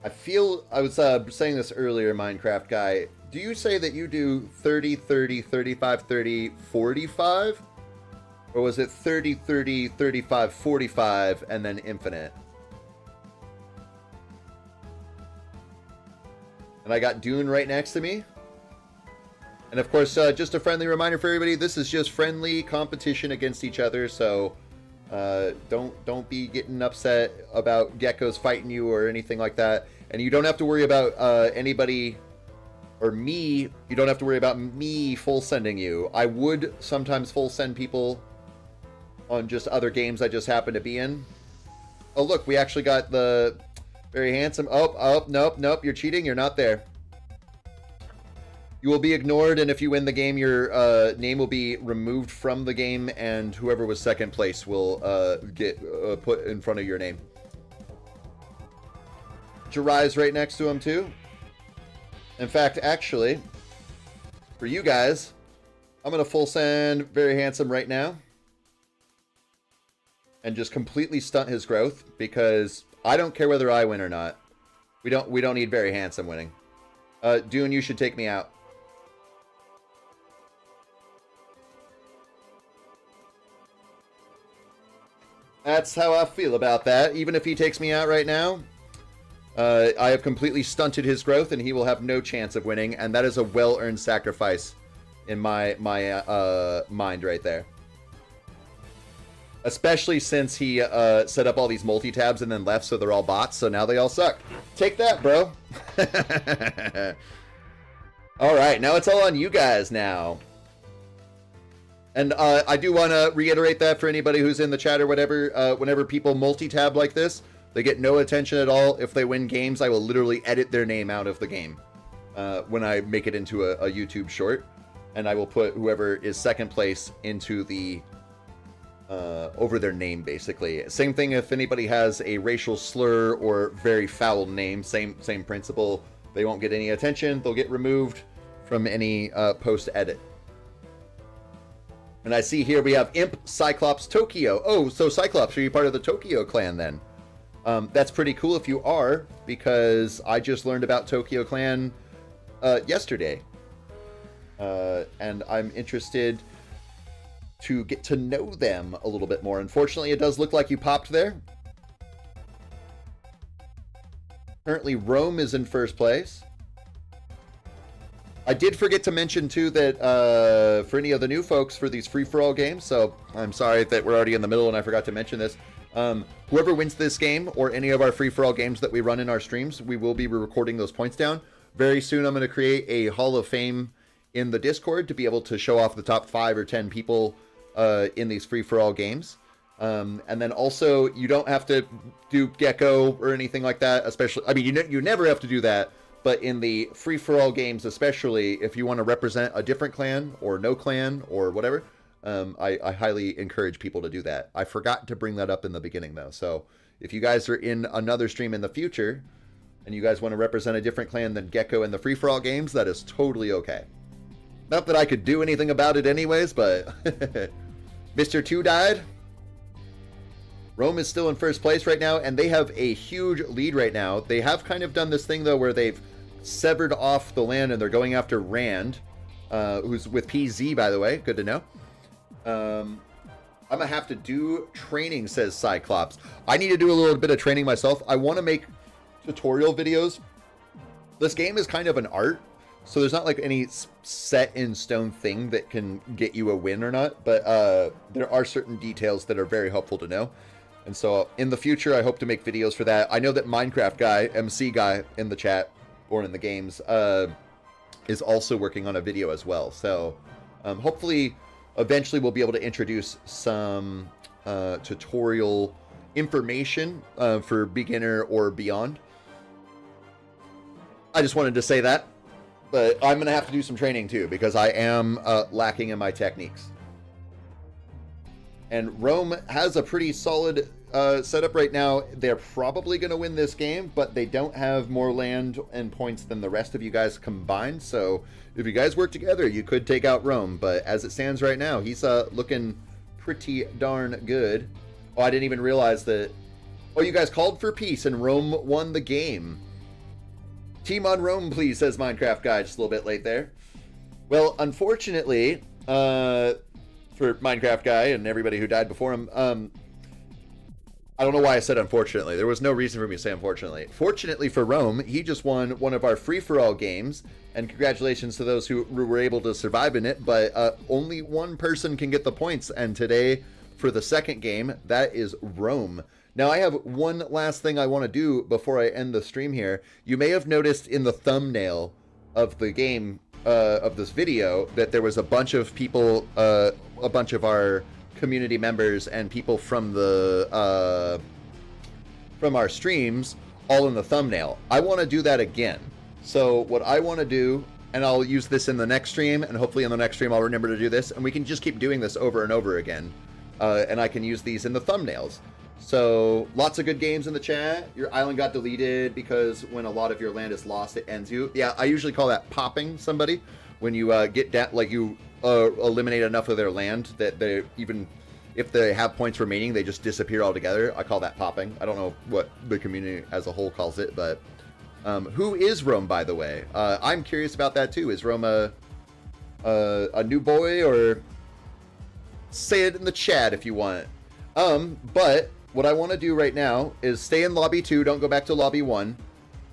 I feel, I was saying this earlier, Minecraft guy, do you say that you do 30, 30, 35, 30, 45? Or was it 30, 30, 35, 45, and then infinite? And I got Dune right next to me. And of course, just a friendly reminder for everybody, this is just friendly competition against each other, so don't be getting upset about geckos fighting you or anything like that. And you don't have to worry about anybody or me. You don't have to worry about me full sending you. I would sometimes full send people on just other games I just happen to be in. Oh look, we actually got the very handsome. Oh, nope, you're cheating. You're not there. You will be ignored, and if you win the game, your name will be removed from the game, and whoever was second place will get put in front of your name. Jirai's right next to him, too. In fact, actually, for you guys, I'm going to full send Very Handsome right now. And just completely stunt his growth, because I don't care whether I win or not. We don't need Very Handsome winning. Dune, you should take me out. That's how I feel about that. Even if he takes me out right now, I have completely stunted his growth, and he will have no chance of winning. And that is a well-earned sacrifice in my mind right there. Especially since he set up all these multi-tabs and then left, so they're all bots, so now they all suck. Take that, bro. Alright, now it's all on you guys now. And I do want to reiterate that for anybody who's in the chat or whatever, whenever people multi-tab like this, they get no attention at all. If they win games, I will literally edit their name out of the game when I make it into a YouTube short. And I will put whoever is second place into the... over their name, basically. Same thing if anybody has a racial slur or very foul name, same principle. They won't get any attention. They'll get removed from any post-edit. And I see here we have Imp, Cyclops, Tokyo. Oh, so Cyclops, are you part of the Tokyo clan then? That's pretty cool if you are, because I just learned about Tokyo clan yesterday. And I'm interested to get to know them a little bit more. Unfortunately, it does look like you popped there. Currently, Rome is in first place. I did forget to mention, too, that for any of the new folks for these free-for-all games, so I'm sorry that we're already in the middle and I forgot to mention this. Whoever wins this game or any of our free-for-all games that we run in our streams, we will be recording those points down. Very soon, I'm going to create a Hall of Fame in the Discord to be able to show off the top 5 or 10 people in these free-for-all games. And then also, you don't have to do Gecko or anything like that, especially, I mean, you never have to do that, but in the free-for-all games, especially, if you want to represent a different clan, or no clan, or whatever, I highly encourage people to do that. I forgot to bring that up in the beginning, though, so if you guys are in another stream in the future, and you guys want to represent a different clan than Gecko in the free-for-all games, that is totally okay. Not that I could do anything about it anyways, but Mr. 2 died. Rome is still in first place right now, and they have a huge lead right now. They have kind of done this thing, though, where they've severed off the land, and they're going after Rand, who's with PZ, by the way. Good to know. I'm going to have to do training, says Cyclops. I need to do a little bit of training myself. I want to make tutorial videos. This game is kind of an art, so there's not like any set in stone thing that can get you a win or not, but there are certain details that are very helpful to know. And so in the future, I hope to make videos for that. I know that Minecraft guy, MC guy in the chat or in the games, is also working on a video as well. So hopefully, eventually we'll be able to introduce some tutorial information for beginner or beyond. I just wanted to say that. But I'm going to have to do some training too, because I am lacking in my techniques. And Rome has a pretty solid setup right now. They're probably going to win this game, but they don't have more land and points than the rest of you guys combined. So if you guys work together, you could take out Rome. But as it stands right now, he's looking pretty darn good. Oh, I didn't even realize that. Oh, you guys called for peace and Rome won the game. Team on Rome, please, says Minecraft Guy, just a little bit late there. Well, unfortunately, for Minecraft Guy and everybody who died before him, I don't know why I said unfortunately. There was no reason for me to say unfortunately. Fortunately for Rome, he just won one of our free-for-all games, and congratulations to those who were able to survive in it, but only one person can get the points, and today, for the second game, that is Rome. Now, I have one last thing I want to do before I end the stream here. You may have noticed in the thumbnail of the game, of this video, that there was a bunch of people, a bunch of our community members and people from the, from our streams, all in the thumbnail. I want to do that again. So what I want to do, and I'll use this in the next stream, and hopefully in the next stream I'll remember to do this, and we can just keep doing this over and over again. And I can use these in the thumbnails. So, lots of good games in the chat. Your island got deleted because when a lot of your land is lost, it ends you. Yeah, I usually call that popping somebody. When you get down, like you eliminate enough of their land that they, even if they have points remaining, they just disappear altogether. I call that popping. I don't know what the community as a whole calls it, but who is Rome, by the way? I'm curious about that too. Is Rome a new boy, or say it in the chat if you want. But what I want to do right now is stay in lobby 2. Don't go back to lobby 1.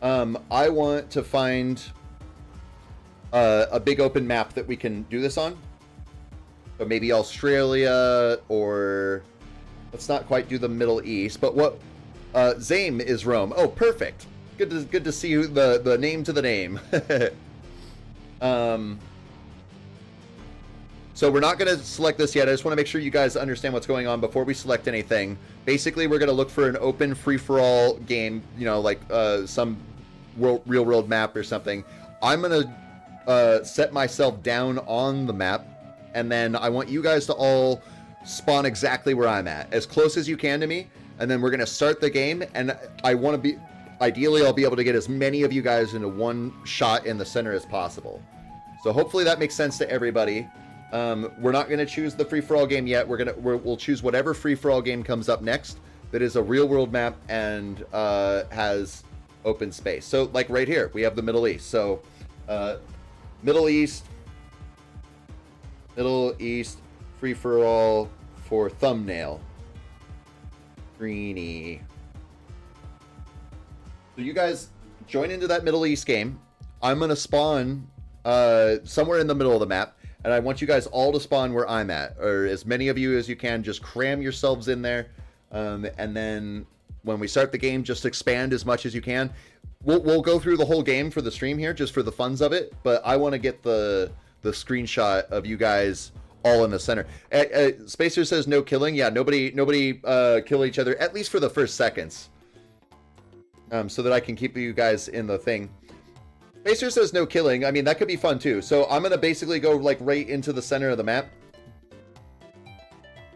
I want to find a big open map that we can do this on. So maybe Australia, or let's not quite do the Middle East. But what Zame is Rome. Oh, perfect. Good to see you, the name to the name. So we're not going to select this yet. I just want to make sure you guys understand what's going on before we select anything. Basically, we're going to look for an open free-for-all game, you know, like some real-world map or something. I'm going to set myself down on the map, and then I want you guys to all spawn exactly where I'm at, as close as you can to me, and then we're going to start the game, and I want to be, ideally, I'll be able to get as many of you guys into one shot in the center as possible. So hopefully that makes sense to everybody. We're not going to choose the free-for-all game yet. We'll choose whatever free-for-all game comes up next that is a real-world map and has open space. So, like right here, we have the Middle East. So, Middle East free-for-all for thumbnail. Greeny. So you guys join into that Middle East game. I'm going to spawn somewhere in the middle of the map. And I want you guys all to spawn where I'm at, or as many of you as you can. Just cram yourselves in there, and then when we start the game, just expand as much as you can. We'll go through the whole game for the stream here, just for the funs of it. But I want to get the screenshot of you guys all in the center. Spacer says no killing. Yeah, nobody kill each other, at least for the first seconds. So that I can keep you guys in the thing. Spacer says no killing. I mean, that could be fun too. So I'm going to basically go like right into the center of the map.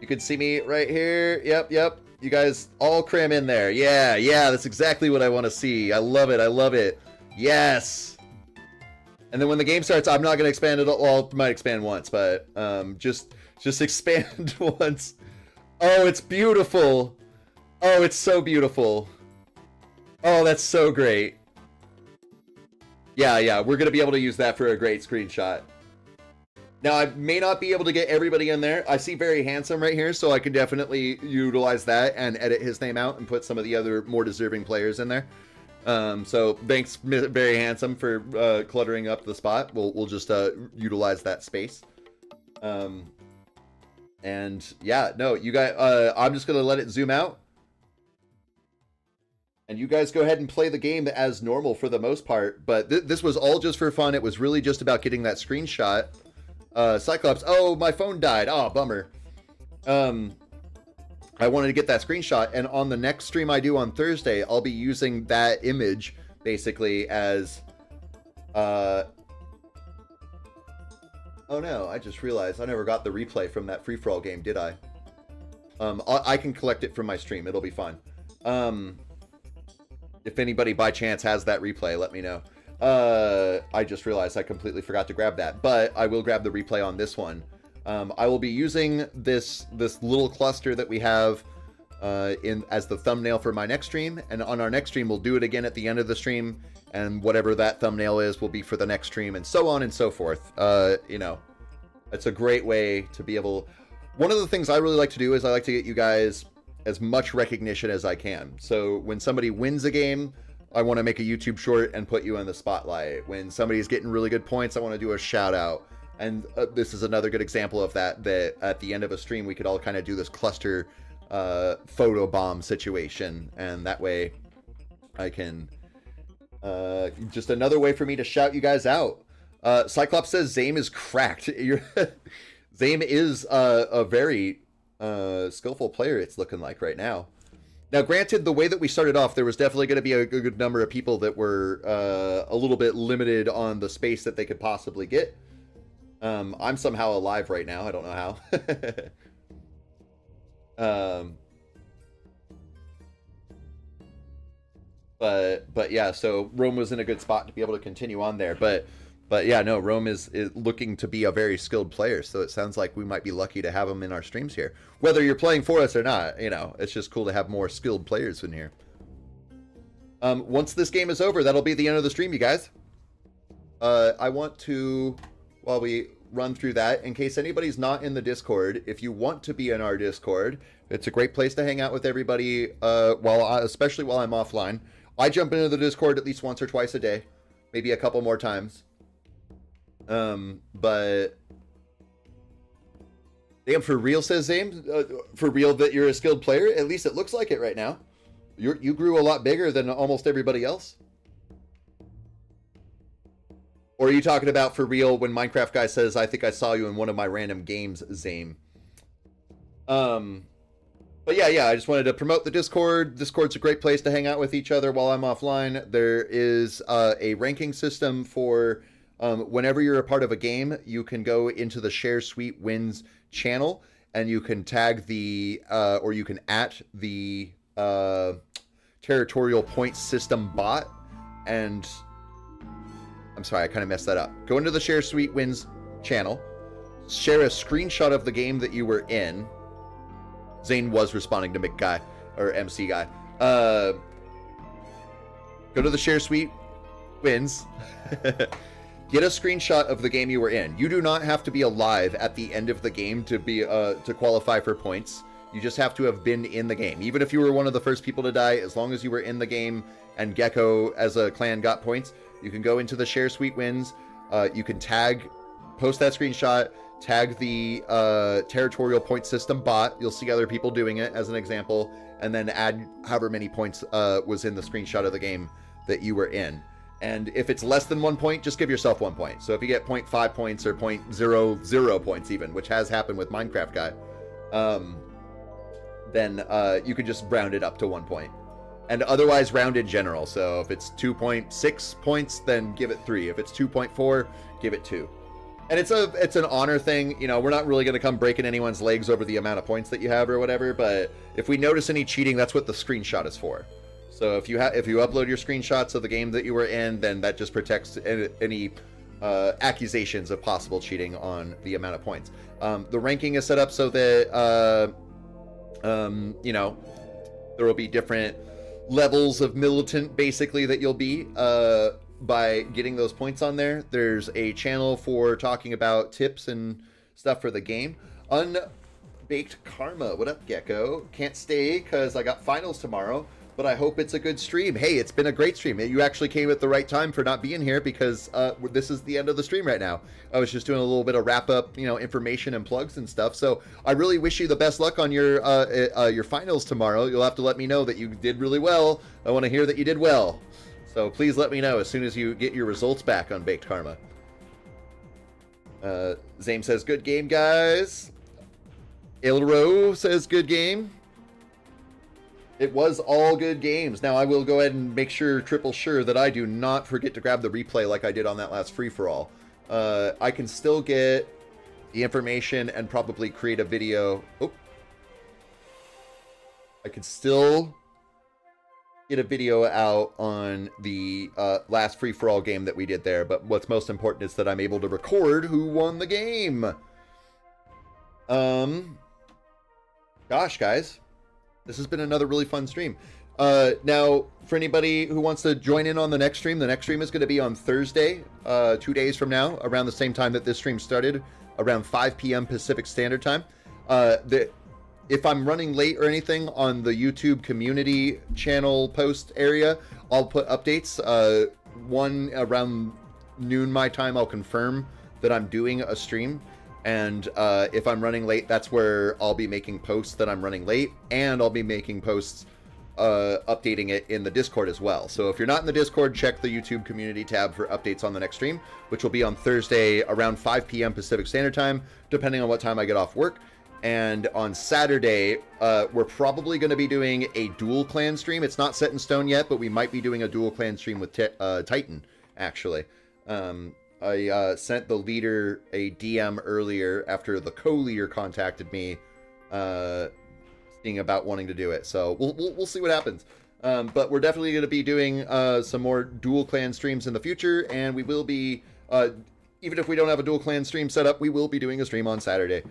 You can see me right here. Yep. You guys all cram in there. Yeah, that's exactly what I want to see. I love it. Yes. And then when the game starts, I'm not going to expand it all. Well, I might expand once, but just expand once. Oh, it's beautiful. Oh, it's so beautiful. Oh, that's so great. Yeah, we're going to be able to use that for a great screenshot. Now, I may not be able to get everybody in there. I see Very Handsome right here, so I can definitely utilize that and edit his name out and put some of the other more deserving players in there. So thanks, Very Handsome, for cluttering up the spot. We'll just utilize that space. And yeah, no, you guys, I'm just going to let it zoom out. And you guys go ahead and play the game as normal for the most part. But this was all just for fun. It was really just about getting that screenshot. Cyclops, oh, my phone died. Oh, bummer. I wanted to get that screenshot. And on the next stream I do on Thursday, I'll be using that image basically as... Oh no, I just realized I never got the replay from that free-for-all game, did I? I can collect it from my stream. It'll be fine. If anybody by chance has that replay, let me know. I just realized I completely forgot to grab that, but I will grab the replay on this one. I will be using this little cluster that we have as the thumbnail for my next stream, and on our next stream we'll do it again at the end of the stream, and whatever that thumbnail is will be for the next stream, and so on and so forth. You know, it's a great way to be able... One of the things I really like to do is I like to get you guys as much recognition as I can. So when somebody wins a game, I want to make a YouTube short and put you in the spotlight. When somebody's getting really good points, I want to do a shout out. And this is another good example of that at the end of a stream, we could all kind of do this cluster photo bomb situation. And that way I can, just another way for me to shout you guys out. Cyclops says Zame is cracked. Zame is a very skillful player, it's looking like right now. Now, granted, the way that we started off, there was definitely going to be a good number of people that were a little bit limited on the space that they could possibly get. I'm somehow alive right now. I don't know how. But yeah, so Rome was in a good spot to be able to continue on there. But yeah, no, Rome is looking to be a very skilled player, so it sounds like we might be lucky to have him in our streams here. Whether you're playing for us or not, you know, it's just cool to have more skilled players in here. Once this game is over, that'll be the end of the stream, you guys. I want to, while we run through that, in case anybody's not in the Discord, if you want to be in our Discord, it's a great place to hang out with everybody, especially while I'm offline. I jump into the Discord at least once or twice a day, maybe a couple more times. But damn, for real, says Zame, for real that you're a skilled player? At least it looks like it right now. You grew a lot bigger than almost everybody else. Or are you talking about for real when Minecraft guy says, I think I saw you in one of my random games, Zame? But yeah, I just wanted to promote the Discord. Discord's a great place to hang out with each other while I'm offline. There is a ranking system for... whenever you're a part of a game, you can go into the Share Sweet Wins channel and you can tag the, or you can @ the Territorial point system bot. And I'm sorry, I kind of messed that up. Go into the Share Sweet Wins channel, share a screenshot of the game that you were in. Zane was responding to Mick Guy, or MC Guy. Go to the Share Sweet Wins. Get a screenshot of the game you were in. You do not have to be alive at the end of the game to be to qualify for points. You just have to have been in the game. Even if you were one of the first people to die, as long as you were in the game and Gecko as a clan got points, you can go into the Share Sweet Wins. You can post that screenshot, tag the Territorial point system bot. You'll see other people doing it as an example, and then add however many points was in the screenshot of the game that you were in. And if it's less than 1 point, just give yourself 1 point. So if you get 0.5 points or 0.00 points even, which has happened with Minecraft Guy, then you can just round it up to 1 point. And otherwise round in general. So if it's 2.6 points, then give it 3. If it's 2.4, give it 2. And it's an honor thing. You know, we're not really going to come breaking anyone's legs over the amount of points that you have or whatever, but if we notice any cheating, that's what the screenshot is for. So if you upload your screenshots of the game that you were in, then that just protects any accusations of possible cheating on the amount of points. The ranking is set up so that you know, there will be different levels of militant basically that you'll be by getting those points on there. There's a channel for talking about tips and stuff for the game. Unbaked Karma, what up, Gecko? Can't stay because I got finals tomorrow, but I hope it's a good stream. Hey, it's been a great stream. You actually came at the right time for not being here because this is the end of the stream right now. I was just doing a little bit of wrap up, you know, information and plugs and stuff. So I really wish you the best luck on your finals tomorrow. You'll have to let me know that you did really well. I want to hear that you did well. So please let me know as soon as you get your results back on Baked Karma. Zame says, good game, guys. Ilro says, good game. It was all good games. Now I will go ahead and make sure, triple sure, that I do not forget to grab the replay like I did on that last free-for-all. I can still get the information and probably create a video. Oh. I can still get a video out on the last free-for-all game that we did there, but what's most important is that I'm able to record who won the game. Gosh, guys. This has been another really fun stream. Now, for anybody who wants to join in on the next stream is going to be on Thursday, 2 days from now, around the same time that this stream started, around 5 p.m. Pacific Standard Time. If I'm running late or anything on the YouTube community channel post area, I'll put updates. One around noon my time, I'll confirm that I'm doing a stream. And if I'm running late, that's where I'll be making posts that I'm running late, and I'll be making posts updating it in the Discord as well. So if you're not in the Discord, check the YouTube community tab for updates on the next stream, which will be on Thursday around 5 p.m. Pacific Standard Time, depending on what time I get off work. And on Saturday, we're probably going to be doing a dual clan stream. It's not set in stone yet, but we might be doing a dual clan stream with Titan, actually. I sent the leader a DM earlier after the co-leader contacted me, seeing about wanting to do it. So we'll see what happens. But we're definitely going to be doing some more dual clan streams in the future, and we will be, even if we don't have a dual clan stream set up, we will be doing a stream on Saturday.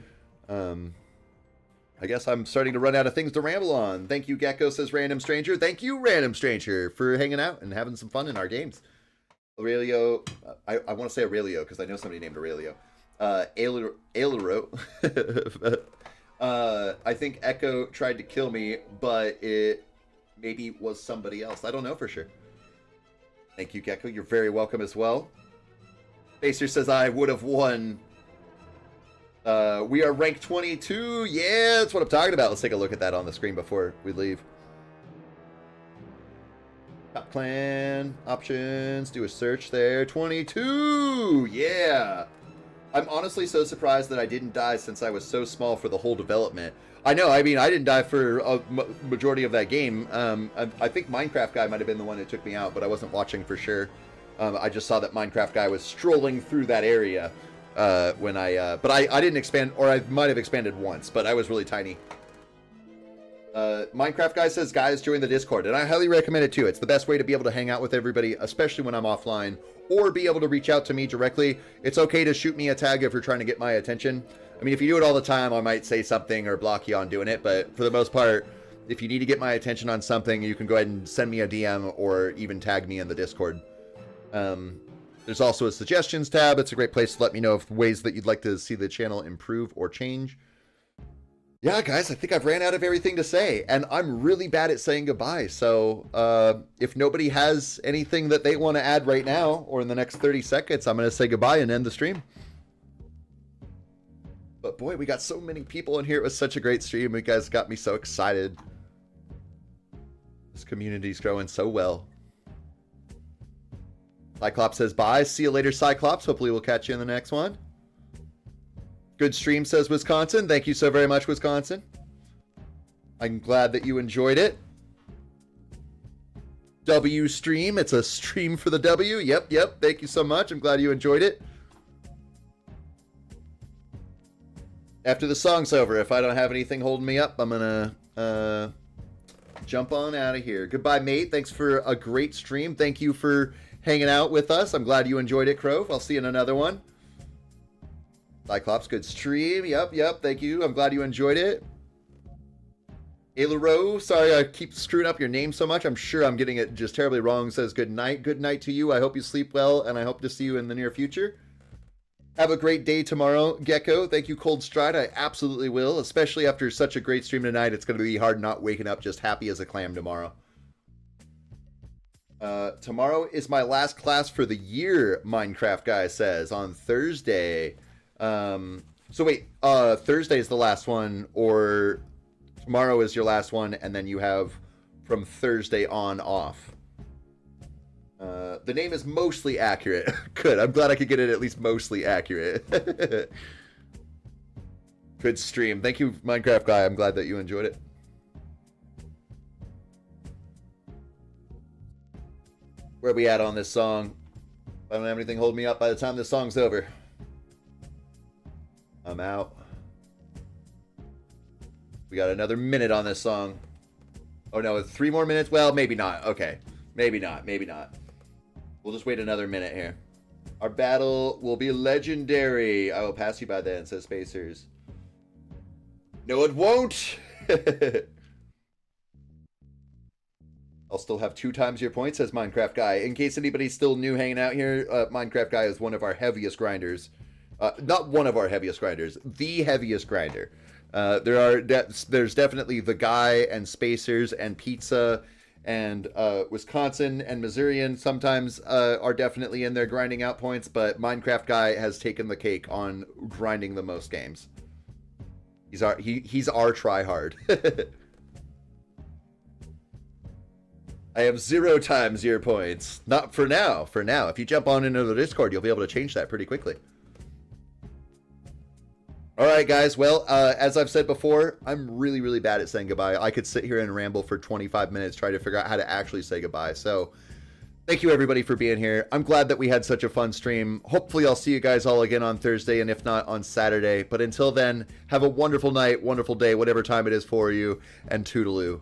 I guess I'm starting to run out of things to ramble on. Thank you, Gecko, says Random Stranger. Thank you, Random Stranger, for hanging out and having some fun in our games. Aurelio, I want to say Aurelio because I know somebody named Aurelio. Ailero. I think Echo tried to kill me, but it maybe was somebody else. I don't know for sure. Thank you, Gecko. You're very welcome as well. Facer says I would have won. We are ranked 22. Yeah, that's what I'm talking about. Let's take a look at that on the screen before we leave. Top clan options, do a search there. 22. Yeah. I'm honestly so surprised that I didn't die since I was so small for the whole development. I know, I mean, I didn't die for a majority of that game. I think Minecraft Guy might have been the one that took me out, but I wasn't watching for sure. I just saw that Minecraft Guy was strolling through that area when but I didn't expand, or I might have expanded once, but I was really tiny. Minecraft Guy says, guys, join the Discord, and I highly recommend it too. It's the best way to be able to hang out with everybody, especially when I'm offline, or be able to reach out to me directly. It's okay to shoot me a tag if you're trying to get my attention. I mean, if you do it all the time, I might say something or block you on doing it, but for the most part, if you need to get my attention on something, you can go ahead and send me a DM or even tag me in the Discord. There's also a suggestions tab. It's a great place to let me know of ways that you'd like to see the channel improve or change. Yeah, guys, I think I've ran out of everything to say, and I'm really bad at saying goodbye. So if nobody has anything that they want to add right now or in the next 30 seconds, I'm going to say goodbye and end the stream. But boy, we got so many people in here. It was such a great stream. You guys got me so excited. This community's growing so well. Cyclops says bye. See you later, Cyclops. Hopefully we'll catch you in the next one. Good stream, says Wisconsin. Thank you so very much, Wisconsin. I'm glad that you enjoyed it. W stream. It's a stream for the W. Yep. Thank you so much. I'm glad you enjoyed it. After the song's over, if I don't have anything holding me up, I'm going to jump on out of here. Goodbye, mate. Thanks for a great stream. Thank you for hanging out with us. I'm glad you enjoyed it, Crove. I'll see you in another one. Cyclops, good stream. Yep. Thank you. I'm glad you enjoyed it. Ailaro, sorry I keep screwing up your name so much. I'm sure I'm getting it just terribly wrong. Says good night. Good night to you. I hope you sleep well, and I hope to see you in the near future. Have a great day tomorrow, Gecko. Thank you, Cold Stride. I absolutely will, especially after such a great stream tonight. It's going to be hard not waking up just happy as a clam tomorrow. Tomorrow is my last class for the year, Minecraft Guy says, on Thursday. So wait, Thursday is the last one, or tomorrow is your last one, and then you have from Thursday on off. The name is mostly accurate. Good. I'm glad I could get it at least mostly accurate. Good stream. Thank you, Minecraft Guy. I'm glad that you enjoyed it. Where are we at on this song? I don't have anything holding me up by the time this song's over. I'm out. We got another minute on this song. Oh no, 3 more minutes? Well, maybe not. Okay. Maybe not. We'll just wait another minute here. Our battle will be legendary. I will pass you by then, says Spacers. No, it won't. I'll still have 2 times your points, says Minecraft Guy. In case anybody's still new hanging out here, Minecraft Guy is one of our heaviest grinders. Not one of our heaviest grinders, the heaviest grinder. There's definitely the Guy and Spacers and Pizza and Wisconsin and Missourian sometimes are definitely in there grinding out points, but Minecraft Guy has taken the cake on grinding the most games. He's our tryhard. I have 0 times your points. Not for now. For now, if you jump on into the Discord, you'll be able to change that pretty quickly. All right, guys. Well, as I've said before, I'm really bad at saying goodbye. I could sit here and ramble for 25 minutes trying to figure out how to actually say goodbye. So thank you, everybody, for being here. I'm glad that we had such a fun stream. Hopefully, I'll see you guys all again on Thursday, and if not, on Saturday. But until then, have a wonderful night, wonderful day, whatever time it is for you, and toodaloo.